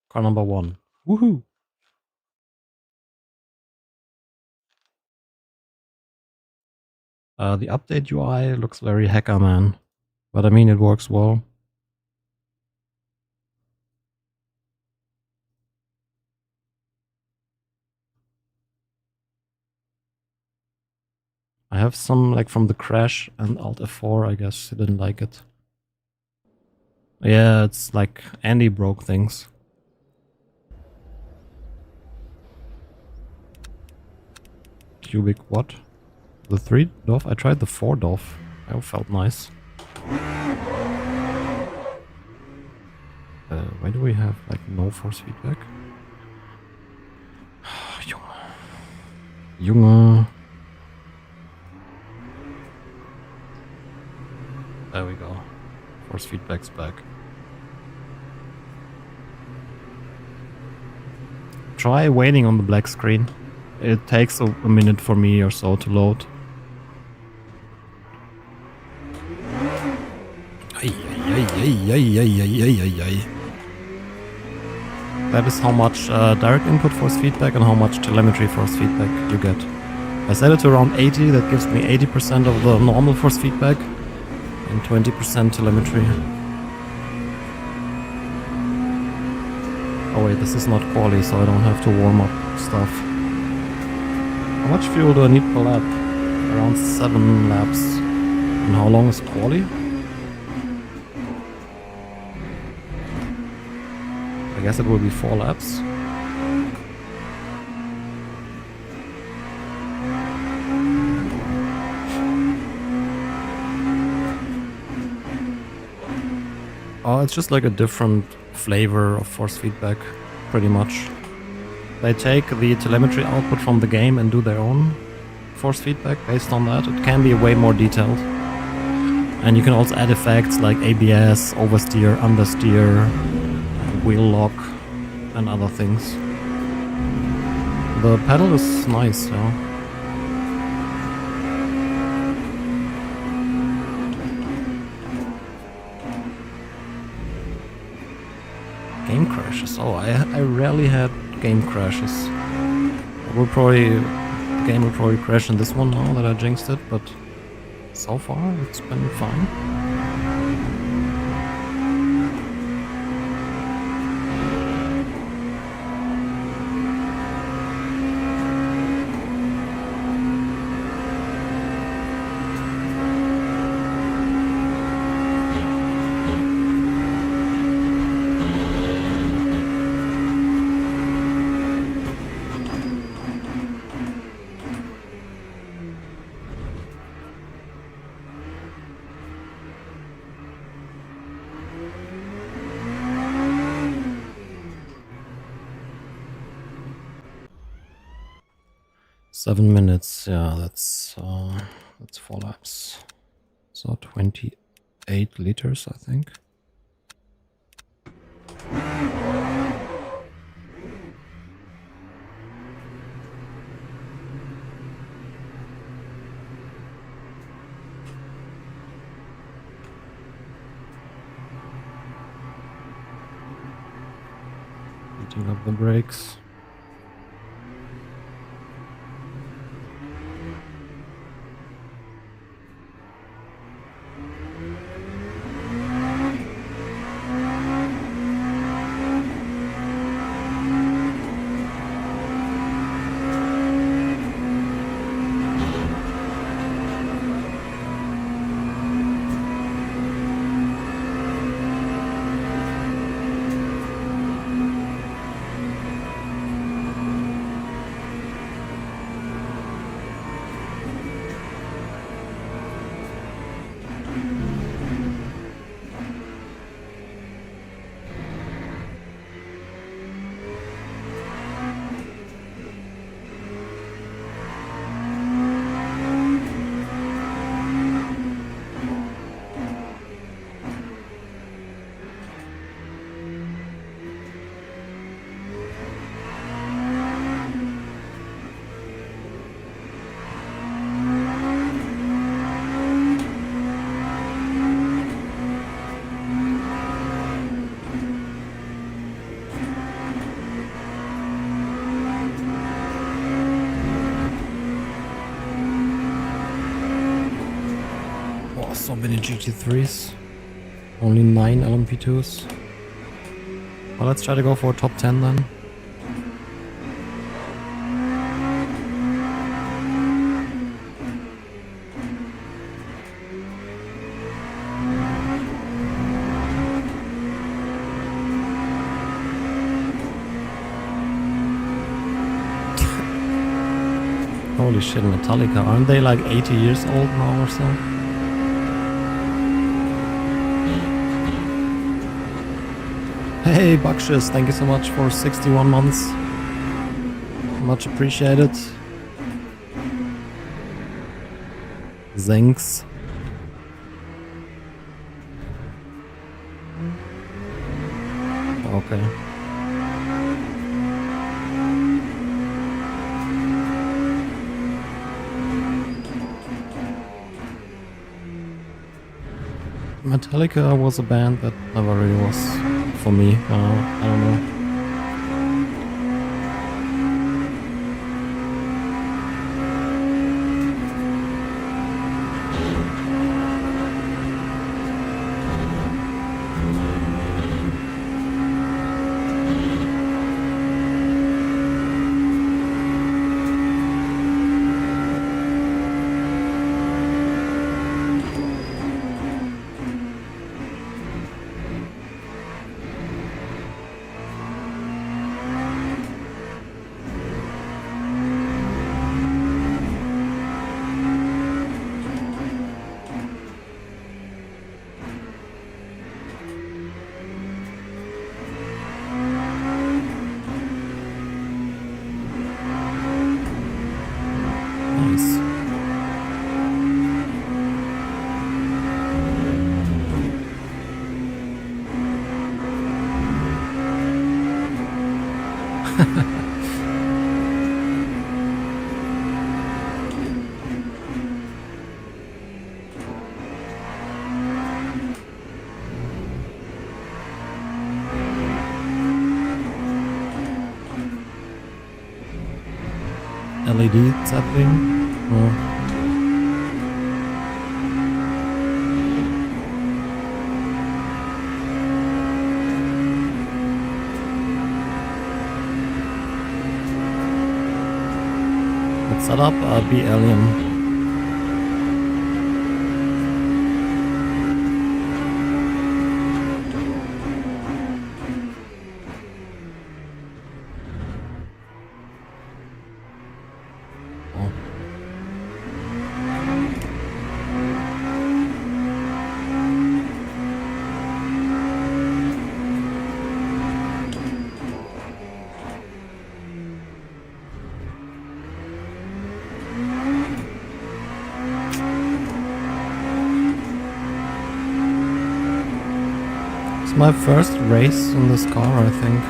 [SPEAKER 1] Car number 1. Woohoo! The update UI looks very hacker man, but I mean it works well. I have some like from the crash and Alt F4, I guess he didn't like it. Yeah, it's like Andy broke things. Cubic what? The 3 DOF? I tried the 4 DOF. That felt nice. Why do we have like no force feedback? Junge. There we go. Force feedback's back. Try waiting on the black screen. It takes a minute for me or so to load. That is how much direct input force feedback and how much telemetry force feedback you get. I set it to around 80, that gives me 80% of the normal force feedback and 20% telemetry. Oh wait, this is not quali, so I don't have to warm up stuff. How much fuel do I need per lap? Around 7 laps. And how long is quali? I guess it will be 4 laps. Oh, it's just like a different flavor of force feedback, pretty much. They take the telemetry output from the game and do their own force feedback based on that. It can be way more detailed. And you can also add effects like ABS, oversteer, understeer, wheel lock, and other things. The pedal is nice, yeah. Game crashes. Oh, I rarely had game crashes. The game will probably crash in this one now that I jinxed it, but so far it's been fine. Seven minutes, yeah, that's 4 laps. So 28 liters, I think. Putting up the brakes. So many GT3s. Only 9 LMP2s. Well, let's try to go for a top 10 then. Holy shit, Metallica. Aren't they like 80 years old now or so? Hey, Buckshiz, thank you so much for 61 months. Much appreciated. Thanks. Okay. Metallica was a band that never really was for me. I don't know. LED zapping. Oh. Let's set up a B alien. My first race in this car, I think.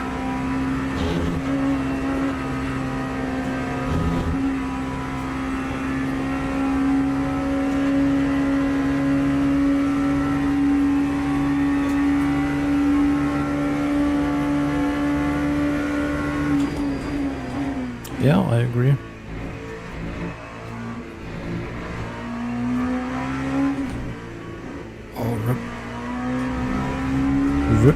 [SPEAKER 1] Yeah, I agree. Oh, rip. Rip.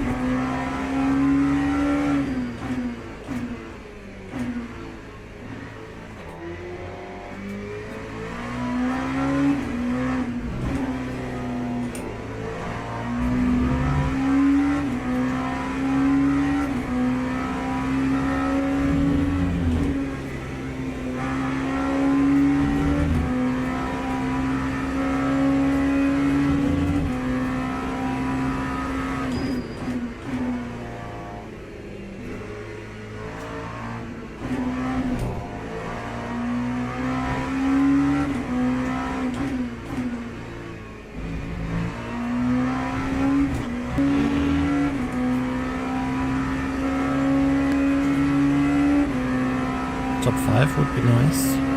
[SPEAKER 1] Top 5 would be nice.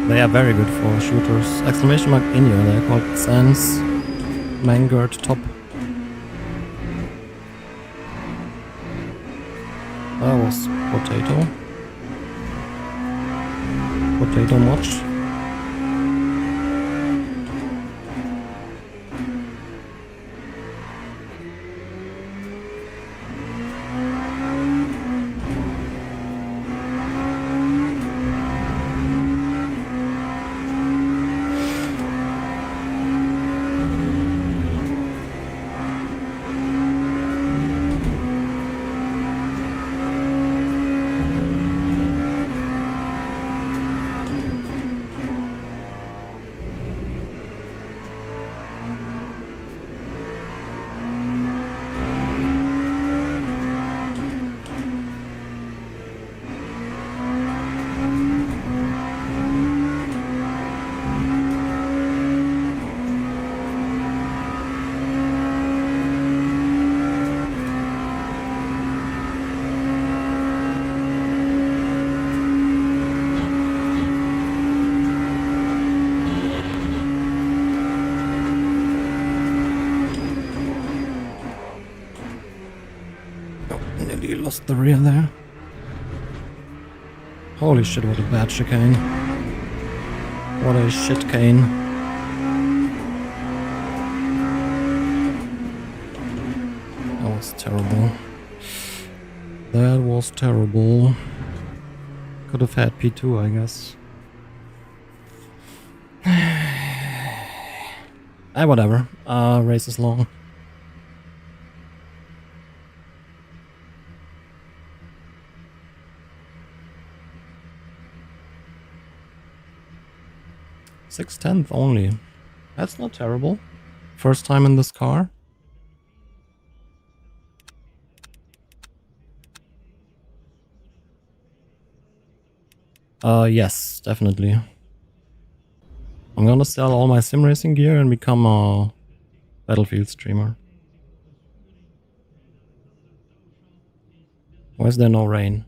[SPEAKER 1] They are very good for shooters. Exclamation mark India, they're called Sans Mangert Top. That was Potato. Potato Much. Nearly lost the rear there. Holy shit, what a bad chicane. What a shit cane. That was terrible. That was terrible. Could have had P2, I guess. Whatever. Race is long. .6 only. That's not terrible. First time in this car. Yes, definitely. I'm gonna sell all my sim racing gear and become a Battlefield streamer. Why is there no rain?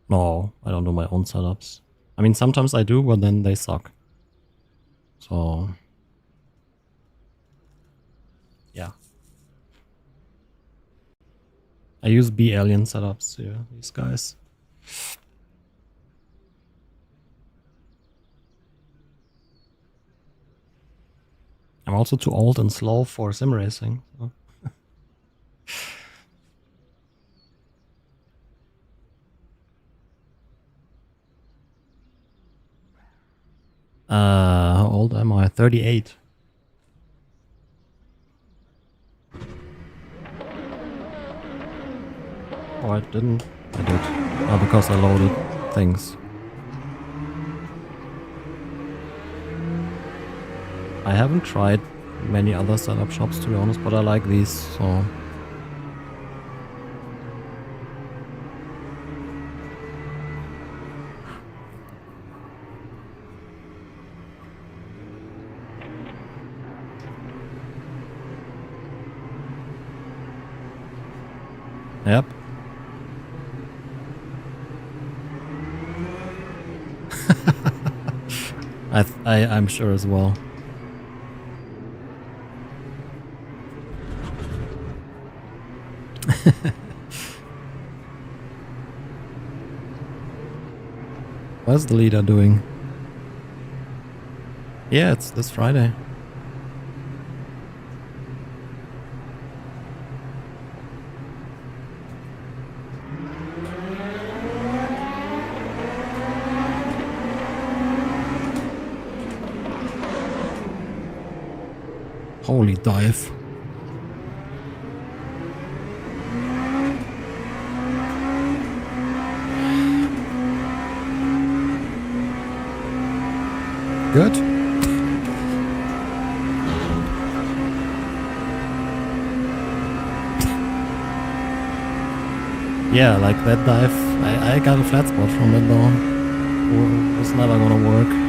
[SPEAKER 1] No, I don't do my own setups. I mean, sometimes I do, but then they suck. So, yeah. I use B-Alien setups here, these guys. I'm also too old and slow for sim racing. So. How old am I? 38. Oh, I didn't. I did. Oh, because I loaded things. I haven't tried many other setup shops, to be honest, but I like these, so... Yep. I'm sure as well. What's the leader doing? Yeah, it's this Friday. Holy dive. Good. Yeah, like that dive. I got a flat spot from it though. It was never gonna work.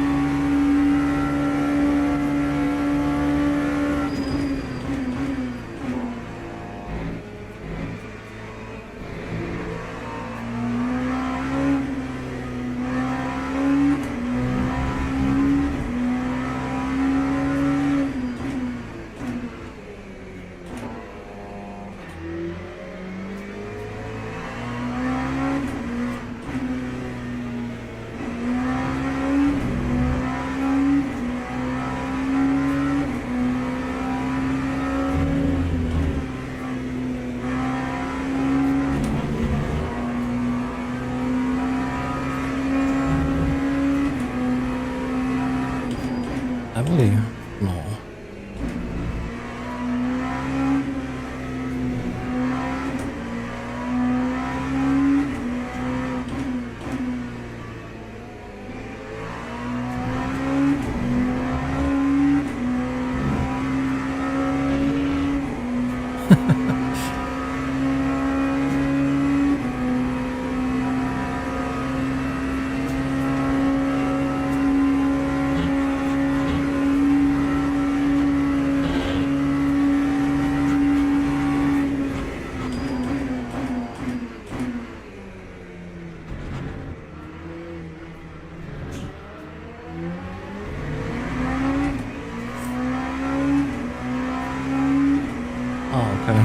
[SPEAKER 1] Emily? No. Oh, okay.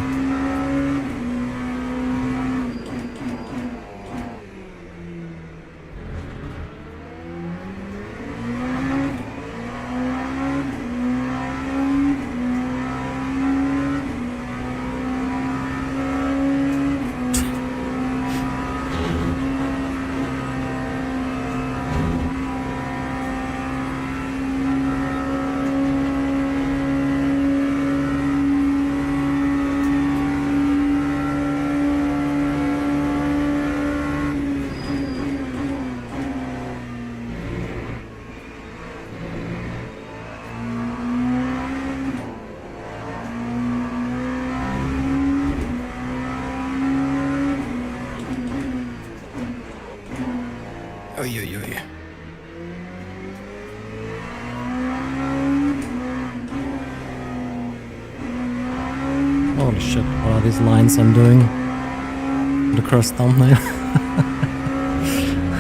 [SPEAKER 1] Oy, oy, oy. Holy shit, what are these lines I'm doing? The cursed thumbnail.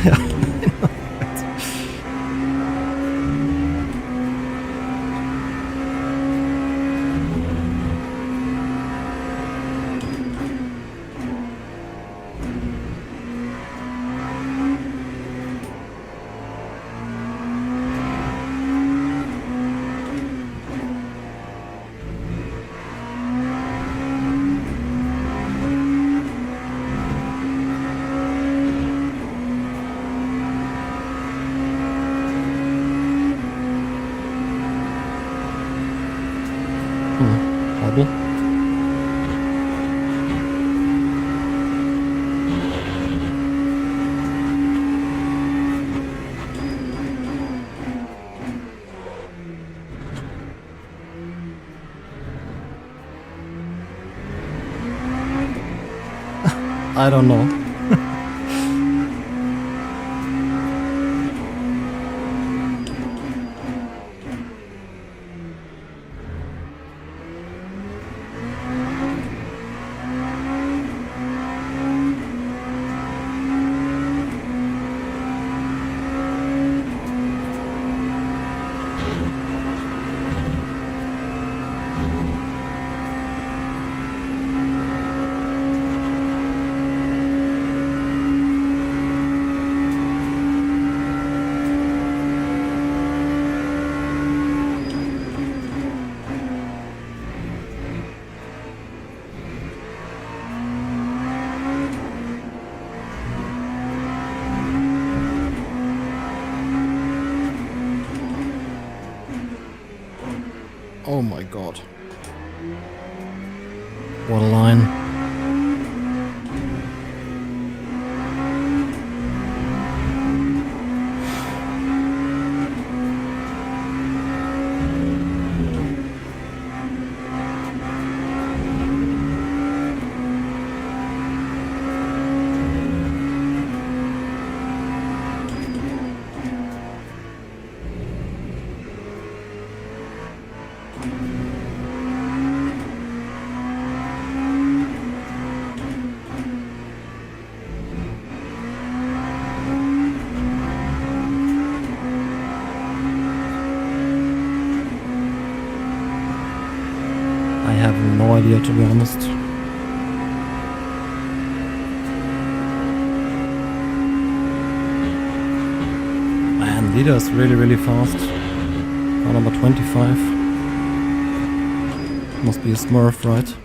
[SPEAKER 1] Yeah. I don't know. Oh my god. What a line. I have no idea, to be honest. Man, leader is really fast. Car number 25. Must be a Smurf, right?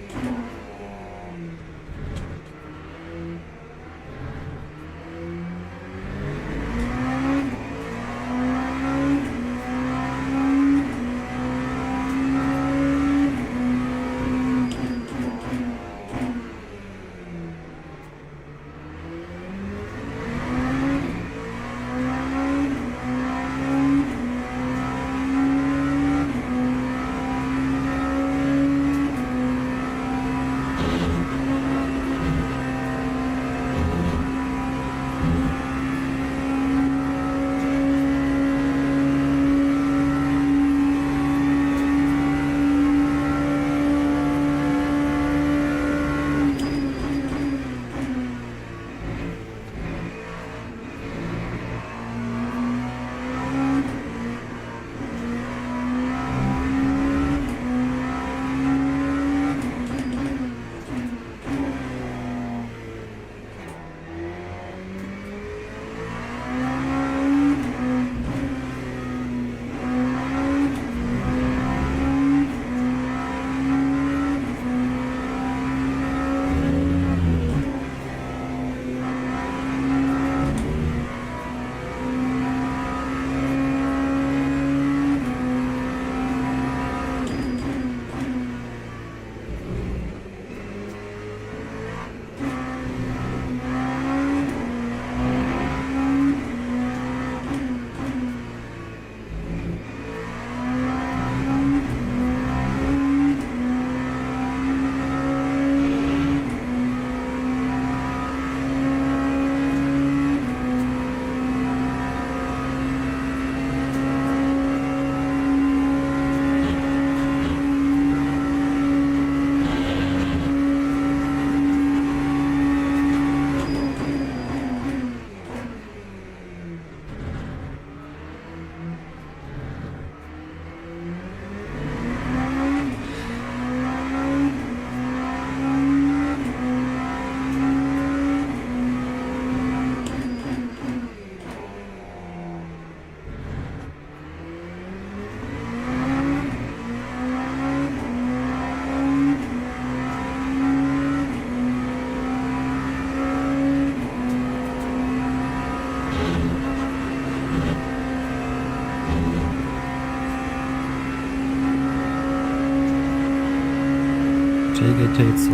[SPEAKER 1] TGT2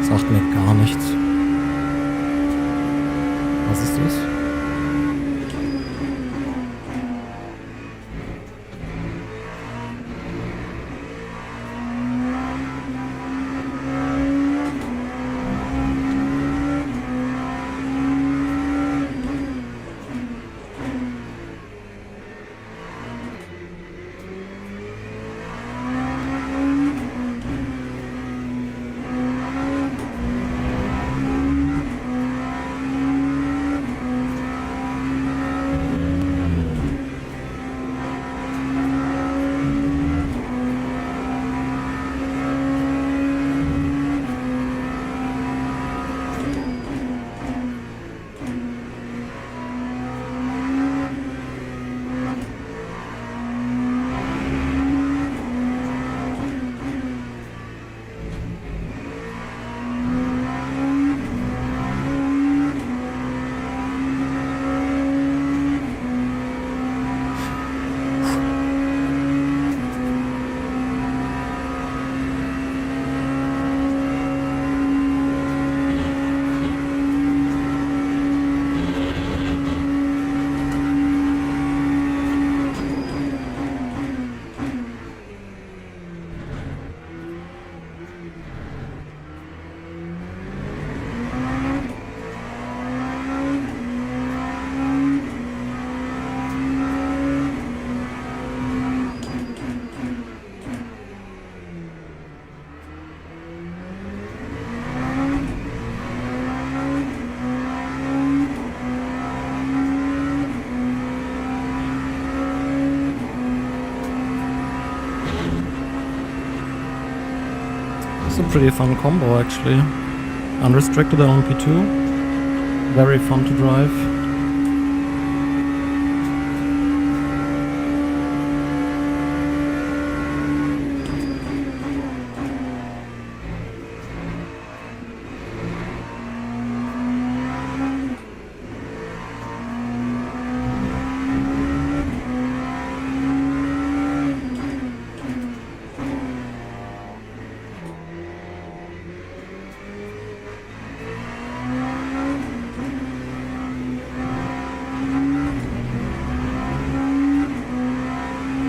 [SPEAKER 1] sagt mir gar nichts. Was ist das? It's a pretty fun combo actually. Unrestricted LMP2. Very fun to drive.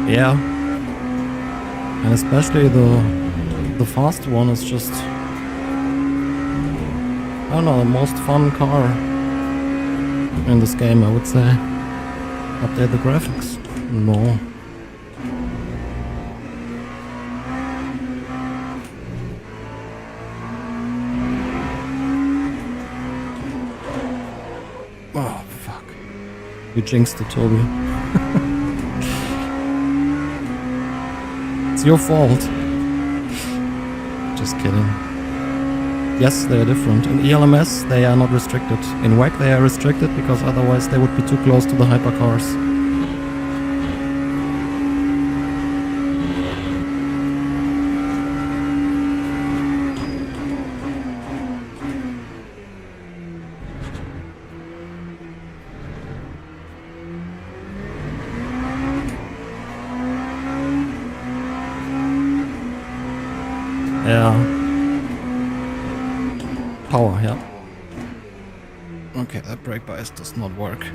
[SPEAKER 1] Yeah, and especially the fast one is just, I don't know, the most fun car in this game, I would say. Update the graphics? No. Oh fuck! You jinxed it, Toby. It's your fault. Just kidding. Yes, they are different. In ELMS, they are not restricted. In WEC, they are restricted because otherwise they would be too close to the hypercars. Yeah. Power, yeah. Okay, that brake bias does not work.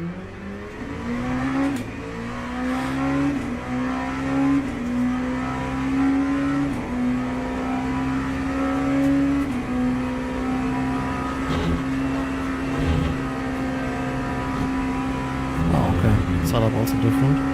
[SPEAKER 1] Oh, okay. Setup also different.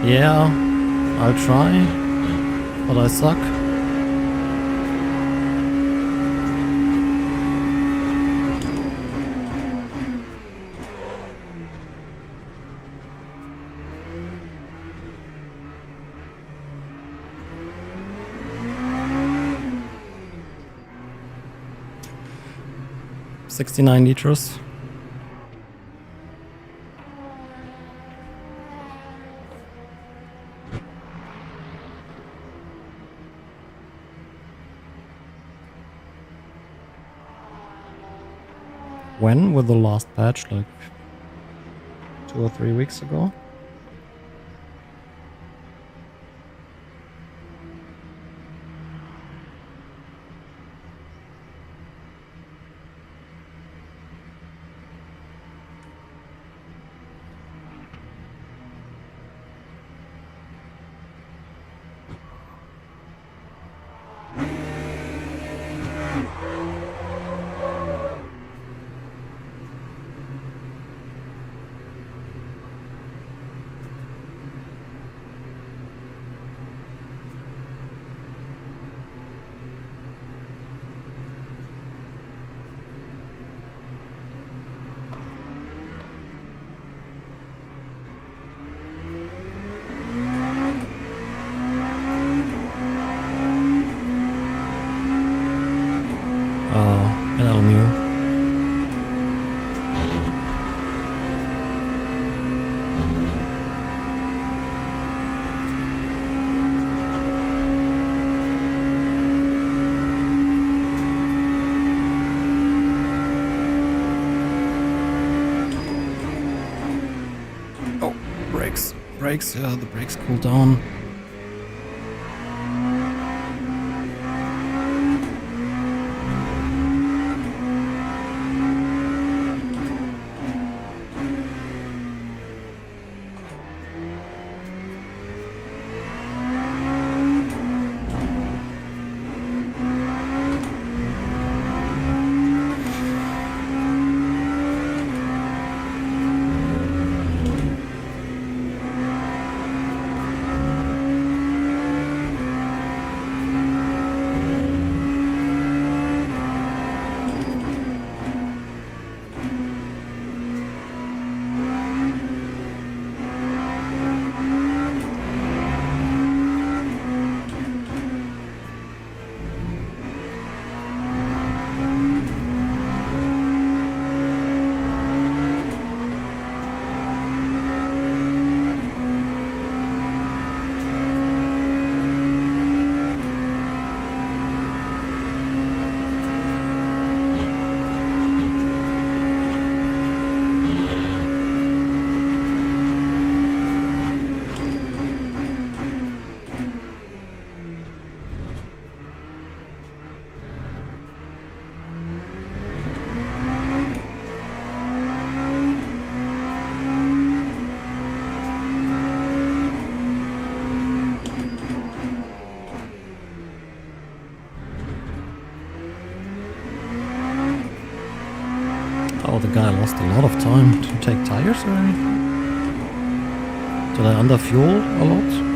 [SPEAKER 1] Yeah, I'll try, but I suck. $69 liters. When? With the last patch, like 2 or 3 weeks ago? LMU. Oh, brakes. Brakes, yeah, the brakes cool down. Oh, the guy lost a lot of time to take tires or anything? Did I underfuel a lot?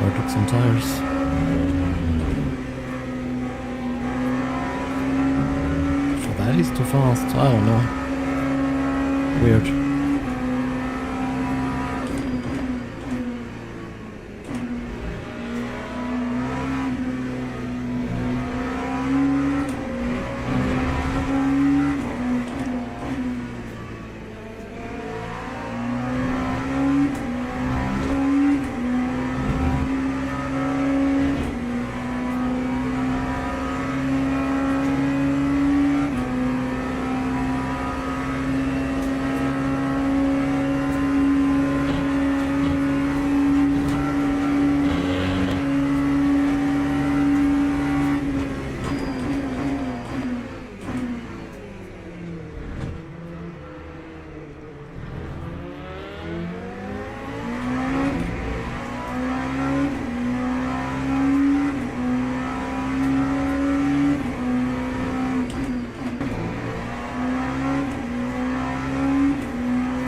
[SPEAKER 1] I took some tires. For that he's too fast. I don't know. Weird.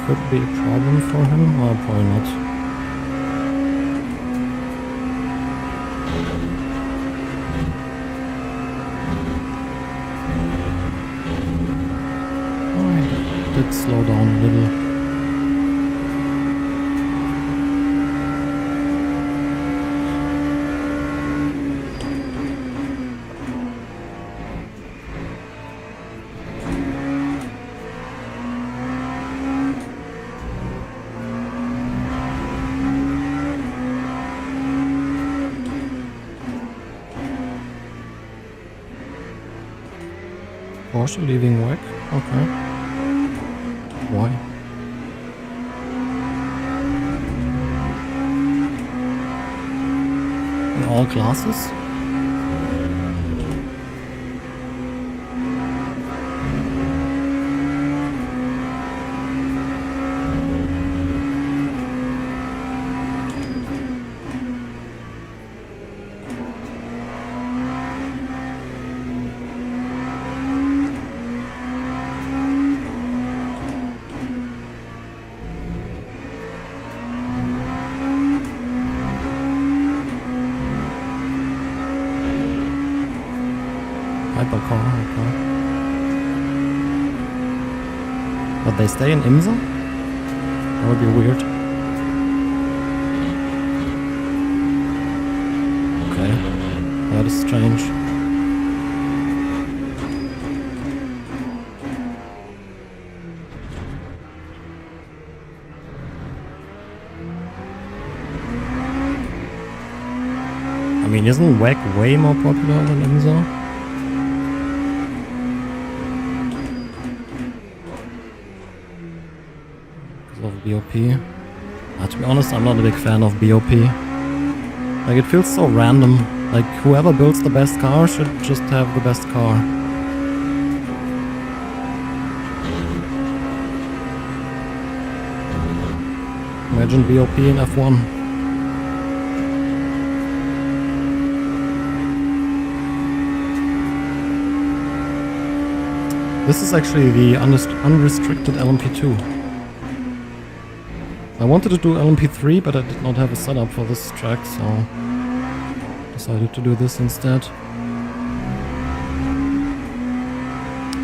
[SPEAKER 1] could be a problem for him, or probably not. Oh, he did slow down a little. Porsche leaving WEC? Okay. Why? In all classes? Hypercar, okay. But they stay in IMSA? That would be weird. Okay, that is strange. I mean, isn't WEC way more popular than IMSA? Of BOP. To be honest, I'm not a big fan of BOP. Like, it feels so random. Like, whoever builds the best car should just have the best car. Imagine BOP in F1. This is actually the unrestricted LMP2. I wanted to do LMP3, but I did not have a setup for this track, so decided to do this instead.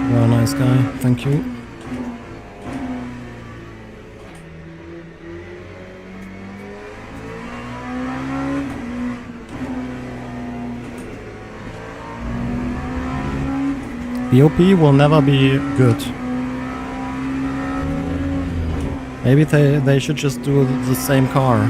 [SPEAKER 1] Very nice guy, thank you. BOP will never be good. Maybe they should just do the same car.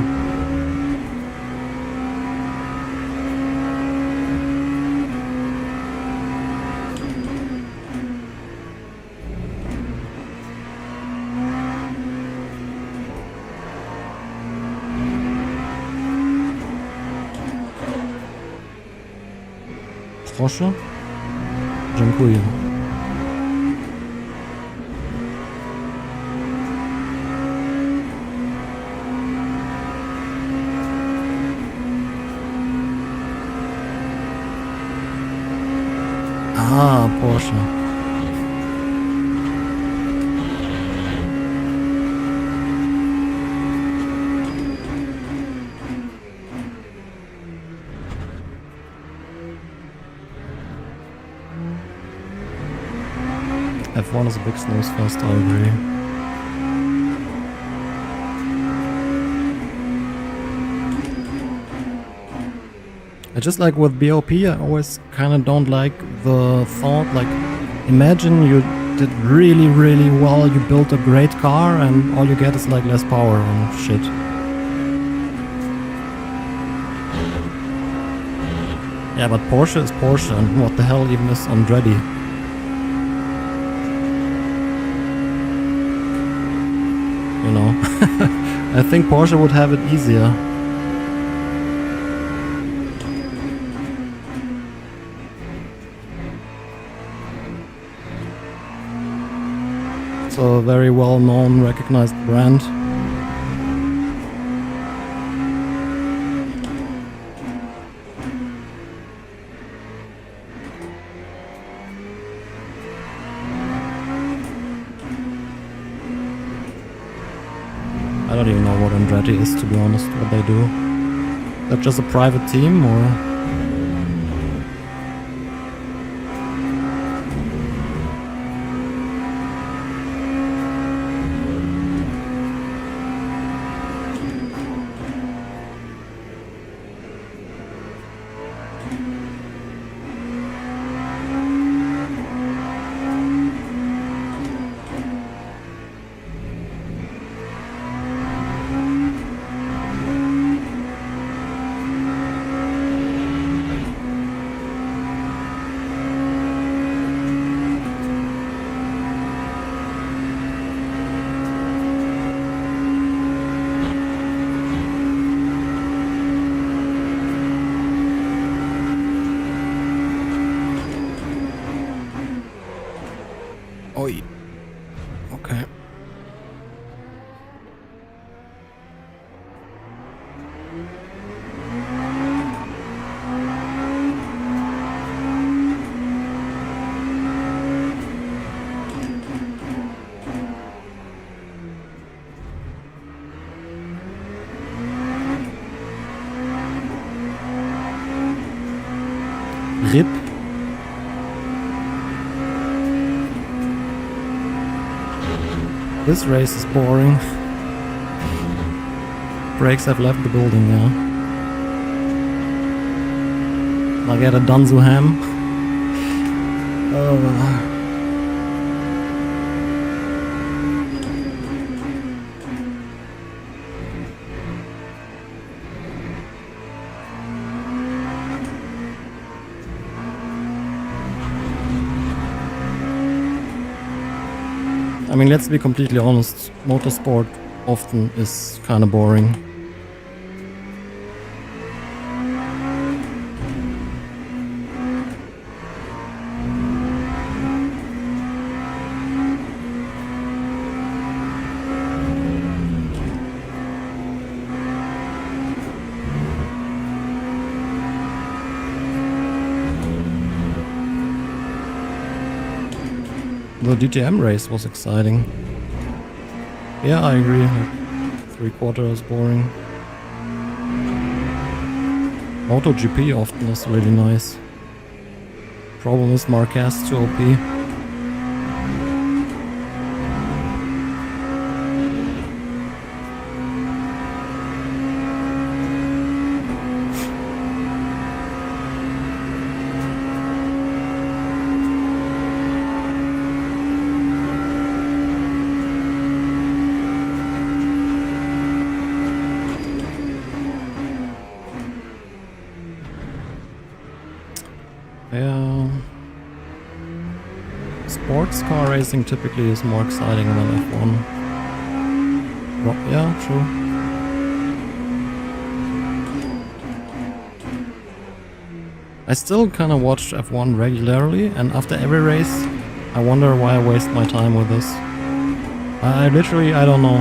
[SPEAKER 1] Proszę? Dziękuję. Ah, Porsche. F1 is a big snooze fest, I agree. I just like with BOP, I always kind of don't like the thought, like, imagine you did really, really well, you built a great car and all you get is like less power and shit. Yeah, but Porsche is Porsche, and what the hell even is Andretti? You know, I think Porsche would have it easier. It's a very well-known, recognized brand. don't even know what Andretti is, to be honest, what they do. They're just a private team, or... Oi. Okay. RIP. This race is boring. Brakes have left the building now. I get a Dunzu ham. I mean, let's be completely honest, motorsport often is kind of boring. The DTM race was exciting. Yeah, I agree. Like 3/4 is boring. MotoGP often is really nice. Problem is Marquez too OP. Yeah. Sports car racing typically is more exciting than F1. Yeah, true. I still kind of watch F1 regularly, and after every race, I wonder why I waste my time with this. I don't know.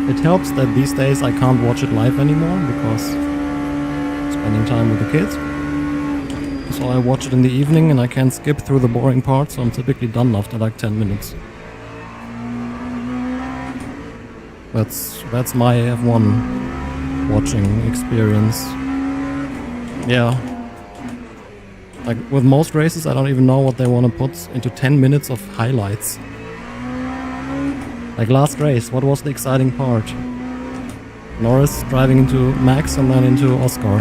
[SPEAKER 1] It helps that these days I can't watch it live anymore because spending time with the kids. So I watch it in the evening and I can skip through the boring parts, so I'm typically done after like 10 minutes. That's my F1 watching experience. Yeah. Like with most races I don't even know what they want to put into 10 minutes of highlights. Like last race, what was the exciting part? Norris driving into Max and then into Oscar.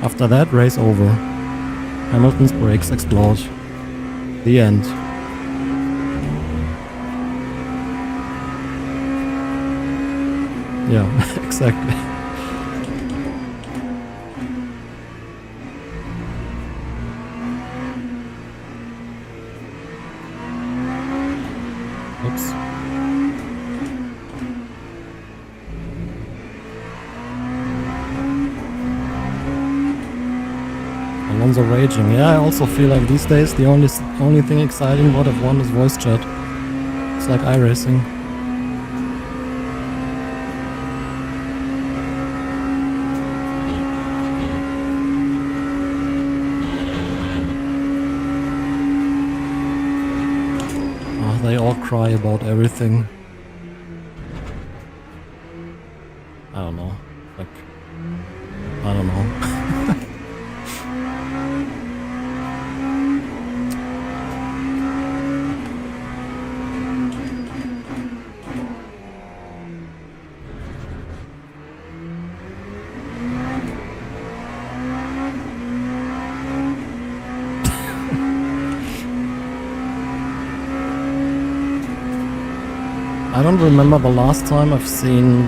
[SPEAKER 1] After that, race over. Hamilton's brakes explode. The end. Yeah, exactly. Oops. Alonso raging. Yeah, I also feel like these days the only thing exciting about F1 is voice chat. It's like iRacing. cry about everything. I don't know. Like, I don't know. I don't remember the last time I've seen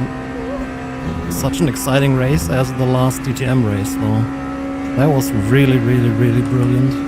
[SPEAKER 1] such an exciting race as the last DTM race though. That was really, really, really brilliant.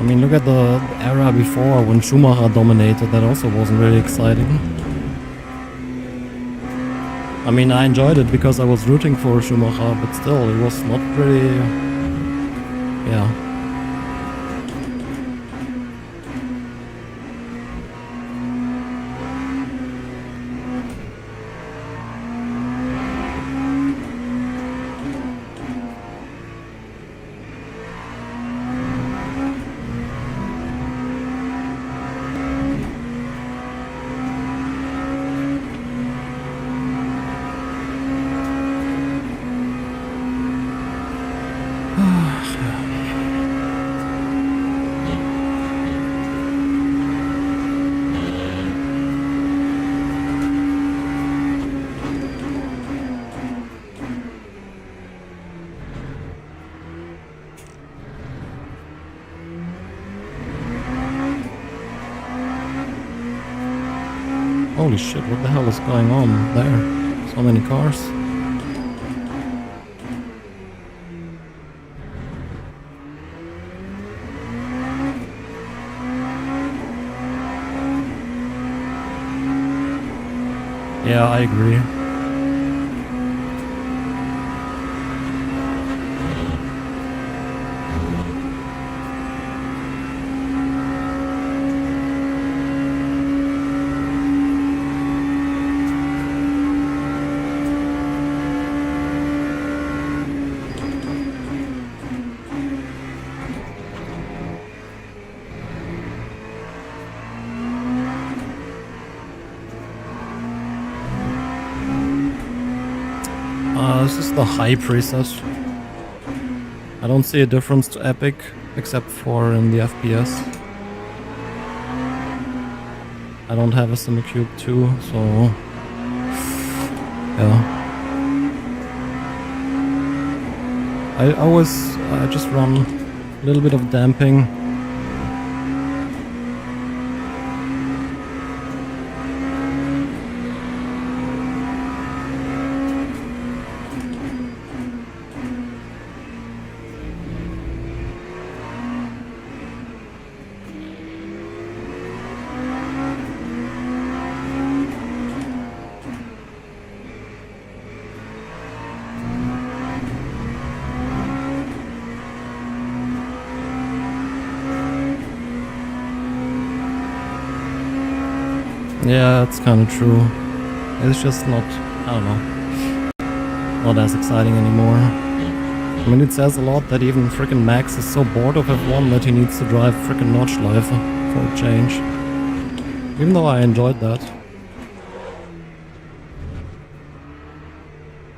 [SPEAKER 1] I mean, look at the era before when Schumacher dominated. That also wasn't really exciting. I mean, I enjoyed it because I was rooting for Schumacher, but still, it was not really... yeah. Holy shit, what the hell is going on there? So many cars. Yeah, I agree. This is the high preset. I don't see a difference to Epic, except for in the FPS. I don't have a Simicube 2, so... yeah. I just run a little bit of damping. Yeah, it's kind of true. It's just not, I don't know, not as exciting anymore. I mean, it says a lot that even frickin' Max is so bored of F1 that he needs to drive frickin' Notchlife for a change. Even though I enjoyed that.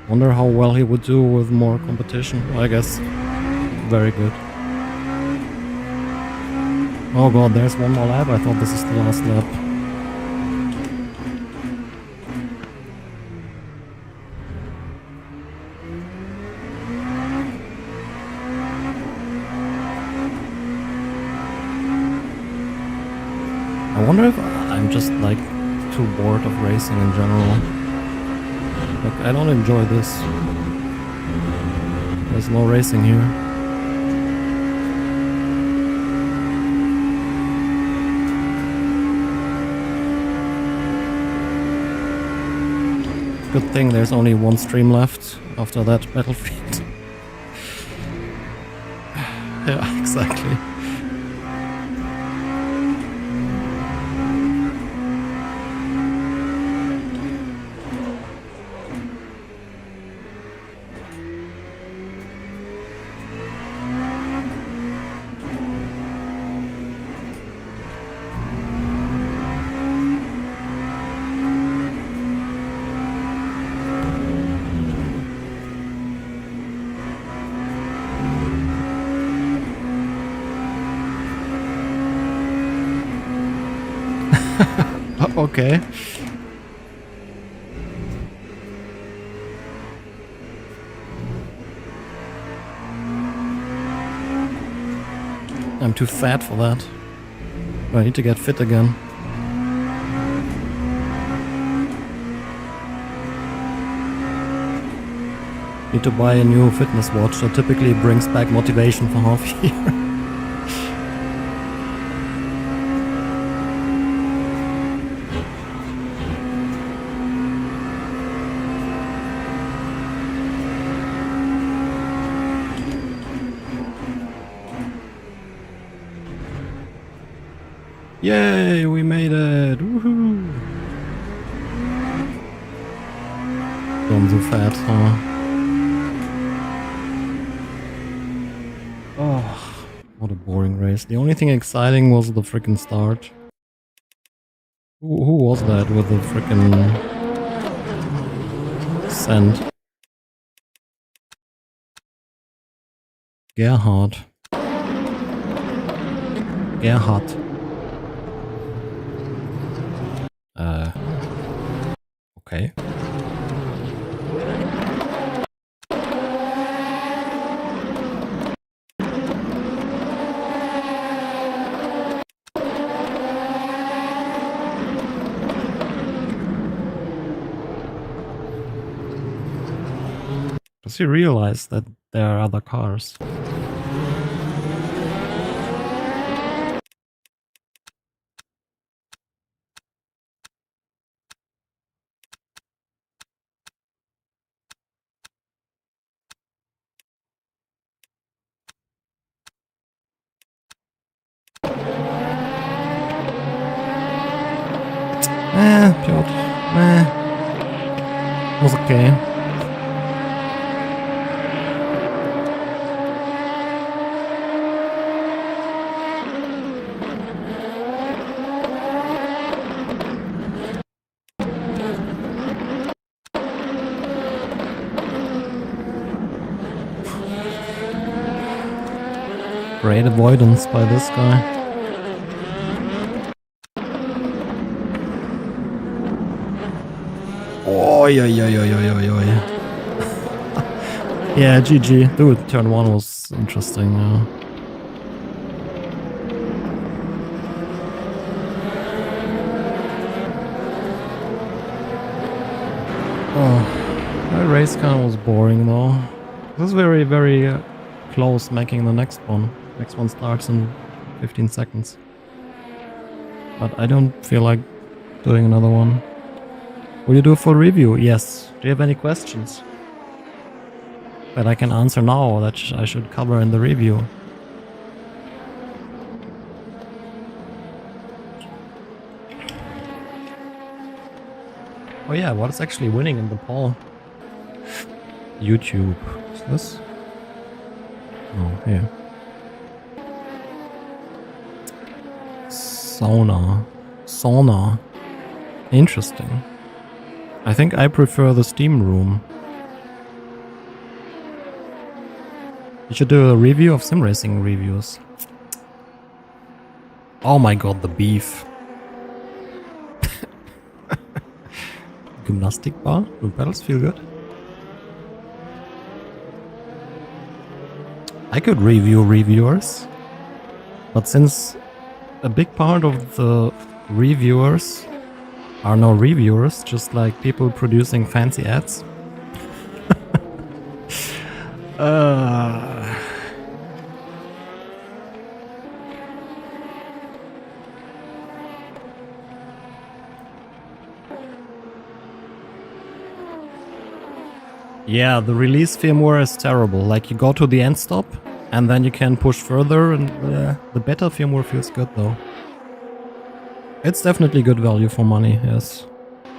[SPEAKER 1] Wonder how well he would do with more competition. Well, I guess very good. Oh god, there's one more lap. I thought this is the last lap. I wonder if I'm just like too bored of racing in general. Like, I don't enjoy this. There's no racing here. Good thing there's only one stream left after that battlefield. Yeah, exactly. Okay. I'm too fat for that. I need to get fit again. Need to buy a new fitness watch that typically brings back motivation for half a year. Yay, we made it! Woohoo! I'm so fat, huh? Oh, what a boring race. The only thing exciting was the freaking start. Who was that with the freaking scent? Gerhard. Okay. Does he realize that there are other cars? Piotr. Was okay. Great avoidance by this guy. Oi. Yeah, GG. Dude, turn 1 was interesting. Oh, that race kind of was boring though. This is very, very close making the next one. Next one starts in 15 seconds. But I don't feel like doing another one. Will you do a full review? Yes. Do you have any questions that I can answer now or that I should cover in the review? Oh yeah, what is actually winning in the poll? YouTube. Is this? Oh, here. Sauna. Interesting. I think I prefer the Steam room. You should do a review of sim racing reviews. Oh my god, the beef. Gymnastic bar? Do pedals feel good? I could review reviewers. But since a big part of the reviewers are no reviewers, just like people producing fancy ads. Yeah, the release firmware is terrible. Like, you go to the end stop, and then you can push further, and the beta firmware feels good, though. It's definitely good value for money, yes.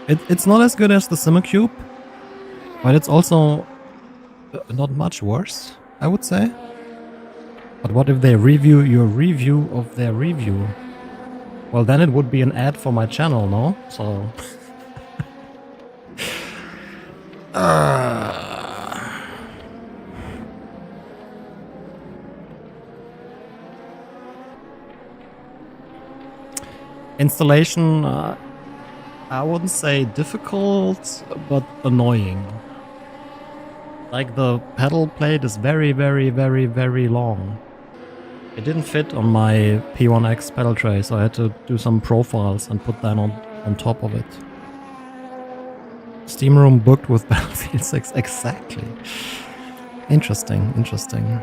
[SPEAKER 1] It's not as good as the SimmerCube, but it's also not much worse, I would say. But what if they review your review of their review? Well, then it would be an ad for my channel, no? So... Installation, I wouldn't say difficult, but annoying. Like, the pedal plate is very, very, very, very long. It didn't fit on my P1X pedal tray, so I had to do some profiles and put that on top of it. Steam room booked with Battlefield 6, exactly. Interesting, interesting.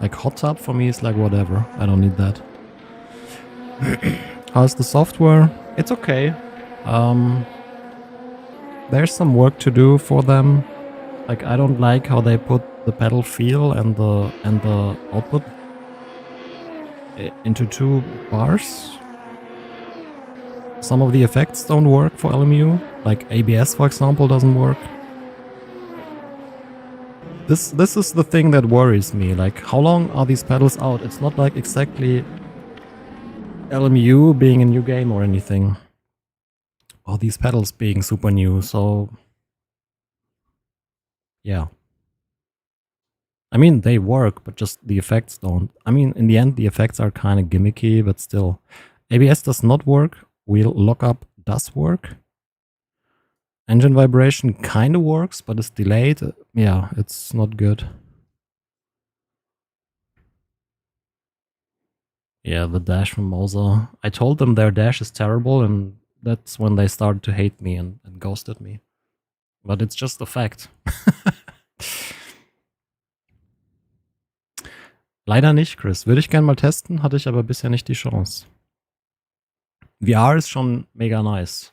[SPEAKER 1] Like, hot tub for me is like whatever, I don't need that. How's the software? It's okay. There's some work to do for them. Like, I don't like how they put the pedal feel and the output into 2 bars. Some of the effects don't work for LMU. Like ABS, for example, doesn't work. This is the thing that worries me. Like, how long are these pedals out? It's not like exactly LMU being a new game or anything. Or these pedals being super new, so... yeah. I mean, they work, but just the effects don't. I mean, in the end, the effects are kind of gimmicky, but still. ABS does not work. Wheel lockup does work. Engine vibration kind of works, but it's delayed. Yeah, it's not good. Yeah, the dash from Moza. I told them their dash is terrible, and that's when they started to hate me and ghosted me. But it's just a fact. Leider nicht, Chris. Würde ich gerne mal testen, hatte ich aber bisher nicht die Chance. VR ist schon mega nice.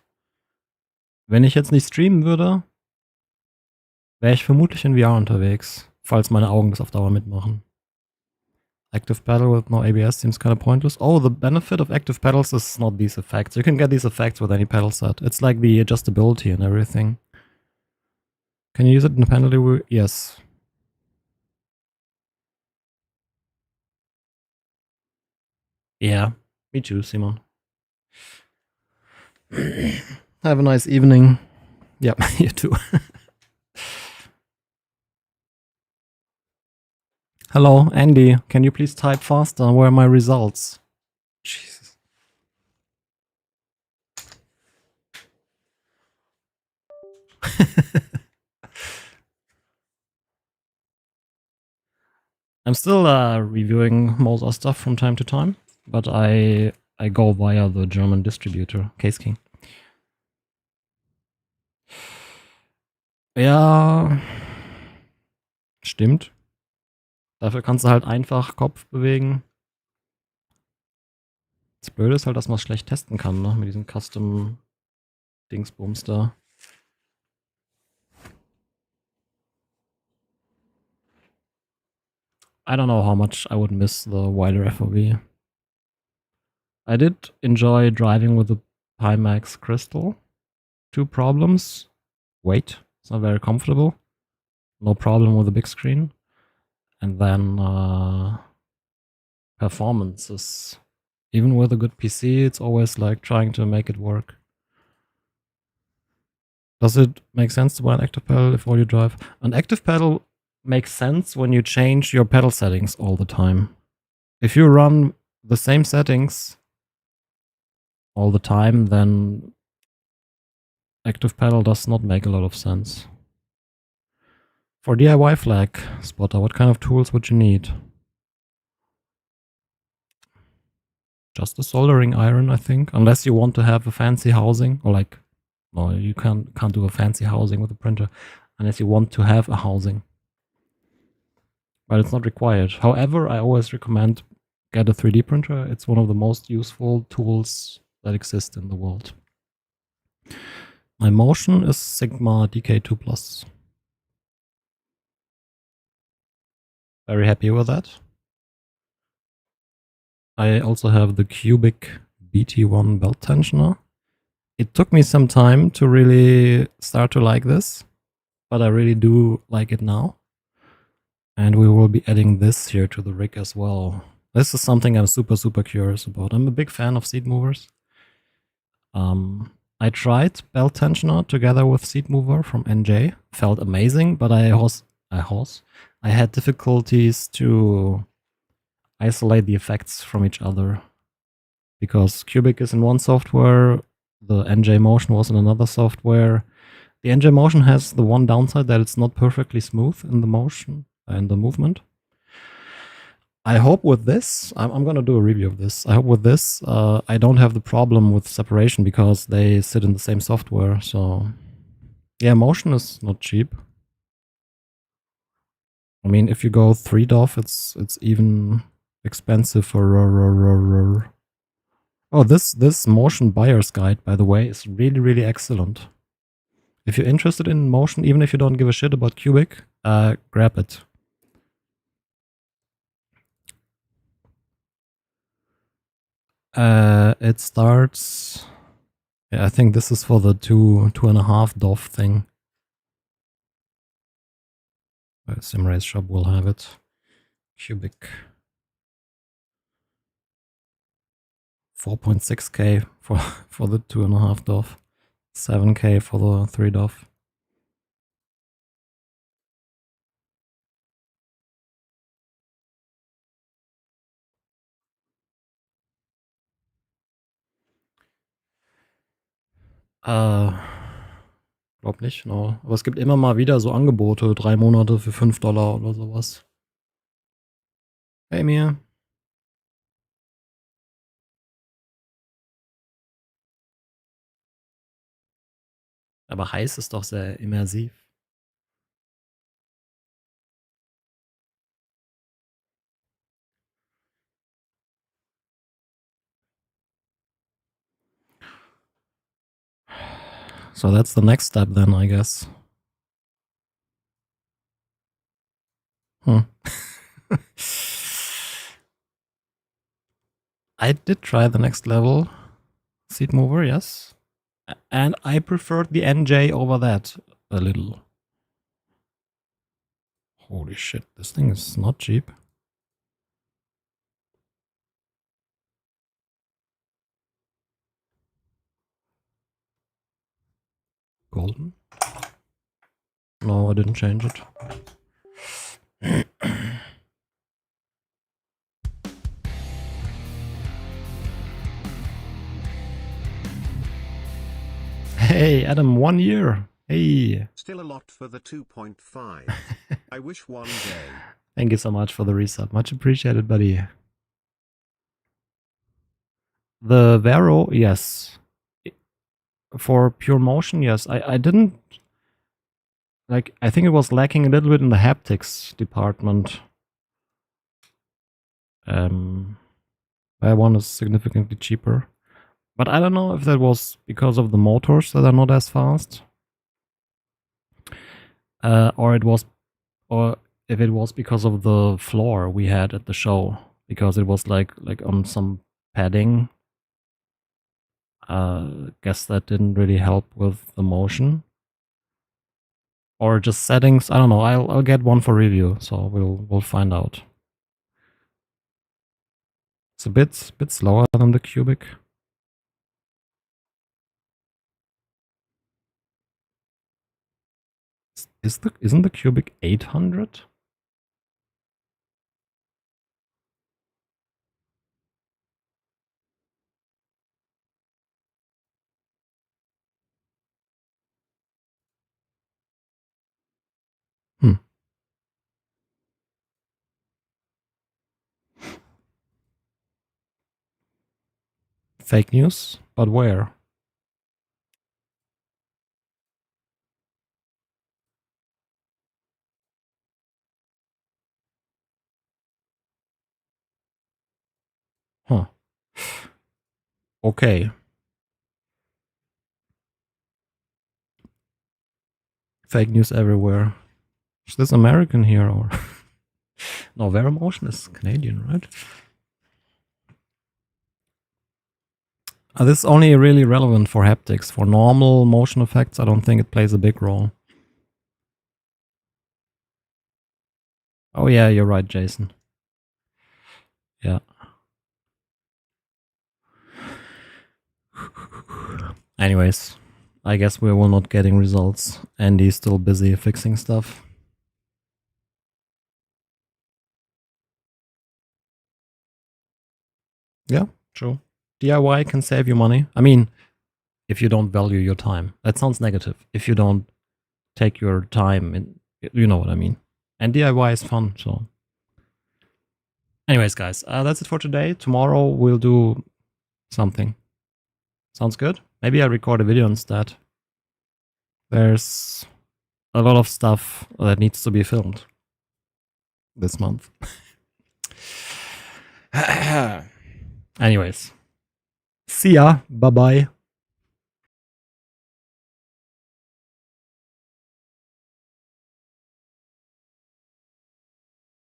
[SPEAKER 1] Wenn ich jetzt nicht streamen würde, wäre ich vermutlich in VR unterwegs, falls meine Augen das auf Dauer mitmachen. Active pedal with no ABS seems kind of pointless. Oh, the benefit of active pedals is not these effects. You can get these effects with any pedal set. It's like the adjustability and everything. Can you use it independently? Yes. Yeah, me too, Simon. Have a nice evening. Yep, you too. Hello, Andy. Can you please type faster? Where are my results? Jesus. I'm still reviewing Moza stuff from time to time, but I go via the German distributor, Case King. Ja, stimmt. Dafür kannst du halt einfach Kopf bewegen. Das Blöde ist halt, dass man es schlecht testen kann, ne? Mit diesem Custom-Dingsbums da. I don't know how much I would miss the wider FOV. I did enjoy driving with the Pimax Crystal. 2 problems. Weight. It's not very comfortable. No problem with the big screen. And then performance is... even with a good PC, it's always like trying to make it work. Does it make sense to buy an active pedal if all you drive? An active pedal makes sense when you change your pedal settings all the time. If you run the same settings all the time, then active pedal does not make a lot of sense. For DIY flag spotter, what kind of tools would you need? Just a soldering iron, I think, unless you want to have a fancy housing, or like, no, you can't do a fancy housing with a printer unless you want to have a housing. But it's not required. However, I always recommend get a 3D printer. It's one of the most useful tools that exist in the world. My motion is Sigma DK2+. Very happy with that. I also have the Cubic BT1 belt tensioner. It took me some time to really start to like this, but I really do like it now. And we will be adding this here to the rig as well. This is something I'm super curious about. I'm a big fan of seat movers. I tried belt tensioner together with seat mover from NJ. Felt amazing, but I had difficulties to isolate the effects from each other. Because Cubic is in one software, the NJ Motion was in another software. The NJ Motion has the one downside that it's not perfectly smooth in the motion and the movement. I hope with this, I'm going to do a review of this. I hope with this, I don't have the problem with separation because they sit in the same software. So, yeah, motion is not cheap. I mean, if you go 3DOF, it's even expensive for. Oh, this motion buyer's guide, by the way, is really excellent. If you're interested in motion, even if you don't give a shit about Cubic, grab it. It starts. Yeah, I think this is for the 2.5 DOF thing. Simrace shop will have it. Cubic. 4.6k for the 2.5 DOF. 7k for the 3 DOF. Glaub nicht, no. Aber es gibt immer mal wieder so Angebote, 3 Monate für $5 oder sowas. Hey mir. Aber heiß ist doch sehr immersiv. So that's the next step then, I guess. I did try the next level. Seat mover, yes. And I preferred the NJ over that a little. Holy shit, this thing is not cheap. Golden? No, I didn't change it. Hey, Adam, 1 year. Hey.
[SPEAKER 5] Still a lot for the 2.5. I wish one day.
[SPEAKER 1] Thank you so much for the resub. Much appreciated, buddy. The Vero, yes. For pure motion, yes. I didn't... Like, I think it was lacking a little bit in the haptics department. That one is significantly cheaper. But I don't know if that was because of the motors that are not as fast. Or if it was because of the floor we had at the show. Because it was like on some padding. Guess that didn't really help with the motion. Or just settings. I don't know. I'll get one for review, so we'll find out. It's a bit slower than the Cubic. Isn't the Cubic 800? Fake news? But where? Huh. Okay. Fake news everywhere. Is this American here or? No, Veromotion is Canadian, right? This is only really relevant for haptics. For normal motion effects, I don't think it plays a big role. Oh yeah, you're right, Jason. Yeah. Anyways, I guess we will not getting results. Andy's still busy fixing stuff. Yeah, true. DIY can save you money. I mean, if you don't value your time. That sounds negative. If you don't take your time, you know what I mean. And DIY is fun, so. Anyways, guys, that's it for today. Tomorrow we'll do something. Sounds good? Maybe I record a video instead. There's a lot of stuff that needs to be filmed this month. Anyways, see ya. Bye-bye.